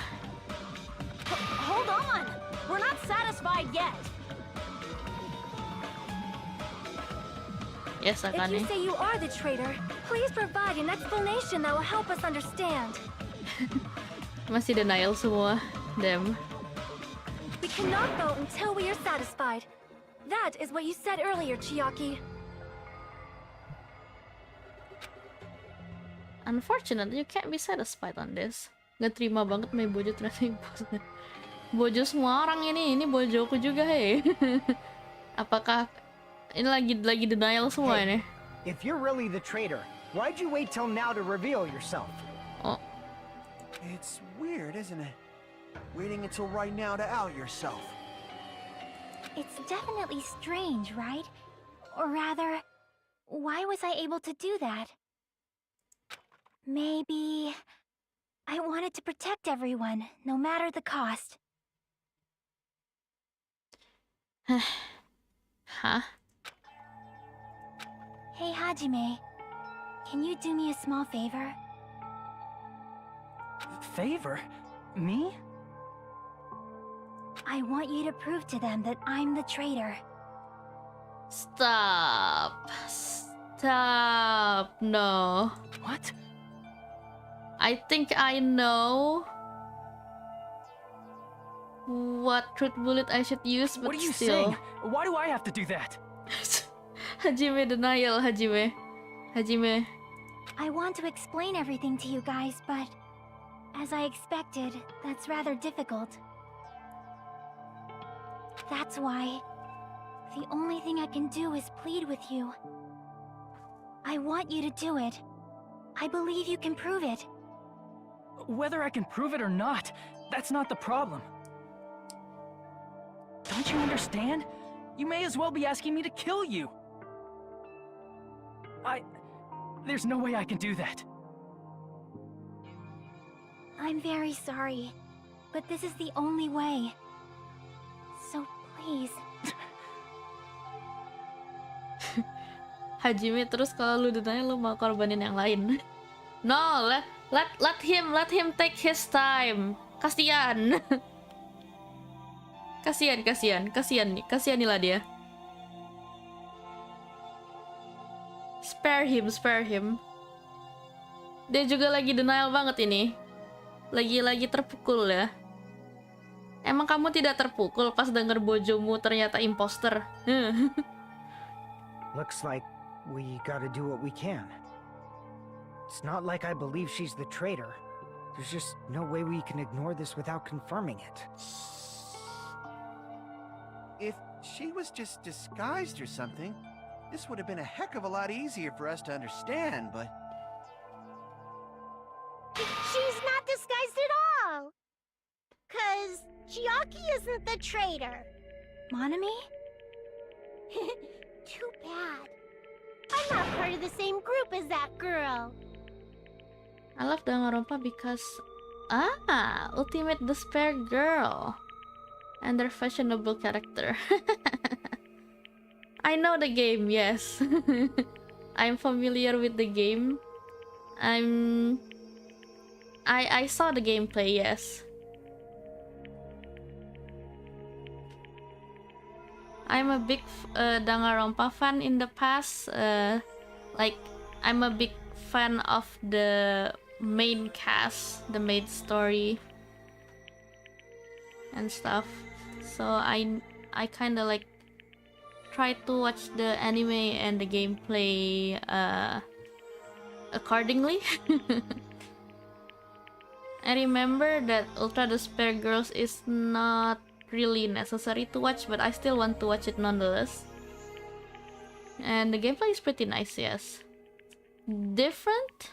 Hold on! We're not satisfied yet! Yes, Akane. If you say you are the traitor, please provide an explanation that will help us understand. Masih denial semua, them. We cannot vote until we are satisfied. That is what you said earlier, Chiaki. Unfortunately, you can't be satisfied on this. Gak terima banget main bojo ternyata imposter. Bojo semua orang ini bojoku juga, hei. Apakah ini lagi denial semua ini? If you're really the traitor, why'd you wait till now to reveal yourself? Oh. It's weird, isn't it? Waiting until right now to out yourself. It's definitely strange, right? Or rather, why was I able to do that? Maybe I wanted to protect everyone, no matter the cost. Huh? Hey, Hajime. Can you do me a small favor? Favor? Me? I want you to prove to them that I'm the traitor. Stop. No. What? I think I know what truth bullet I should use, but What are you still. saying? Why do I have to do that? Hajime denial, Hajime. I want to explain everything to you guys, but as I expected, that's rather difficult. That's why the only thing I can do is plead with you. I want you to do it. I believe you can prove it. Whether I can prove it or not, that's not the problem. Don't you understand? You may as well be asking me to kill you. There's no way I can do that. I'm very sorry, but this is the only way. So please. Hajime, terus kalau lu denial lu mau korbanin yang lain. No, let him take his time. Kasian. Kasihanilah dia. Spare him. Dia juga lagi denial banget ini. Lagi terpukul ya. Emang kamu tidak terpukul pas denger bojomu ternyata imposter? Looks like we gotta do what we can. It's not like I believe she's the traitor. There's just no way we can ignore this without confirming it. If she was just disguised or something, this would have been a heck of a lot easier for us to understand, but... She's not disguised at all! 'Cause Chiaki isn't the traitor. Monami? Too bad. I'm not part of the same group as that girl. I love Danganronpa because ultimate despair girl and their fashionable character. I know the game, yes. I'm familiar with the game. I saw the gameplay, yes. I'm a big Danganronpa fan in the past. Like, I'm a big fan of the main cast, the main story and stuff. So I kind of like try to watch the anime and the gameplay accordingly. I remember that Ultra Despair Girls is not really necessary to watch, but I still want to watch it nonetheless. And the gameplay is pretty nice, yes. Different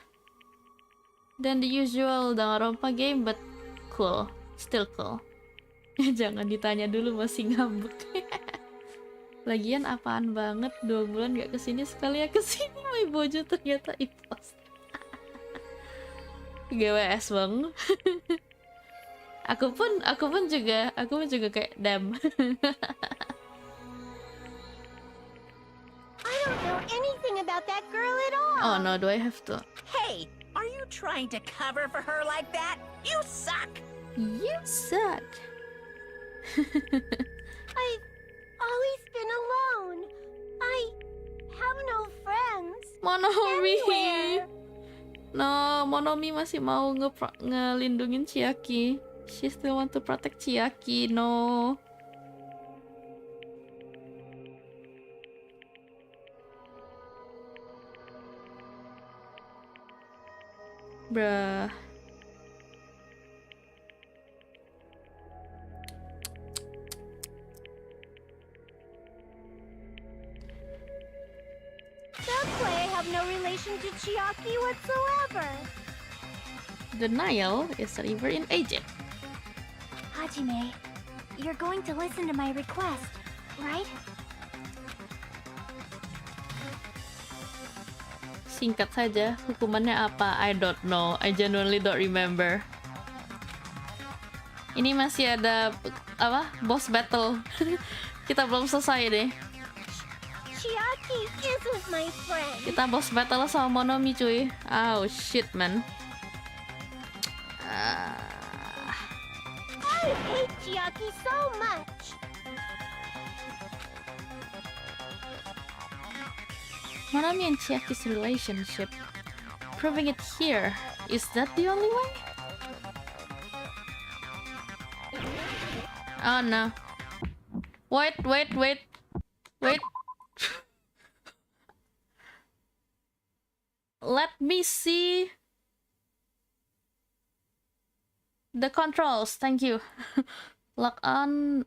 than the usual Danganronpa game, but cool. Still cool. Jangan ditanya dulu, masih ngambek. Lagian apaan banget 2 bulan gak kesini, sekali ya kesini my bojo ternyata i-post. GWS bang. aku pun juga kayak damn. I don't know anything about that girl at all. Oh no, do I have to? Hey, are you trying to cover for her like that? You suck! You suck! I've always been alone. I have no friends. Monomi! Anywhere. No, Monomi masih mau ngelindungin Chiaki. She still want to protect Chiaki, no. Bruh. That's why I have no relation to Chiaki whatsoever. The Nile is a river in Egypt. Hajime, you're going to listen to my request, right? Singkat saja, hukumannya apa? I don't know. I genuinely don't remember. Ini masih ada apa? Boss battle. Kita belum selesai deh. Chiaki isn't my friend. Kita boss battle sama Monomi cuy. Oh shit man. I hate Chiaki so much. Monomi and Chiaki's relationship. Proving it here. Is that the only way? Oh no. Wait. Let me see the controls. Thank you. Lock on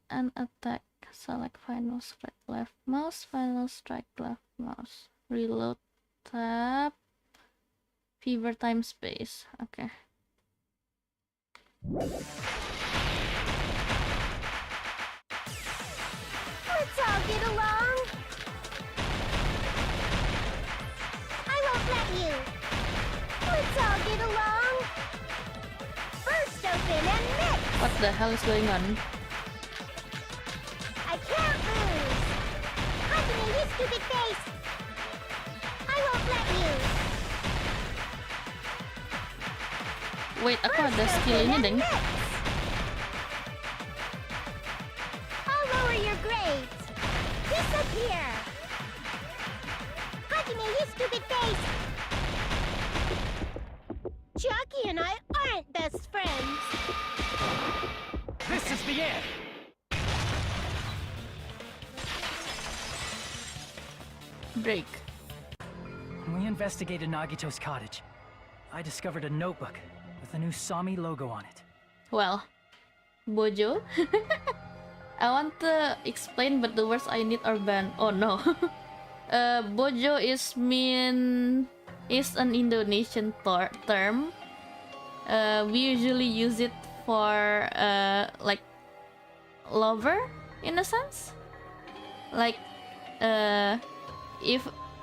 and attack. Select final strike left mouse. Final strike left mouse. Reload tab. Fever time space. Okay. Let's all get along. I won't let you. Let's all get along. Burst open and mix. What the hell is going on? I can't lose. Hajime, you stupid face. I won't let you. Wait, aku ada skill ini deng. I'll lower your grades. Disappear. Hajime, you stupid face. Chiaki and I aren't best friends. This is the end! Break. When we investigated Nagito's cottage, I discovered a notebook with a new Sami logo on it. Well, Bojo. I want to explain, but the words I need are banned. Oh no. Bojo is an Indonesian term. We usually use it for like lover in a sense. Like if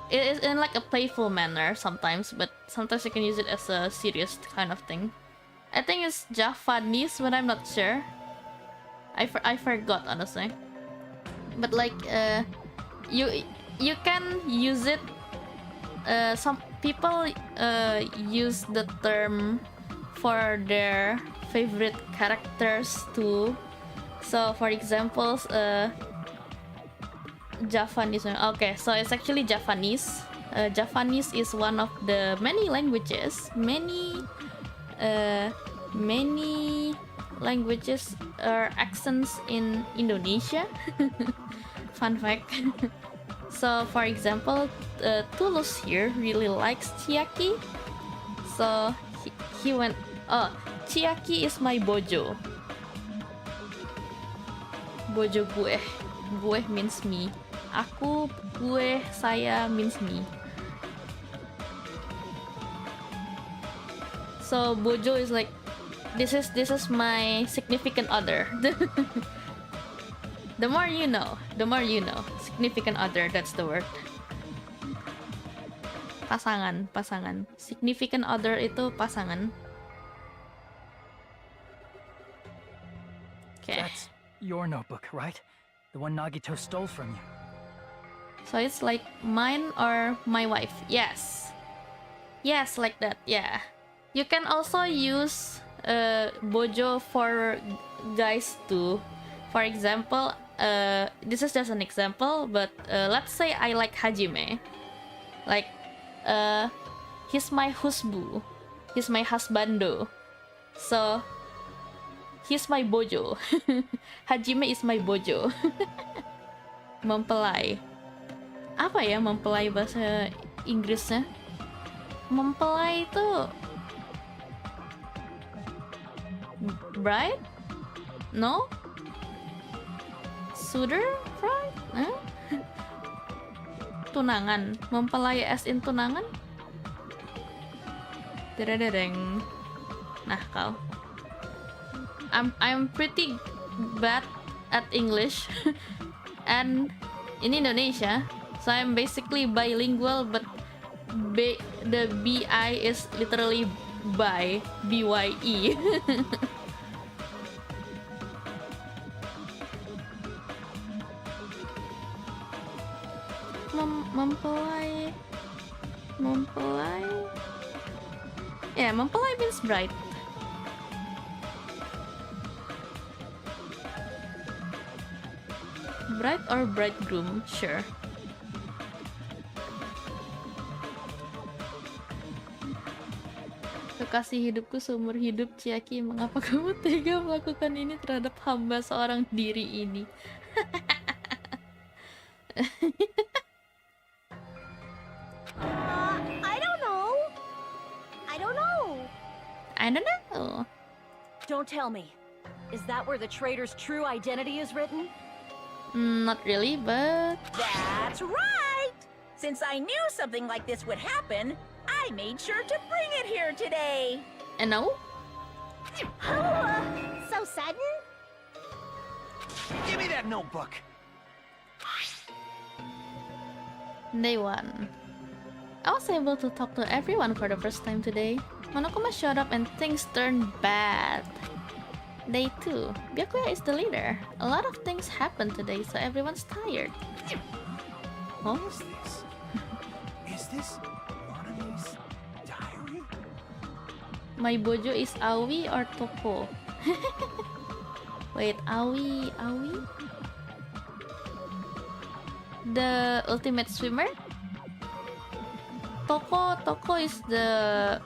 it is in like a playful manner sometimes, but sometimes you can use it as a serious kind of thing. I think it's Javanese, but I'm not sure. I forgot honestly. But like you can use it. Some people use the term for their favorite characters too. So for example, Javanese. Okay, so it's actually Javanese. Javanese is one of the many languages. Many languages or accents in Indonesia. Fun fact. So, for example, Tulus here really likes Chiaki. So he went, oh, Chiaki is my bojo. Bojo gue. Gue means me. Aku, gue, saya means me. So bojo is like, this is my significant other. The more you know, the more you know. Significant other, that's the word. Pasangan, pasangan. Significant other itu pasangan. Okay. That's your notebook, right? The one Nagito stole from you. So it's like mine or my wife. Yes. Yes, like that. Yeah. You can also use bojo for guys too. For example, this is just an example, but let's say I like Hajime. Like, he's my husbu. He's my husbando. So, he's my bojo. Hajime is my bojo. Mempelai. Apa ya mempelai bahasa Inggrisnya? Mempelai itu bride? No? Suitor? Bride? Huh? Tunangan. Mempelai as in tunangan? Dedeng. Nah, kau. I'm pretty bad at English and in Indonesia, so I'm basically bilingual, but the BI is literally by, BYE. Mempelai. Yeah, mempelai means bride. Bride or bridegroom, sure. Kekasih hidupku seumur hidup, Chiaki, mengapa kamu tega melakukan ini terhadap hamba seorang diri ini? I don't know. I don't know. I don't know. Don't tell me. Is that where the traitor's true identity is written? Not really, but... That's right! Since I knew something like this would happen, I made sure to bring it here today. No? Oh, so sudden? Give me that notebook. Day 1. I was able to talk to everyone for the first time today. Monokuma showed up and things turned bad. Day 2. Byakuya is the leader. A lot of things happened today, so everyone's tired. Huh? What is this? Is this Mona's diary? My bojo is Aoi or Toko? Wait, Aoi? The ultimate swimmer? Toko is the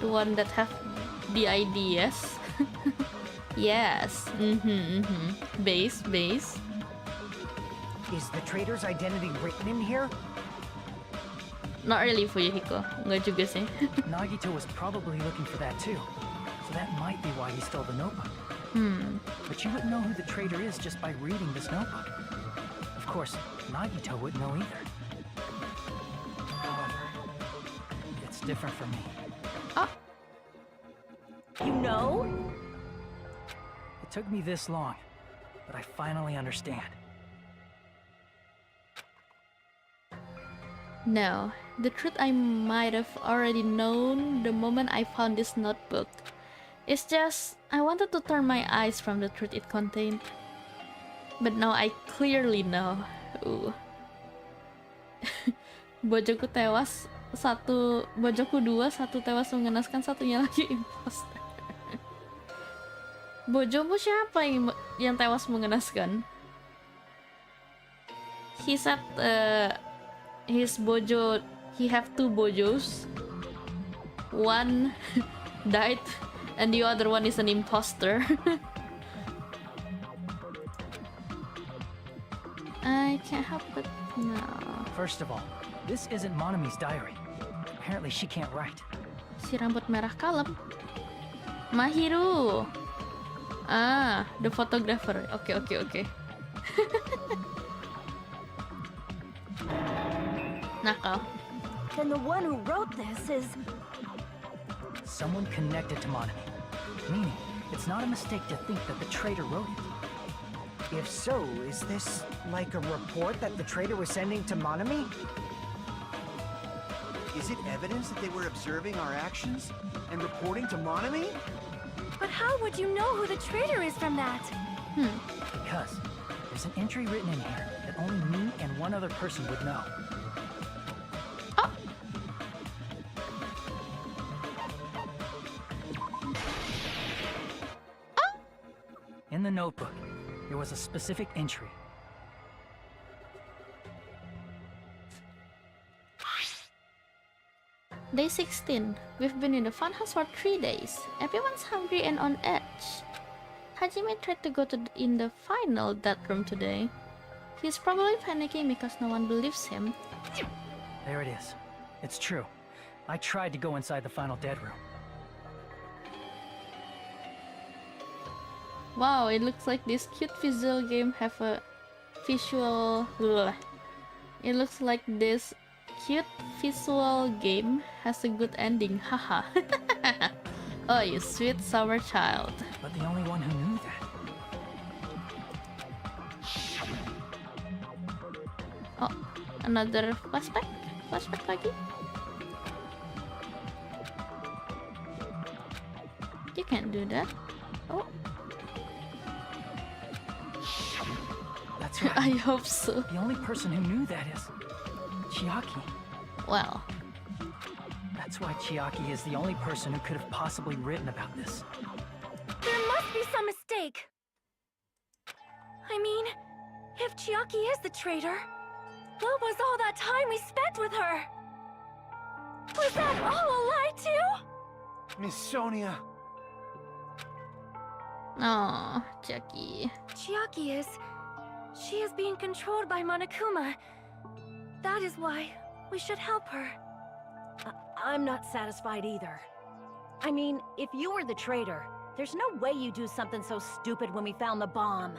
one that have the ID, yes? Yes. Base. Is the traitor's identity written in here? Not really, Fuyuhiko. Nggak juga sih. Nagito was probably looking for that too. So that might be why he stole the notebook. But you wouldn't know who the traitor is just by reading this notebook. Of course, Nagito wouldn't know either. However, it's different for me. Oh. You know? It took me this long, but I finally understand. No, the truth I might have already known the moment I found this notebook. It's just, I wanted to turn my eyes from the truth it contained. But now I clearly know. Ooh. Bojoku tewas, bojoku 2, 1 tewas mengenaskan, 1-nya lagi imposter. Bojomu siapa yang tewas mengenaskan? He said his bojo, he have 2 bojos. One died and the other one is an imposter. I can't help it. No. First of all, this isn't Monami's diary. Apparently she can't write. Si rambut merah kalem. Mahiru. Ah, the photographer. Okay. Nakal. Then the one who wrote this is... Someone connected to Monami. Meaning, it's not a mistake to think that the traitor wrote it. If so, is this like a report that the traitor was sending to Monami? Is it evidence that they were observing our actions and reporting to Monami? But how would you know who the traitor is from that? Because there's an entry written in here that only me and one other person would know. In the notebook, there was a specific entry. Day 16. We've been in the funhouse for 3 days. Everyone's hungry and on edge. Hajime tried to go in the final death room today. He's probably panicking because no one believes him. There it is. It's true. I tried to go inside the final dead room. Wow, it looks like this cute visual game have a visual... It looks like this cute visual game has a good ending, haha. Oh, you sweet sour child. But the only one who knew that. Oh, another flashback? Flashback lagi? You can't do that. Oh. That's right. I hope so. The only person who knew that is Chiaki. Well. That's why Chiaki is the only person who could have possibly written about this. There must be some mistake. I mean, if Chiaki is the traitor, what was all that time we spent with her? Was that all a lie too? Miss Sonia. Oh, Chiaki. Chiaki is... She is being controlled by Monokuma. That is why we should help her. I'm not satisfied either. I mean, if you were the traitor, there's no way you do something so stupid when we found the bomb.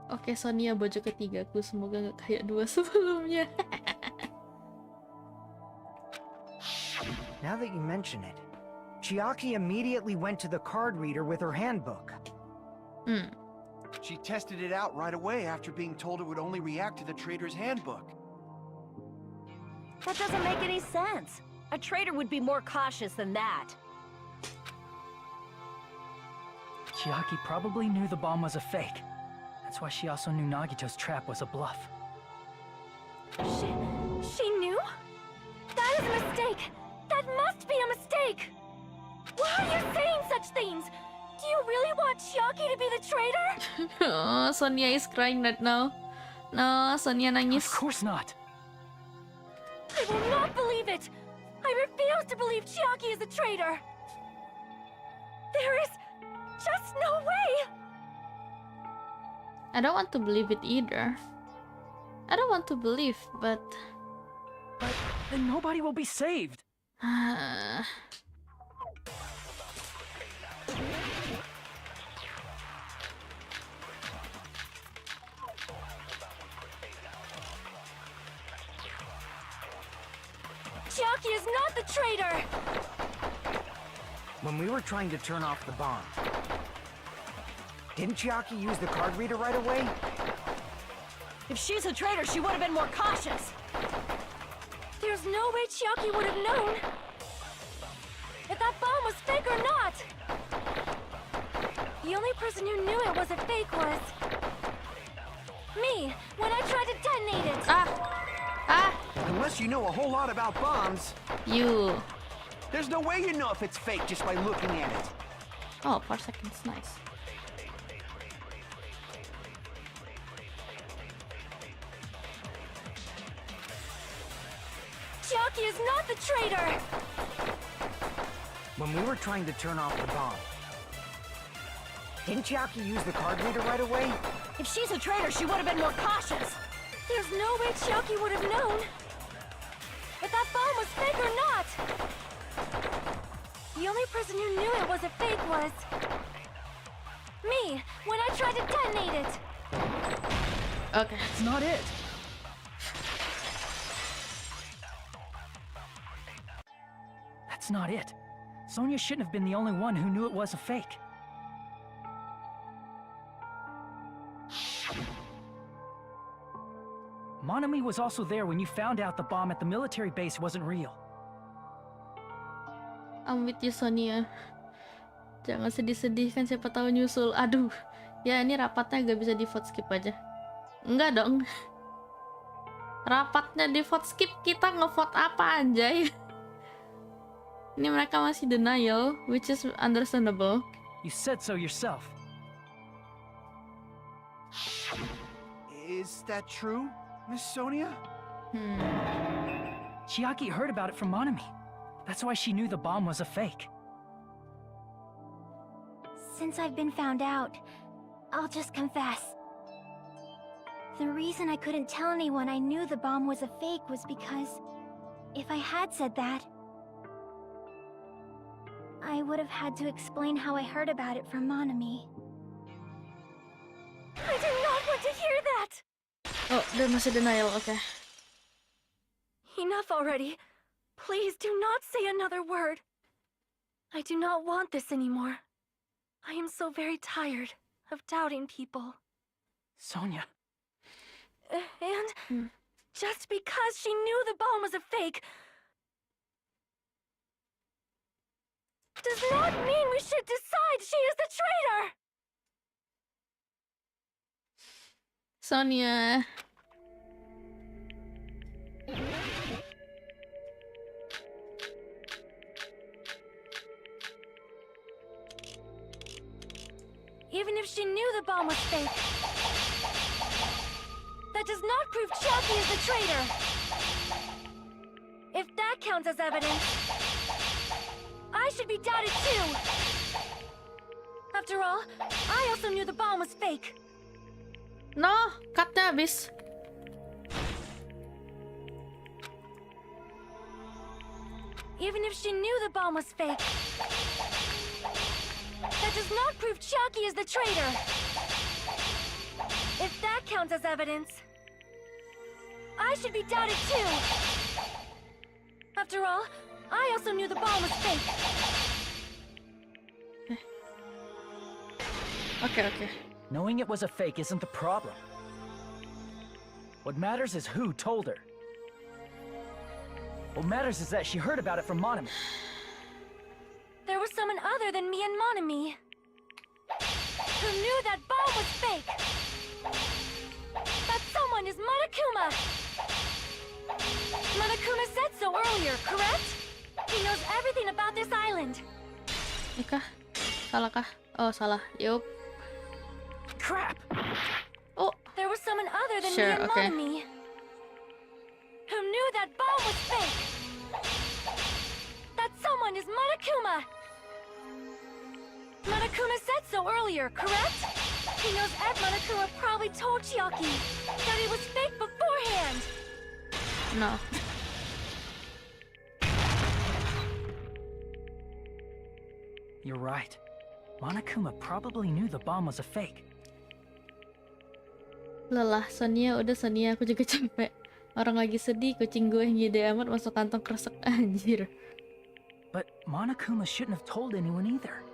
Oke, Sonia bojo ketigaku. Semoga gak kayak 2 sebelumnya. Now that you mention it, Chiaki immediately went to the card reader with her handbook. She tested it out right away after being told it would only react to the traitor's handbook. That doesn't make any sense. A traitor would be more cautious than that. Chiaki probably knew the bomb was a fake. That's why she also knew Nagito's trap was a bluff. She knew? That is a mistake! That must be a mistake! Why are you saying such things? Do you really want Chiaki to be the traitor? Oh, Sonia is crying right now. No, Sonia nangis. Of course not. I will not believe it! I refuse to believe Chiaki is the traitor! There is just no way! I don't want to believe it either. I don't want to believe, but... But then nobody will be saved. Chiaki is not the traitor! When we were trying to turn off the bomb, didn't Chiaki use the card reader right away? If she's a traitor, she would have been more cautious. There's no way Chiaki would have known if that bomb was fake or not. The only person who knew it was a fake was... me, when I tried to detonate it! Unless you know a whole lot about bombs, You. there's no way you know if it's fake just by looking at it. Oh, 4 seconds, nice. Chiaki is not the traitor! When we were trying to turn off the bomb, didn't Chiaki use the card reader right away? If she's a traitor, she would have been more cautious. There's no way Chiaki would have known if that bomb was fake or not! The only person who knew it was a fake was... me, when I tried to detonate it! Okay. That's not it. That's not it. Sonia shouldn't have been the only one who knew it was a fake. Monami was also there when you found out the bomb at the military base wasn't real. I'm with you, Sonia. Jangan sedih-sedih, kan siapa tahu nyusul. Aduh. Ya, ini rapatnya gak bisa di vote skip aja. Enggak dong. Rapatnya di vote skip, kita ngevote apa anjay? Ini mereka masih denial, which is understandable. You said so yourself. Is that true, Miss Sonia? Chiaki heard about it from Monami. That's why she knew the bomb was a fake. Since I've been found out, I'll just confess. The reason I couldn't tell anyone I knew the bomb was a fake was because if I had said that, I would have had to explain how I heard about it from Monami. I do not want to hear that! Oh, dia masih denial, okay. Enough already. Please do not say another word. I do not want this anymore. I am so very tired of doubting people. Sonia. And just because she knew the bomb was a fake does not mean we should decide she is the traitor! Sonia. Even if she knew the bomb was fake, that does not prove Chiaki is the traitor! If that counts as evidence, I should be doubted too! After all, I also knew the bomb was fake. No, cutnya habis. Even if she knew the bomb was fake, that does not prove Chiaki is the traitor! If that counts as evidence, I should be doubted too! After all, I also knew the bomb was fake. Okay. Knowing it was a fake isn't the problem. What matters is who told her. What matters is that she heard about it from Monami. There was someone other than me and Monami who knew that bomb was fake. That someone is Monokuma. Monokuma said so earlier, correct? He knows everything about this island. Ikah? Salah kah? Oh, salah. Yup. Crap! Oh. There was someone other than Sure, me and okay. Monami who knew that bomb was fake. That someone is Monokuma. Monokuma said so earlier, correct? He knows Monokuma probably told Chiaki that it was fake beforehand. No. You're right. Monokuma probably knew the bomb was a fake. Lelah, Sonia, udah Sonia, aku juga capek. Orang lagi sedih, kucing gue yang gede amat masuk kantong kresek, anjir. But Monokuma shouldn't have told anyone either.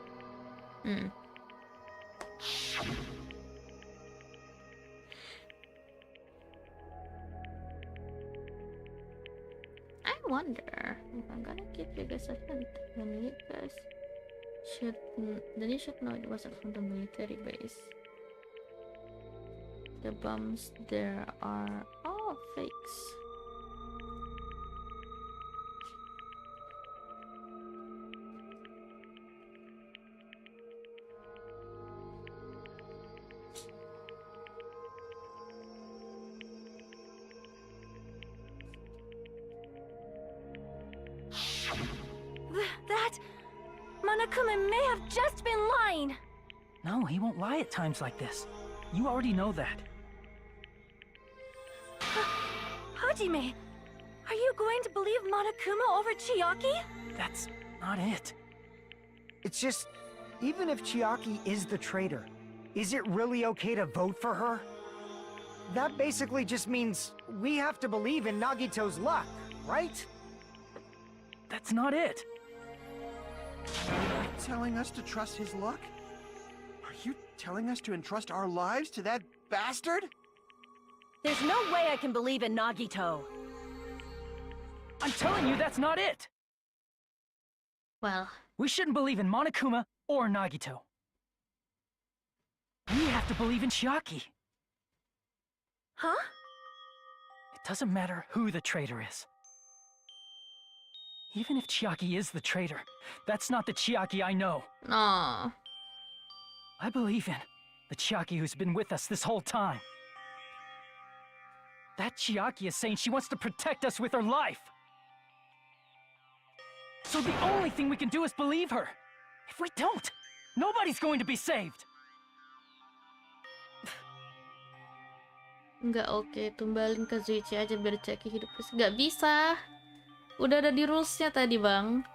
I wonder if I'm gonna give you guys a hint when you guys Then you should know it wasn't from the military base. The bombs there are all fakes. That... Monokuma may have just been lying! No, he won't lie at times like this. You already know that. Hajime, are you going to believe Monokuma over Chiaki? That's not it. It's just, even if Chiaki is the traitor, is it really okay to vote for her? That basically just means we have to believe in Nagito's luck, right? That's not it. Are you telling us to trust his luck? Are you telling us to entrust our lives to that bastard? There's no way I can believe in Nagito. I'm telling you that's not it. Well, We shouldn't believe in Monokuma or Nagito. We have to believe in Chiaki. Huh? It doesn't matter who the traitor is. Even if Chiaki is the traitor, that's not the Chiaki I know. no. I believe in the Chiaki who's been with us this whole time. That Chiaki is saying she wants to protect us with her life. So the only thing we can do is believe her. If we don't, nobody's going to be saved. Nggak oke, tumbalin ke Zuichi aja biar Jackie hidup terus. Nggak bisa. Udah ada di rulesnya tadi, Bang.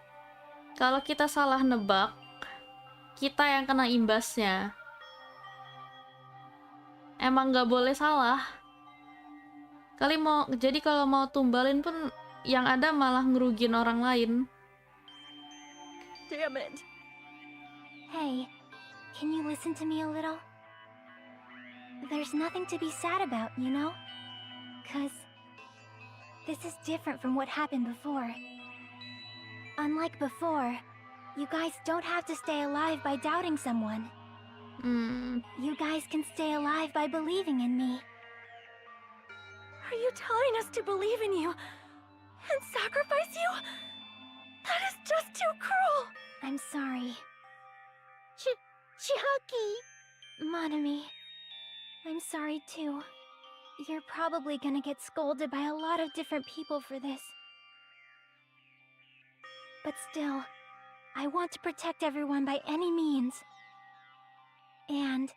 Kalau kita salah nebak, kita yang kena imbasnya. Emang nggak boleh salah. Jadi kalau mau tumbalin pun yang ada malah ngerugin orang lain. Damn it. Hey, can you listen to me a little? There's nothing to be sad about, you know? 'Cause this is different from what happened before. Unlike before, you guys don't have to stay alive by doubting someone. You guys can stay alive by believing in me. Are you telling us to believe in you and sacrifice you? That is just too cruel! I'm sorry. Chiaki! Monami, I'm sorry too. You're probably gonna get scolded by a lot of different people for this. But still, I want to protect everyone by any means. And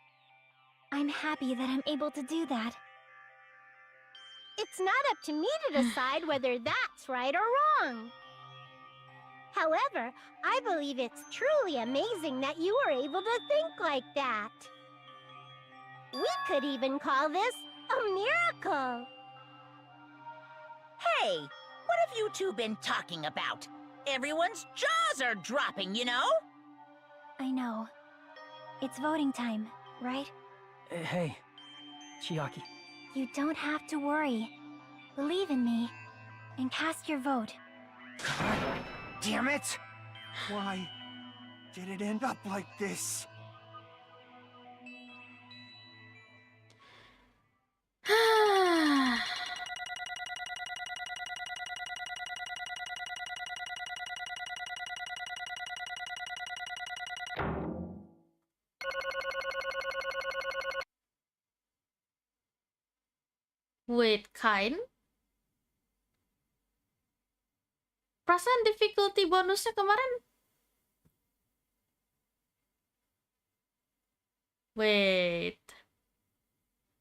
I'm happy that I'm able to do that. It's not up to me to decide whether that's right or wrong. However, I believe it's truly amazing that you were able to think like that. We could even call this a miracle. Hey, what have you two been talking about? Everyone's jaws are dropping, you know? I know. It's voting time, right? Hey, Chiaki. You don't have to worry. Believe in me, and cast your vote. God damn it! Why did it end up like this? Wait, kind? Perasaan difficulty bonusnya kemarin. Wait.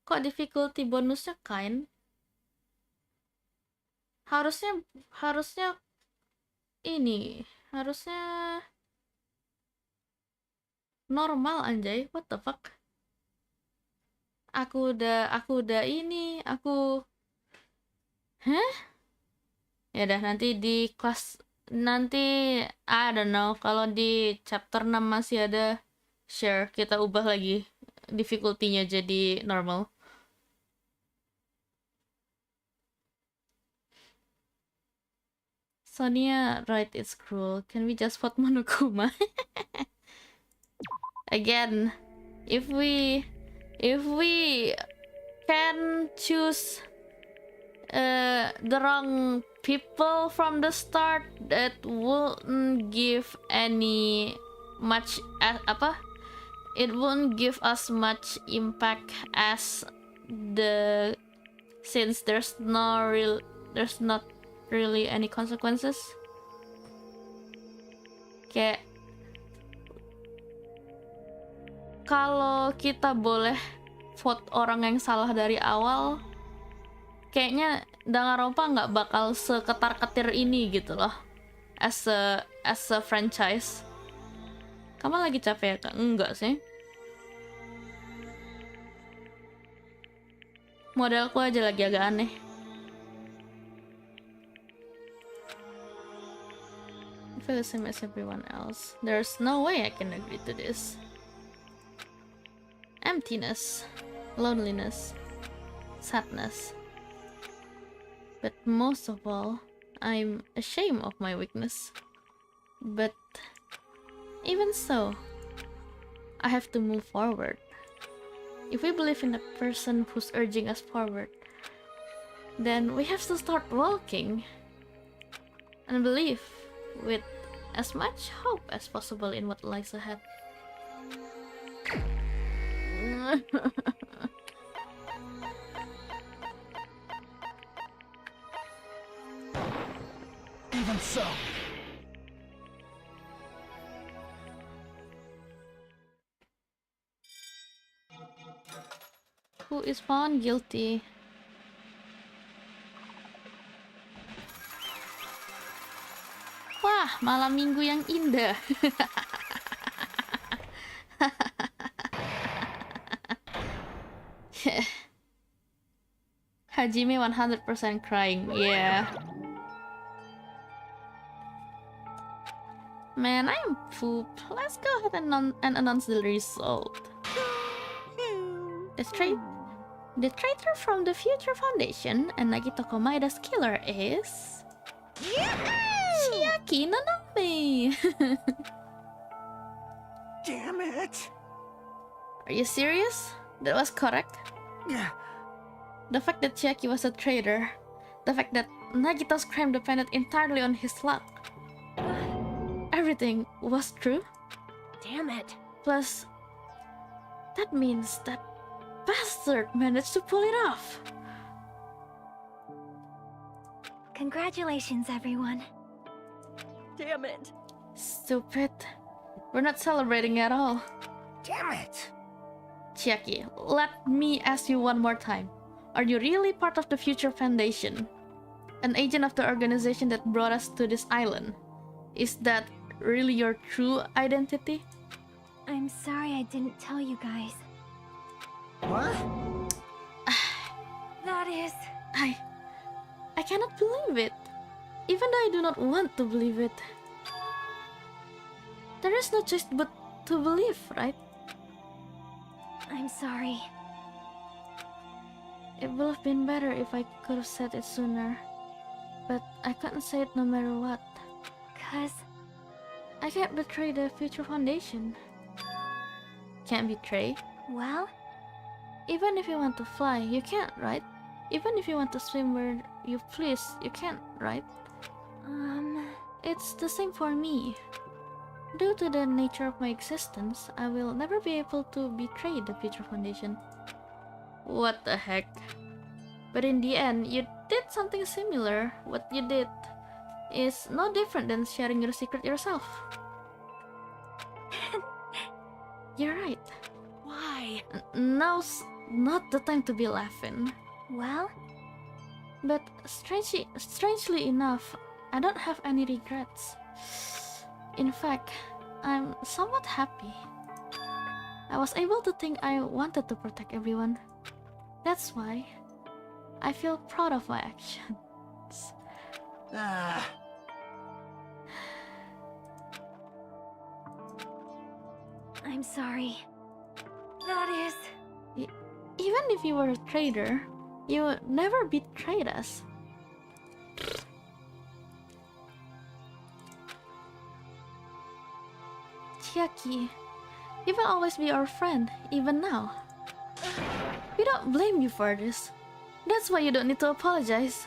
Kok difficulty bonusnya kind? Harusnya ini, harusnya normal anjay. What the fuck? Aku udah ini, Hah? Ya udah nanti di kelas nanti I don't know, kalau di chapter 6 masih ada share, kita ubah lagi difficulty-nya jadi normal. Sonia right, it's cruel. Can we just vote Monokuma? Again, if we can choose the wrong people from the start, that wouldn't give any much it won't give us much impact as since there's not really any consequences. Kayak kalau kita boleh vote orang yang salah dari awal, kayaknya Danganronpa nggak bakal seketar-ketir ini gitu loh, as a franchise. Kamu lagi capek ya, Kak? Enggak sih. Modelku aja lagi agak aneh. I feel the same as everyone else. There's no way I can agree to this. Emptiness, loneliness, sadness. But most of all, I'm ashamed of my weakness. But even so, I have to move forward. If we believe in the person who's urging us forward, then we have to start walking and believe with as much hope as possible in what lies ahead. Even so. Who is found guilty? Wah, malam minggu yang indah. Hajime 100% crying. Yeah. Man, I'm pooped. Let's go ahead and announce the result. The traitor from the Future Foundation and Nagito Komaida's killer is... Chiaki Nanami! Damn it! Are you serious? That was correct? Yeah. The fact that Chiaki was a traitor, the fact that Nagito's crime depended entirely on his luck, everything was true? Damn it. Plus, that means that bastard managed to pull it off. Congratulations, everyone. Damn it. Stupid. We're not celebrating at all. Damn it! Chiaki, let me ask you one more time. Are you really part of the Future Foundation? An agent of the organization that brought us to this island? Is that really your true identity? I'm sorry I didn't tell you guys. What? That is... I cannot believe it. Even though I do not want to believe it. There is no choice but to believe, right? I'm sorry. It would have been better if I could have said it sooner. But I couldn't say it no matter what. 'Cause I can't betray the Future Foundation. Can't betray? well, Even if you want to fly, you can't, right? Even if you want to swim where you please, you can't, right? It's the same for me. Due to the nature of my existence, I will never be able to betray the Future Foundation. What the heck? But in the end, you did something similar. What you did is no different than sharing your secret yourself. You're right. Why? Now's not the time to be laughing. well, But strangely enough, I don't have any regrets. In fact, I'm somewhat happy. I was able to think I wanted to protect everyone. That's why I feel proud of my actions. I'm sorry. That is... Even if you were a traitor, you would never betrayed us. Chiaki, He will always be our friend, even now. We don't blame you for this. That's why you don't need to apologize.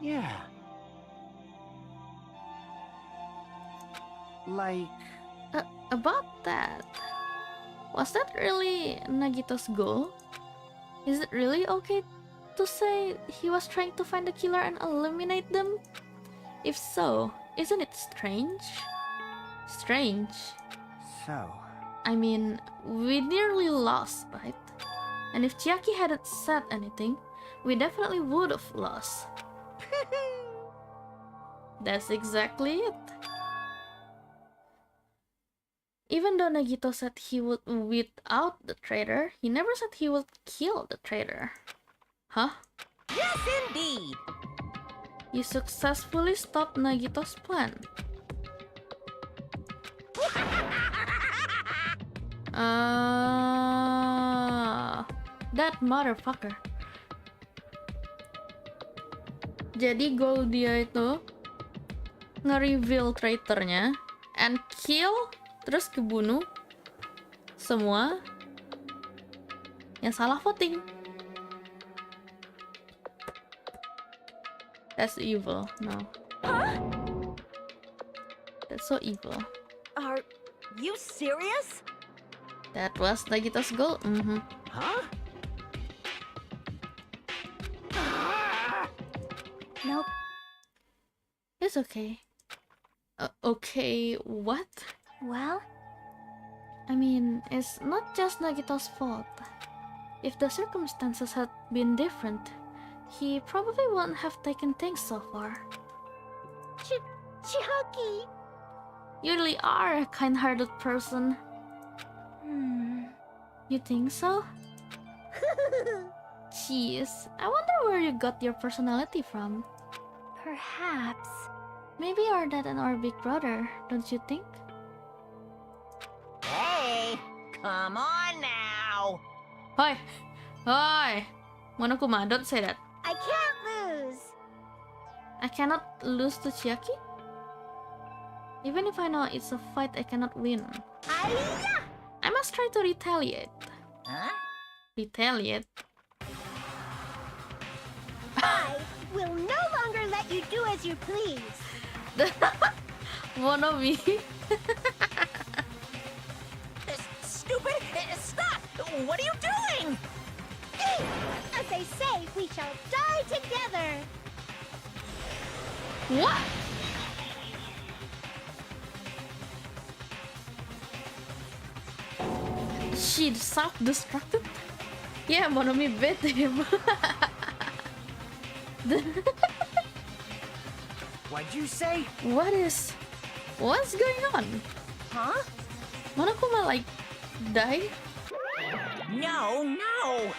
Yeah. Like... About that, was that really Nagito's goal? Is it really okay to say he was trying to find the killer and eliminate them? If so, isn't it strange? Strange. So... I mean, we nearly lost, right? And if Chiaki hadn't said anything, we definitely would have lost. That's exactly it. Even though Nagito said he would weed out the traitor, he never said he would kill the traitor. Huh? Yes, indeed. You successfully stopped Nagito's plan. That motherfucker. Jadi goal dia itu nge-reveal traitornya and kill, terus kebunuh semua yang salah voting. That's evil. No. Huh? That's so evil. Are you serious? That was Nagito's goal. Huh? Nope. It's okay. Okay, what? Well, I mean, it's not just Nagito's fault. If the circumstances had been different, he probably wouldn't have taken things so far. Chiaki! You really are a kind-hearted person. You think so? Jeez, I wonder where you got your personality from. perhaps. Maybe our dad and our big brother, don't you think? Hey, come on now. Hoy! Hoy! Monokuma, don't say that. I can't lose. I cannot lose to Chiaki? Even if I know it's a fight I cannot win. Aiya! I must try to retaliate. Huh? Retaliate? I will no longer let you do as you please. One of me. Stupid! Stop! What are you doing? As they say, we shall die together. What? She self-destructed? Yeah, Monomi beat him. What'd you say? What's going on? Huh? Monokuma like died? No, no!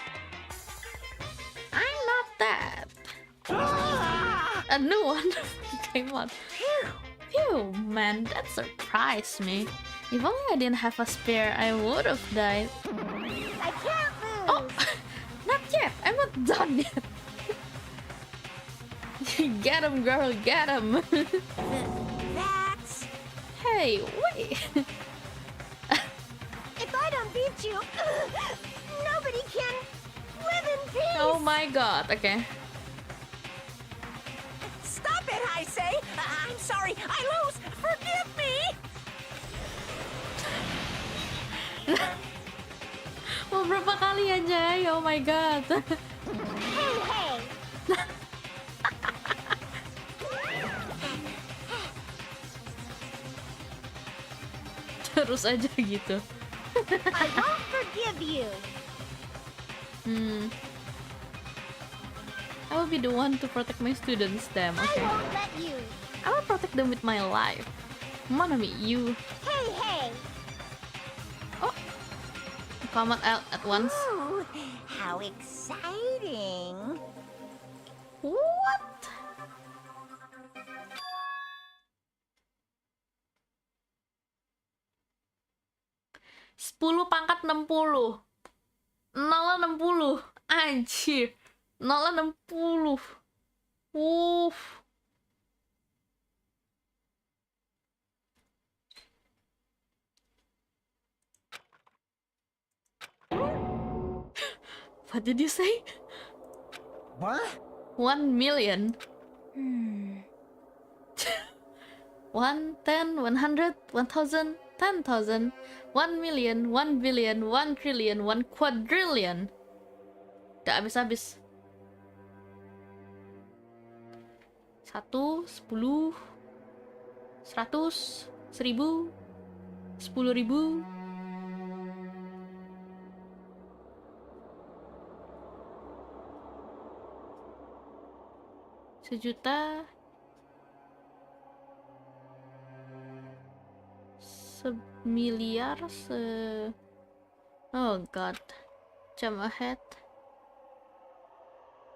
I'm not that. A new one came out. Phew, man, that surprised me. If only I didn't have a spear, I would have died. I can't lose. Oh, not yet. I'm not done yet. Get him, girl, get him. That's... Hey, wait. If I don't beat you, nobody can live in peace. Oh my god, okay. Stop it, I say! I'm sorry, I lose! Forgive me! Mau berapa kali aja? Oh my god. Hey, hey! Terus aja gitu. I won't forgive you. I will be the one to protect my students, damn, okay. I won't let you. I will protect them with my life. Monami, you. Hey, hey! Oh! Come out at once. Ooh, how exciting! What? Sepuluh pangkat 60. 0 60. Anjir. 0 60. What did you say? What? 1 million. 1, 10, 100, 1000, 10,000, 1 million, 1 billion, 1 trillion, 1 quadrillion. Udah habis-habis. 1, 10, 100, 1000, 10.000. Sejuta, semiliar, oh god, jam ahead.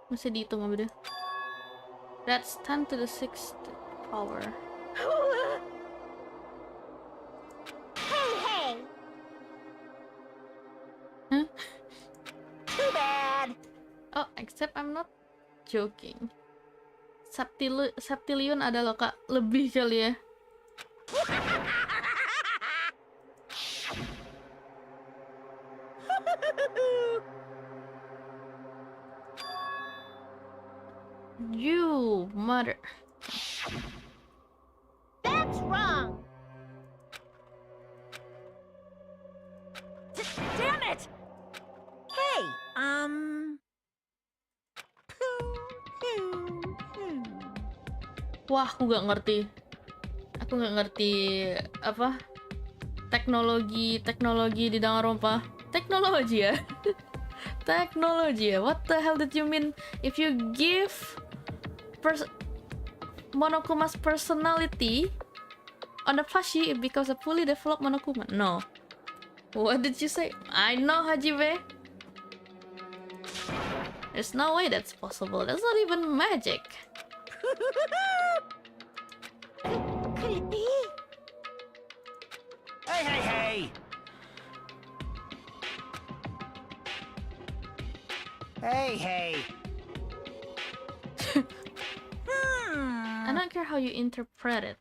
Masih dihitung apa deh? That's 10 to the 6th power. Hey, hey! Huh? Too bad. Oh, except I'm not joking. Septilion ada loh kak, lebih kali ya. You mother. That's wrong! Damn it! Hey, Wah, aku nggak ngerti. Aku nggak ngerti apa teknologi di Danganronpa. Teknologi ya. Teknologi ya. What the hell did you mean if you give Monokuma's personality on the plushie it becomes a fully developed Monokuma? No. What did you say? I know, Hajime. There's no way that's possible. That's not even magic. Could it be? Hey, hey, hey! Hey, hey! I don't care how you interpret it.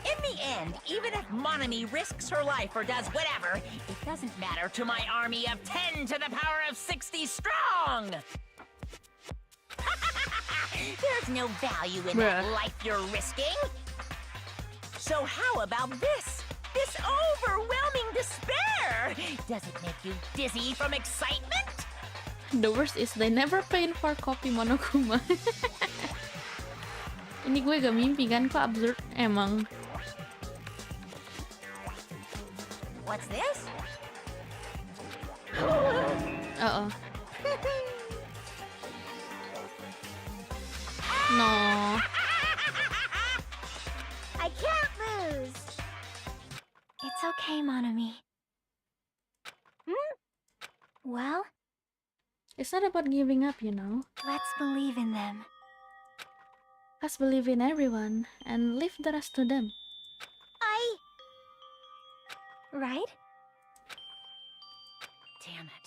In the end, even if Monami risks her life or does whatever, it doesn't matter to my army of 10 to the power of 60 strong! There's no value in that Bruh. life you're risking. So how about this? This overwhelming despair! Does it make you dizzy from excitement? The worst is they never paid for copy Monokuma. Ini gue gak mimpi kan, kok absurd emang. What's this? Uh-oh. No. I can't lose! It's okay, Monami. Well, It's not about giving up, you know. let's believe in them. Let's believe in everyone and leave the rest to them. Right? Damn it.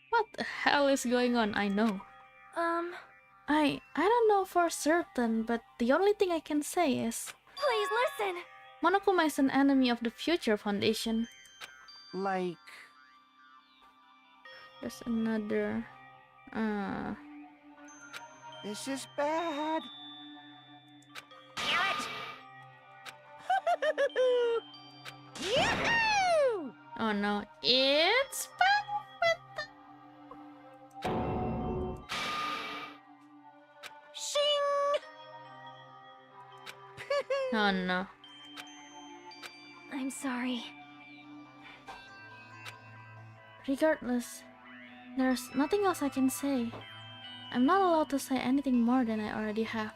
What the hell is going on? I know. I don't know for certain, but the only thing I can say is Please listen! Monokuma is an enemy of the Future Foundation. Like... There's another... This is bad. Damn it! Yoo-hoo! Oh no, it's Shing! oh no. I'm sorry. Regardless, there's nothing else I can say. I'm not allowed to say anything more than I already have.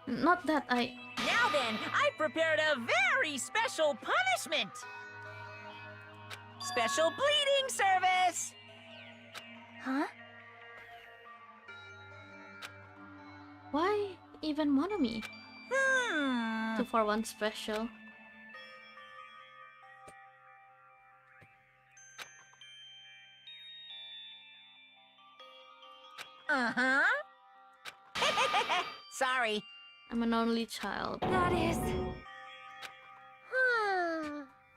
Not that I... Now then, I prepared a very special punishment! Special bleeding service! Huh? Why even Monami? 2 for 1 special. Uh-huh. Sorry. I'm an only child. That is...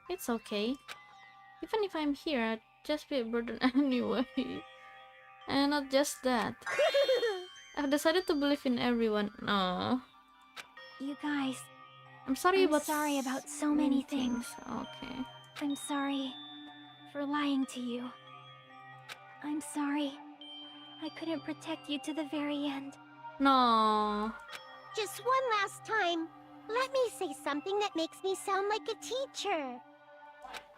It's okay. Even if I'm here, just be a burden anyway. And not just that. I've decided to believe in everyone. No. You guys, I'm sorry I'm sorry about so many things. Okay. I'm sorry for lying to you. I'm sorry I couldn't protect you to the very end. No. Just one last time, let me say something that makes me sound like a teacher.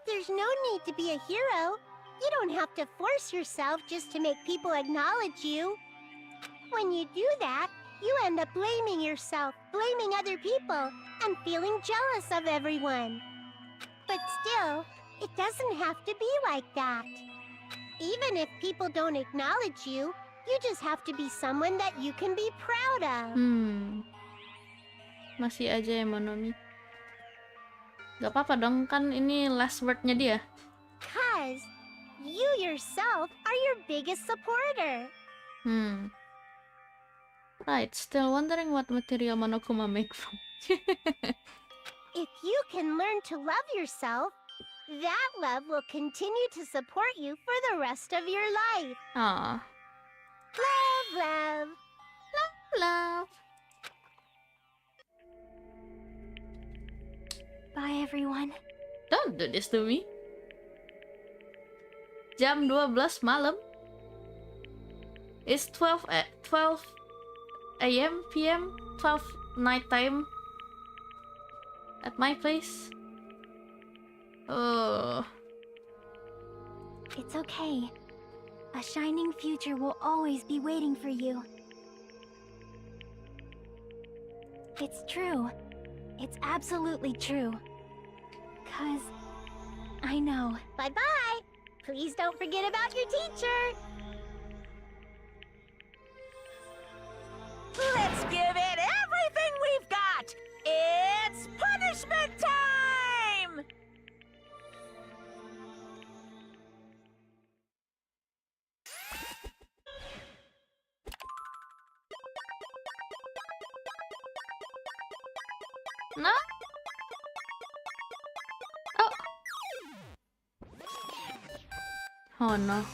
There's no need to be a hero. You don't have to force yourself just to make people acknowledge you. When you do that, you end up blaming yourself, blaming other people, and feeling jealous of everyone. But still, it doesn't have to be like that. Even if people don't acknowledge you, you just have to be someone that you can be proud of. Masih aja Monomi. Gak apa-apa dong, kan ini last word-nya dia. 'Cause you yourself are your biggest supporter. Right, still wondering what material Monokuma make from. If you can learn to love yourself, that love will continue to support you for the rest of your life. Aw. Love, love. Love, love. Bye, everyone. Don't do this to me. Jam 12 malam. It's 12 a.m. p.m. 12 night time at my place. Oh. It's okay. A shining future will always be waiting for you. It's true. It's absolutely true. 'Cause I know. Bye-bye. Please don't forget about your teacher. Let's give it everything we've got! It's punishment time! No? Oh. Oh no.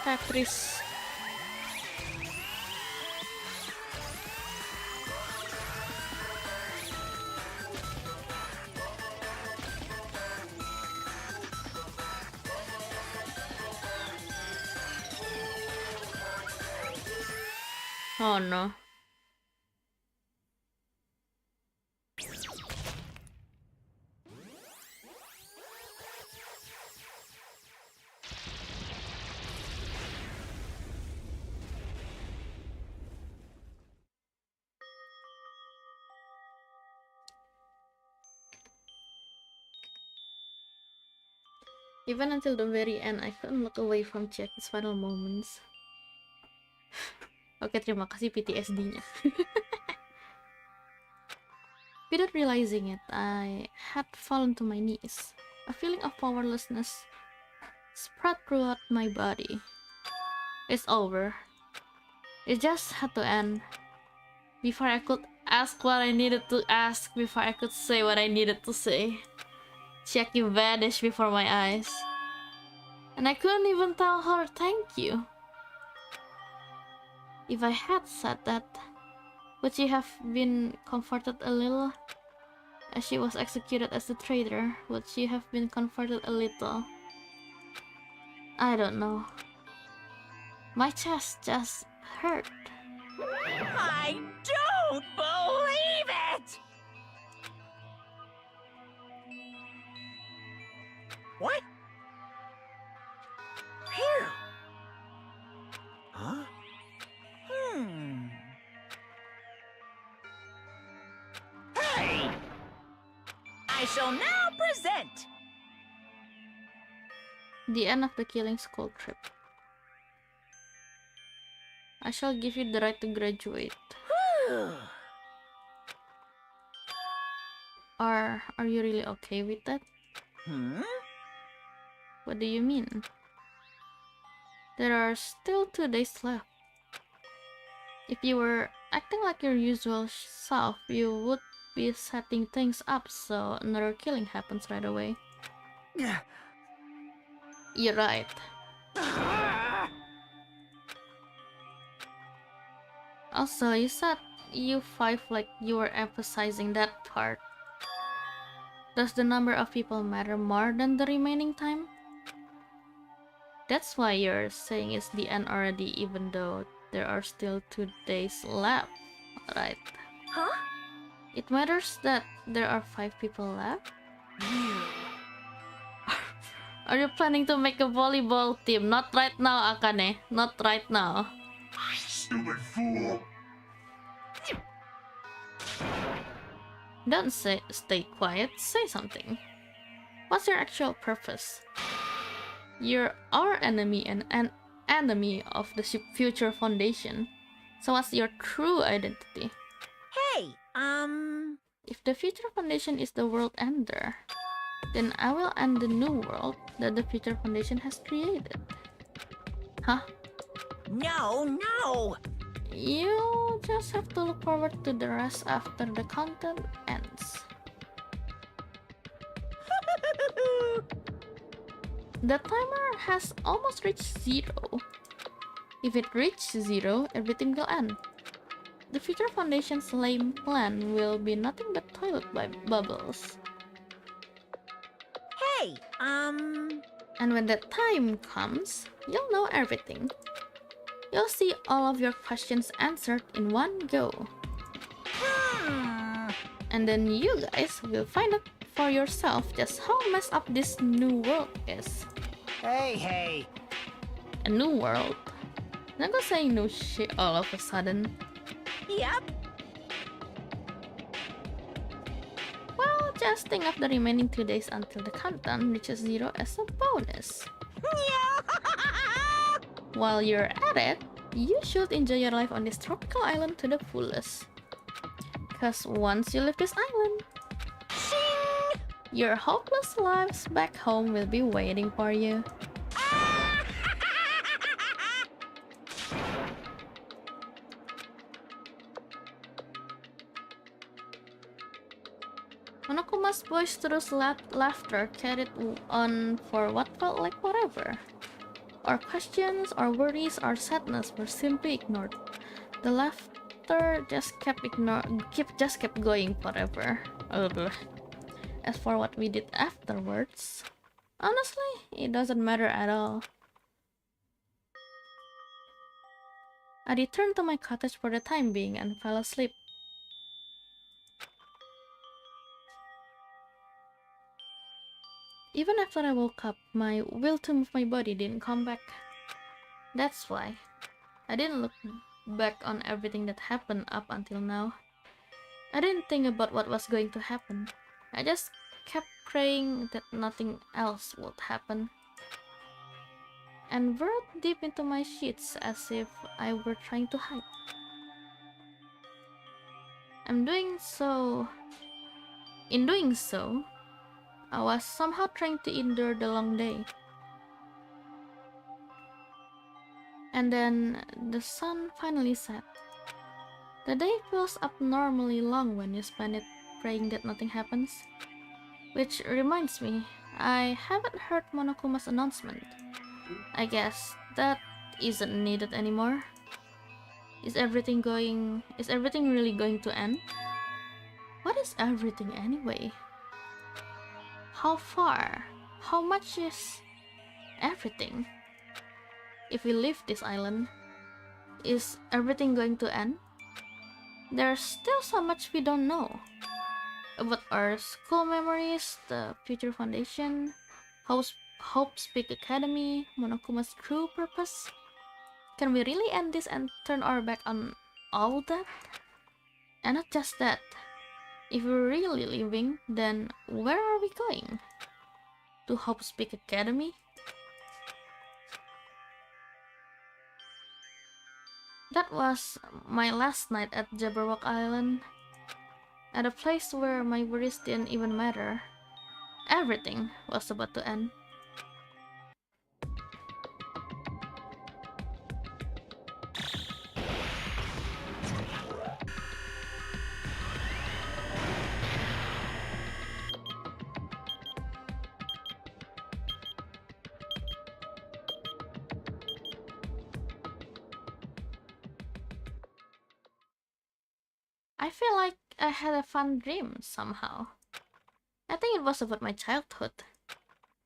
Actress. Oh no. Even until the very end, I couldn't look away from Jack's final moments. Oke, terima kasih PTSD-nya. Without realizing it, I had fallen to my knees. A feeling of powerlessness spread throughout my body. It's over. It just had to end. Before I could ask what I needed to ask, before I could say what I needed to say. Jackie vanished before my eyes. And I couldn't even tell her thank you. If I had said that, would she have been comforted a little? As she was executed as the traitor, would she have been comforted a little? I don't know. My chest just hurt. I don't believe it! What? Phew. Huh? Hey! I shall now present. The end of the Killing School trip. I shall give you the right to graduate. Are you really okay with that? What do you mean? There are still 2 days left. If you were acting like your usual self, you would be setting things up so another killing happens right away. You're right. Also, you said you 5 like you were emphasizing that part. Does the number of people matter more than the remaining time? That's why you're saying it's the end already, even though there are still 2 days left, right? Huh? It matters that there are 5 people left? Are you planning to make a volleyball team? Not right now, Akane. Not right now. Stupid fool! Don't stay quiet. Say something. What's your actual purpose? You're our enemy and an enemy of the future foundation. So what's your true identity? Hey, If the future foundation is the world ender, then I will end the new world that the future foundation has created. Huh? no. You just have to look forward to the rest after the content ends. The timer has almost reached 0. If it reaches 0, everything will end. The future foundation's lame plan will be nothing but toilet bubbles. Hey, And when that time comes, you'll know everything. You'll see all of your questions answered in one go. And then you guys will find out for yourself just how messed up this new world is. Hey. A new world? Not gonna say no shit all of a sudden. Yep. Well, just think of the remaining 2 days until the countdown reaches 0 as a bonus. While you're at it, you should enjoy your life on this tropical island to the fullest. Cause once you leave this island, your hopeless lives back home will be waiting for you. Monokuma's boisterous laughter carried on for what felt like forever. Our questions, our worries, our sadness were simply ignored. The laughter just kept going forever. As for what we did afterwards, honestly, it doesn't matter at all. I returned to my cottage for the time being and fell asleep. Even after I woke up, my will to move my body didn't come back. That's why I didn't look back on everything that happened up until now. I didn't think about what was going to happen. I just kept praying that nothing else would happen. And burrowed deep into my sheets as if I were trying to hide. In doing so, I was somehow trying to endure the long day. And then the sun finally set. The day feels abnormally long when you spend it praying that nothing happens. Which reminds me, I haven't heard Monokuma's announcement. I guess that isn't needed anymore. Is everything really going to end? What is everything anyway? How far? How much is everything? If we leave this island, is everything going to end? There's still so much we don't know. About our school memories, the future foundation, Hope's Big Academy, Monokuma's true purpose. Can we really end this and turn our back on all that? And not just that. If we're really leaving, then where are we going? To Hope's Big Academy? That was my last night at Jabberwock Island. At a place where my worries didn't even matter. Everything was about to end. I feel like I had a fun dream somehow. I think it was about my childhood.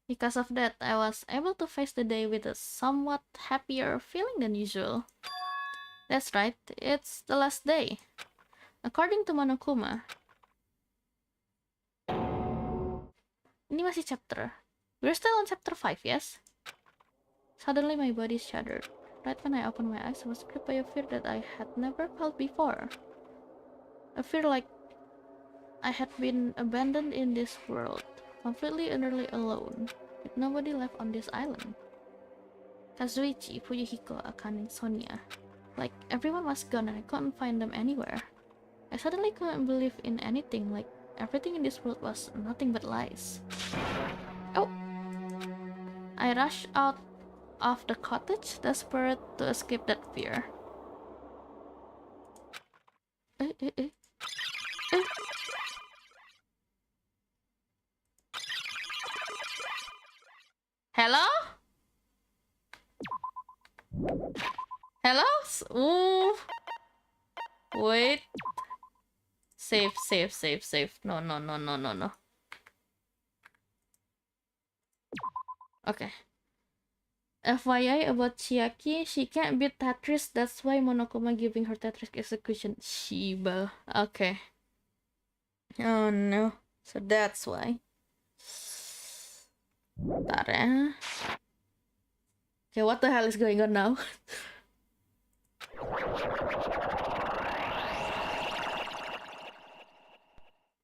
Because of that, I was able to face the day with a somewhat happier feeling than usual. That's right, it's the last day. According to Monokuma. Ini masih chapter. We're still on chapter 5, yes? Suddenly my body shuddered. Right when I opened my eyes, I was gripped by a fear that I had never felt before. I feel like I had been abandoned in this world, completely and utterly alone, with nobody left on this island. Kazuichi, Fuyuhiko, Akan, and Sonia. Like, everyone was gone and I couldn't find them anywhere. I suddenly couldn't believe in anything, like everything in this world was nothing but lies. Oh! I rushed out of the cottage, desperate to escape that fear. Hello? Hello? Ooh. Wait. Save. No. Okay. FYI about Chiaki, she can't beat Tetris, that's why Monokuma giving her Tetris execution. Shiba. Okay. Oh no. So that's why. Bentar ya. Okay, what the hell is going on now?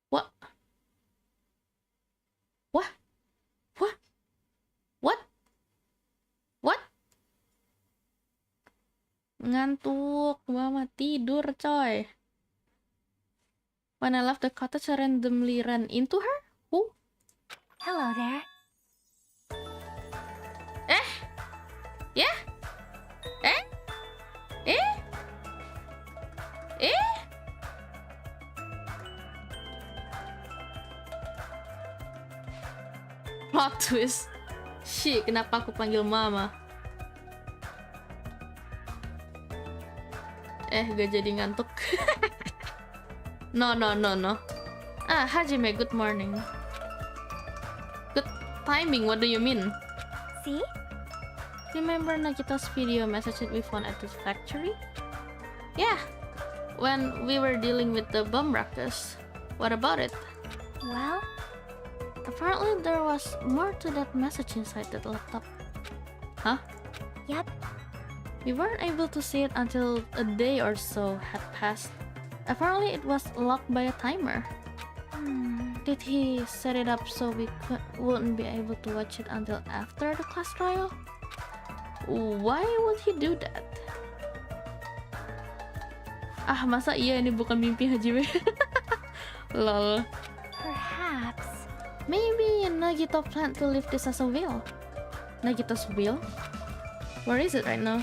What? What? What? What? What? Ngantuk, mama tidur coy. When I left the cottage, I randomly ran into her? Who? Hello there. Yeah? Plot twist. Shit, kenapa aku panggil mama? Gak jadi ngantuk. No. Ah, Hajime, good morning. Good timing, what do you mean? See? Remember Nagito's video message that we found at the factory? Yeah, when we were dealing with the bomb ruckus. What about it? Well, apparently there was more to that message inside that laptop. Huh? Yep. We weren't able to see it until a day or so had passed. Apparently it was locked by a timer. Did he set it up so we wouldn't be able to watch it until after the class trial? Why would he do that? Ah, masa iya ini bukan mimpi Hajime? Lol. Perhaps. Maybe Nagito planned to leave this as a will. Nagito's will? Where is it right now?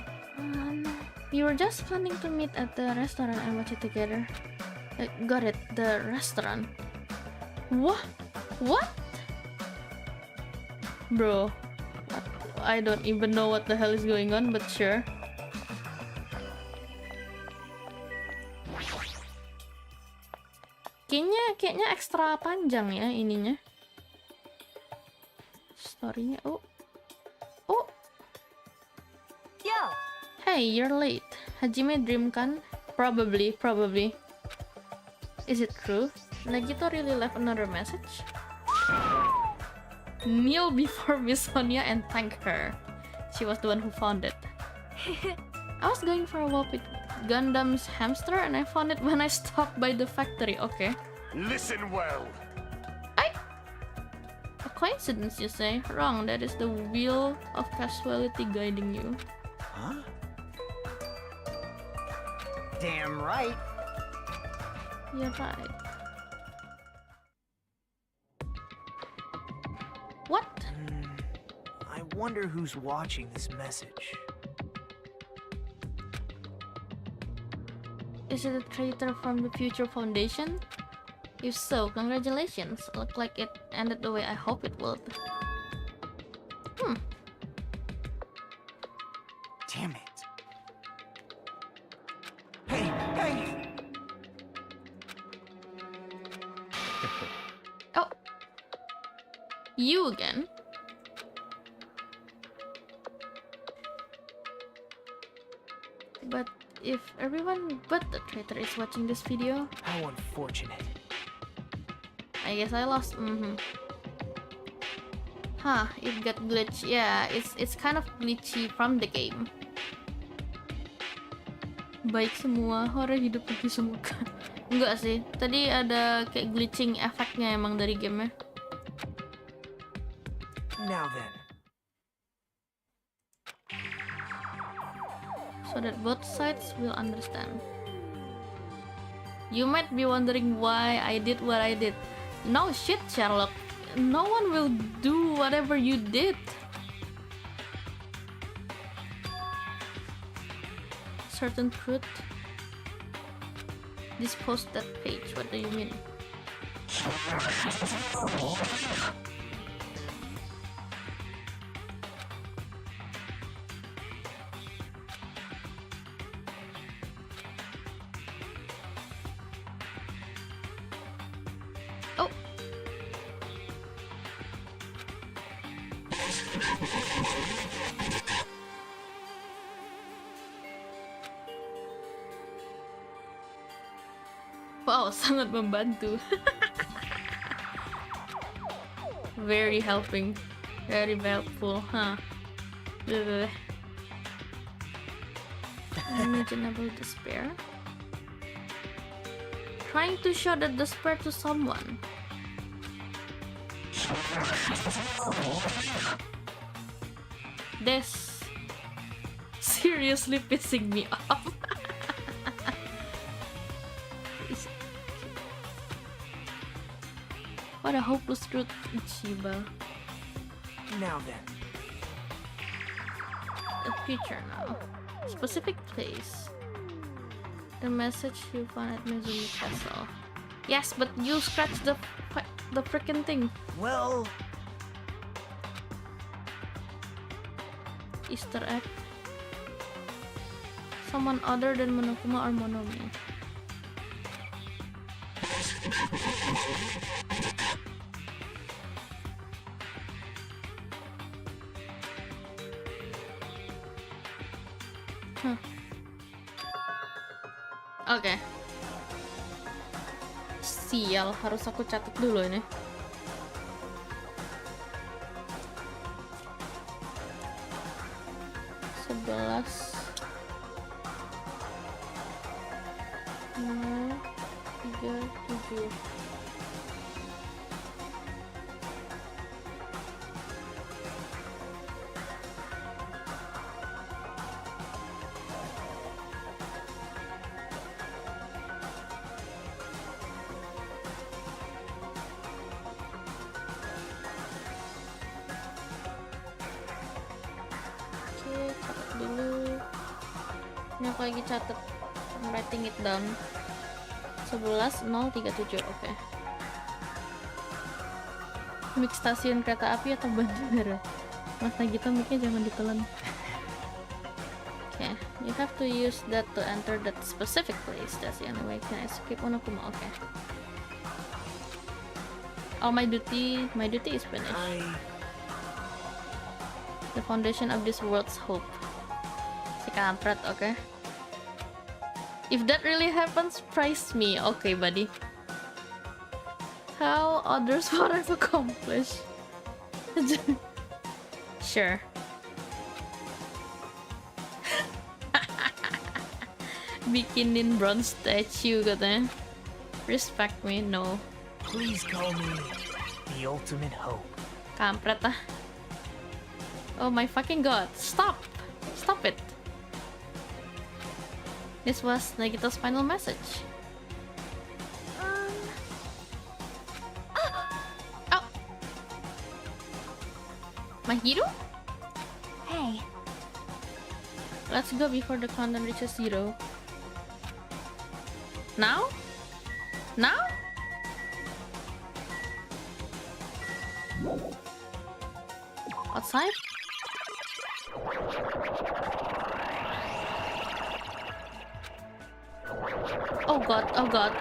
We were just planning to meet at the restaurant and watch it together. Got it, the restaurant. What? Bro, I don't even know what the hell is going on, but sure. ekstra panjang ya ininya. Storynya. Oh. Yo. Hey, you're late. Hajime dream kan? Probably. Is it true? Nagito really left another message? Kneel before Miss Sonia and thank her. She was the one who found it. I was going for a walk with Gundam's hamster and I found it when I stopped by the factory. Okay. Listen well. A coincidence, you say? Wrong. That is the wheel of casualty guiding you. Huh? Damn right. You're right. What? I wonder who's watching this message. Is it a traitor from the Future Foundation? If so, congratulations. Look like it ended the way I hope it would. Damn it. Hey! Oh! You again? But if everyone but the traitor is watching this video, How unfortunate. I guess I lost. Huh, it got glitch. Yeah, it's kind of glitchy from the game. Baik semua, horor hidup lagi semoga. Enggak sih, tadi ada kayak glitching efeknya emang dari gamenya. Now then. So that both sides will understand. You might be wondering why I did what I did. No shit, Sherlock. No one will do whatever you did. Certain truth. This post that page. What do you mean? Oh. Wow, sangat membantu. Very helping. Very helpful, huh? Unimaginable despair. Trying to show that despair to someone. This seriously pissing me off. What a hopeless truth, Ichiba. Now then. A future now. Specific place. The message you found at Mizumi Castle. Yes, but you scratched the freaking thing. Well, Easter egg. Someone other than Monokuma or Monomi. Huh. Oke. Sial, harus aku catat dulu ini. Sebelas. 37. Catat dulu. Ini aku lagi catat. I'm writing it down. 11.037. Oke. Mik stasiun kereta api atau bandara? Mas Nagita, miknya jangan ditelan. Okay, you have to use that to enter that specific place. That's the only way can escape Onokuma. Okay. All my duty is finished. The foundation of this world's hope. Si kampret, okay. If that really happens, praise me. Okay, buddy. Tell others what I've accomplished. Sure. Bikinin bronze statue katanya. Respect me, no. Please call me the ultimate hope. Kampret ah. Oh my fucking god. Stop! Stop it. This was Nagito's final message. Oh! My hero? Hey. Let's go before the countdown reaches 0. Now? Now? Outside? Oh god, oh god.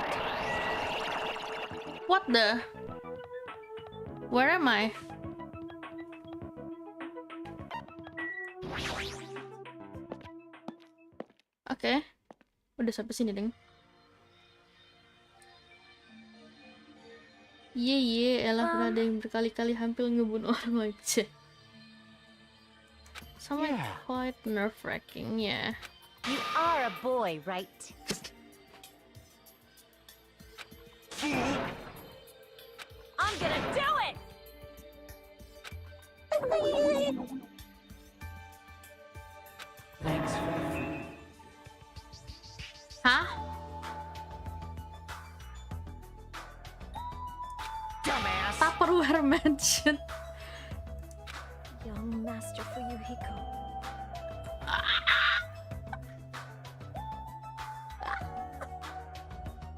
What the? Where am I? Oke. Udah sampai sini, deng. Elah pernah ada yang berkali-kali hampir ngebunuh orang aja. Somewhat quite nerve-wracking, yeah. You are a boy, right? I'm gonna do it! Thanks for the food. Hah? Dumbass! Tupperware mansion. Young Master Fuyuhiko.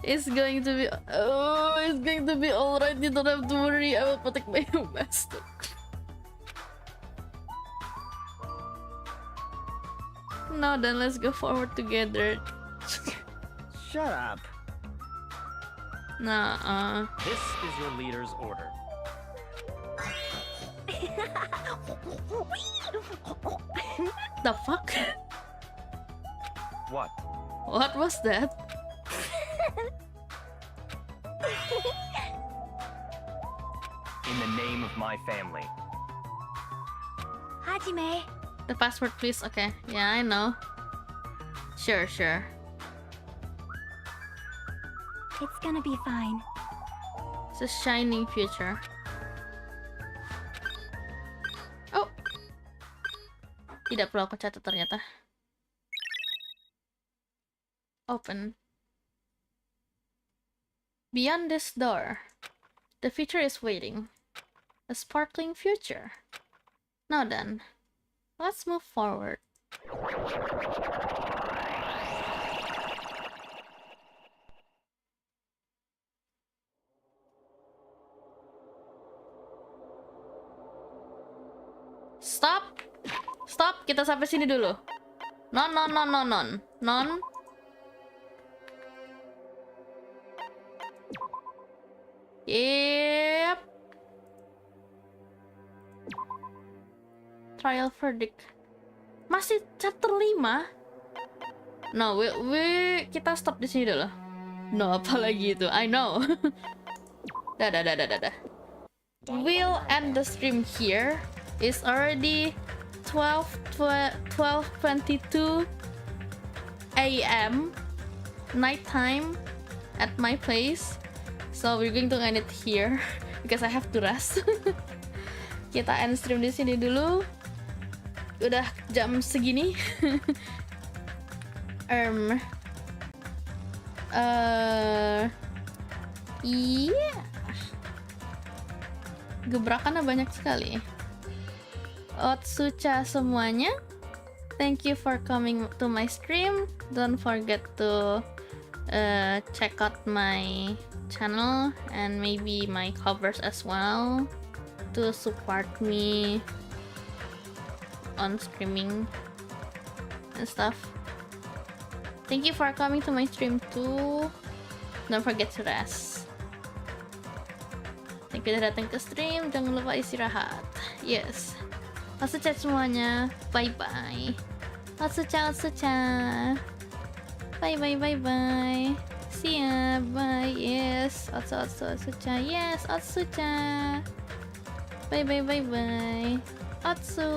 It's going to be alright. You don't have to worry. I will protect my master. Now then, let's go forward together. Shut up. Nah. This is your leader's order. The fuck? What? What was that? In the name of my family. Hajime. The password, please. Okay. Yeah, I know. Sure. It's gonna be fine. It's a shining future. Oh. Tidak perlu aku catat ternyata. Open. Beyond this door, the future is waiting. A sparkling future. Now then, let's move forward. Stop, kita sampai sini dulu. Non. Yep. Trial verdict. Masih chapter 5? No, kita stop di sini dulu. No, apalagi itu. I know. Dah. We'll end the stream here. It's already 12:22 a.m. nighttime at my place. So we're going to end it here because I have to rest. Kita end stream di sini dulu. Udah jam segini. Iya. Gebrakannya banyak sekali. Otsucha semuanya. Thank you for coming to my stream. Don't forget to check out my channel and maybe my covers as well to support me on streaming and stuff. Thank you for coming to my stream too. Don't forget to rest. Thank yang sudah datang ke stream. Jangan lupa istirahat. Yes. Atsucha semuanya. Bye bye. Atsucha. Bye bye. See ya. Bye. Yes. Atsucha. Yes. Atsucha. Bye. Atsu.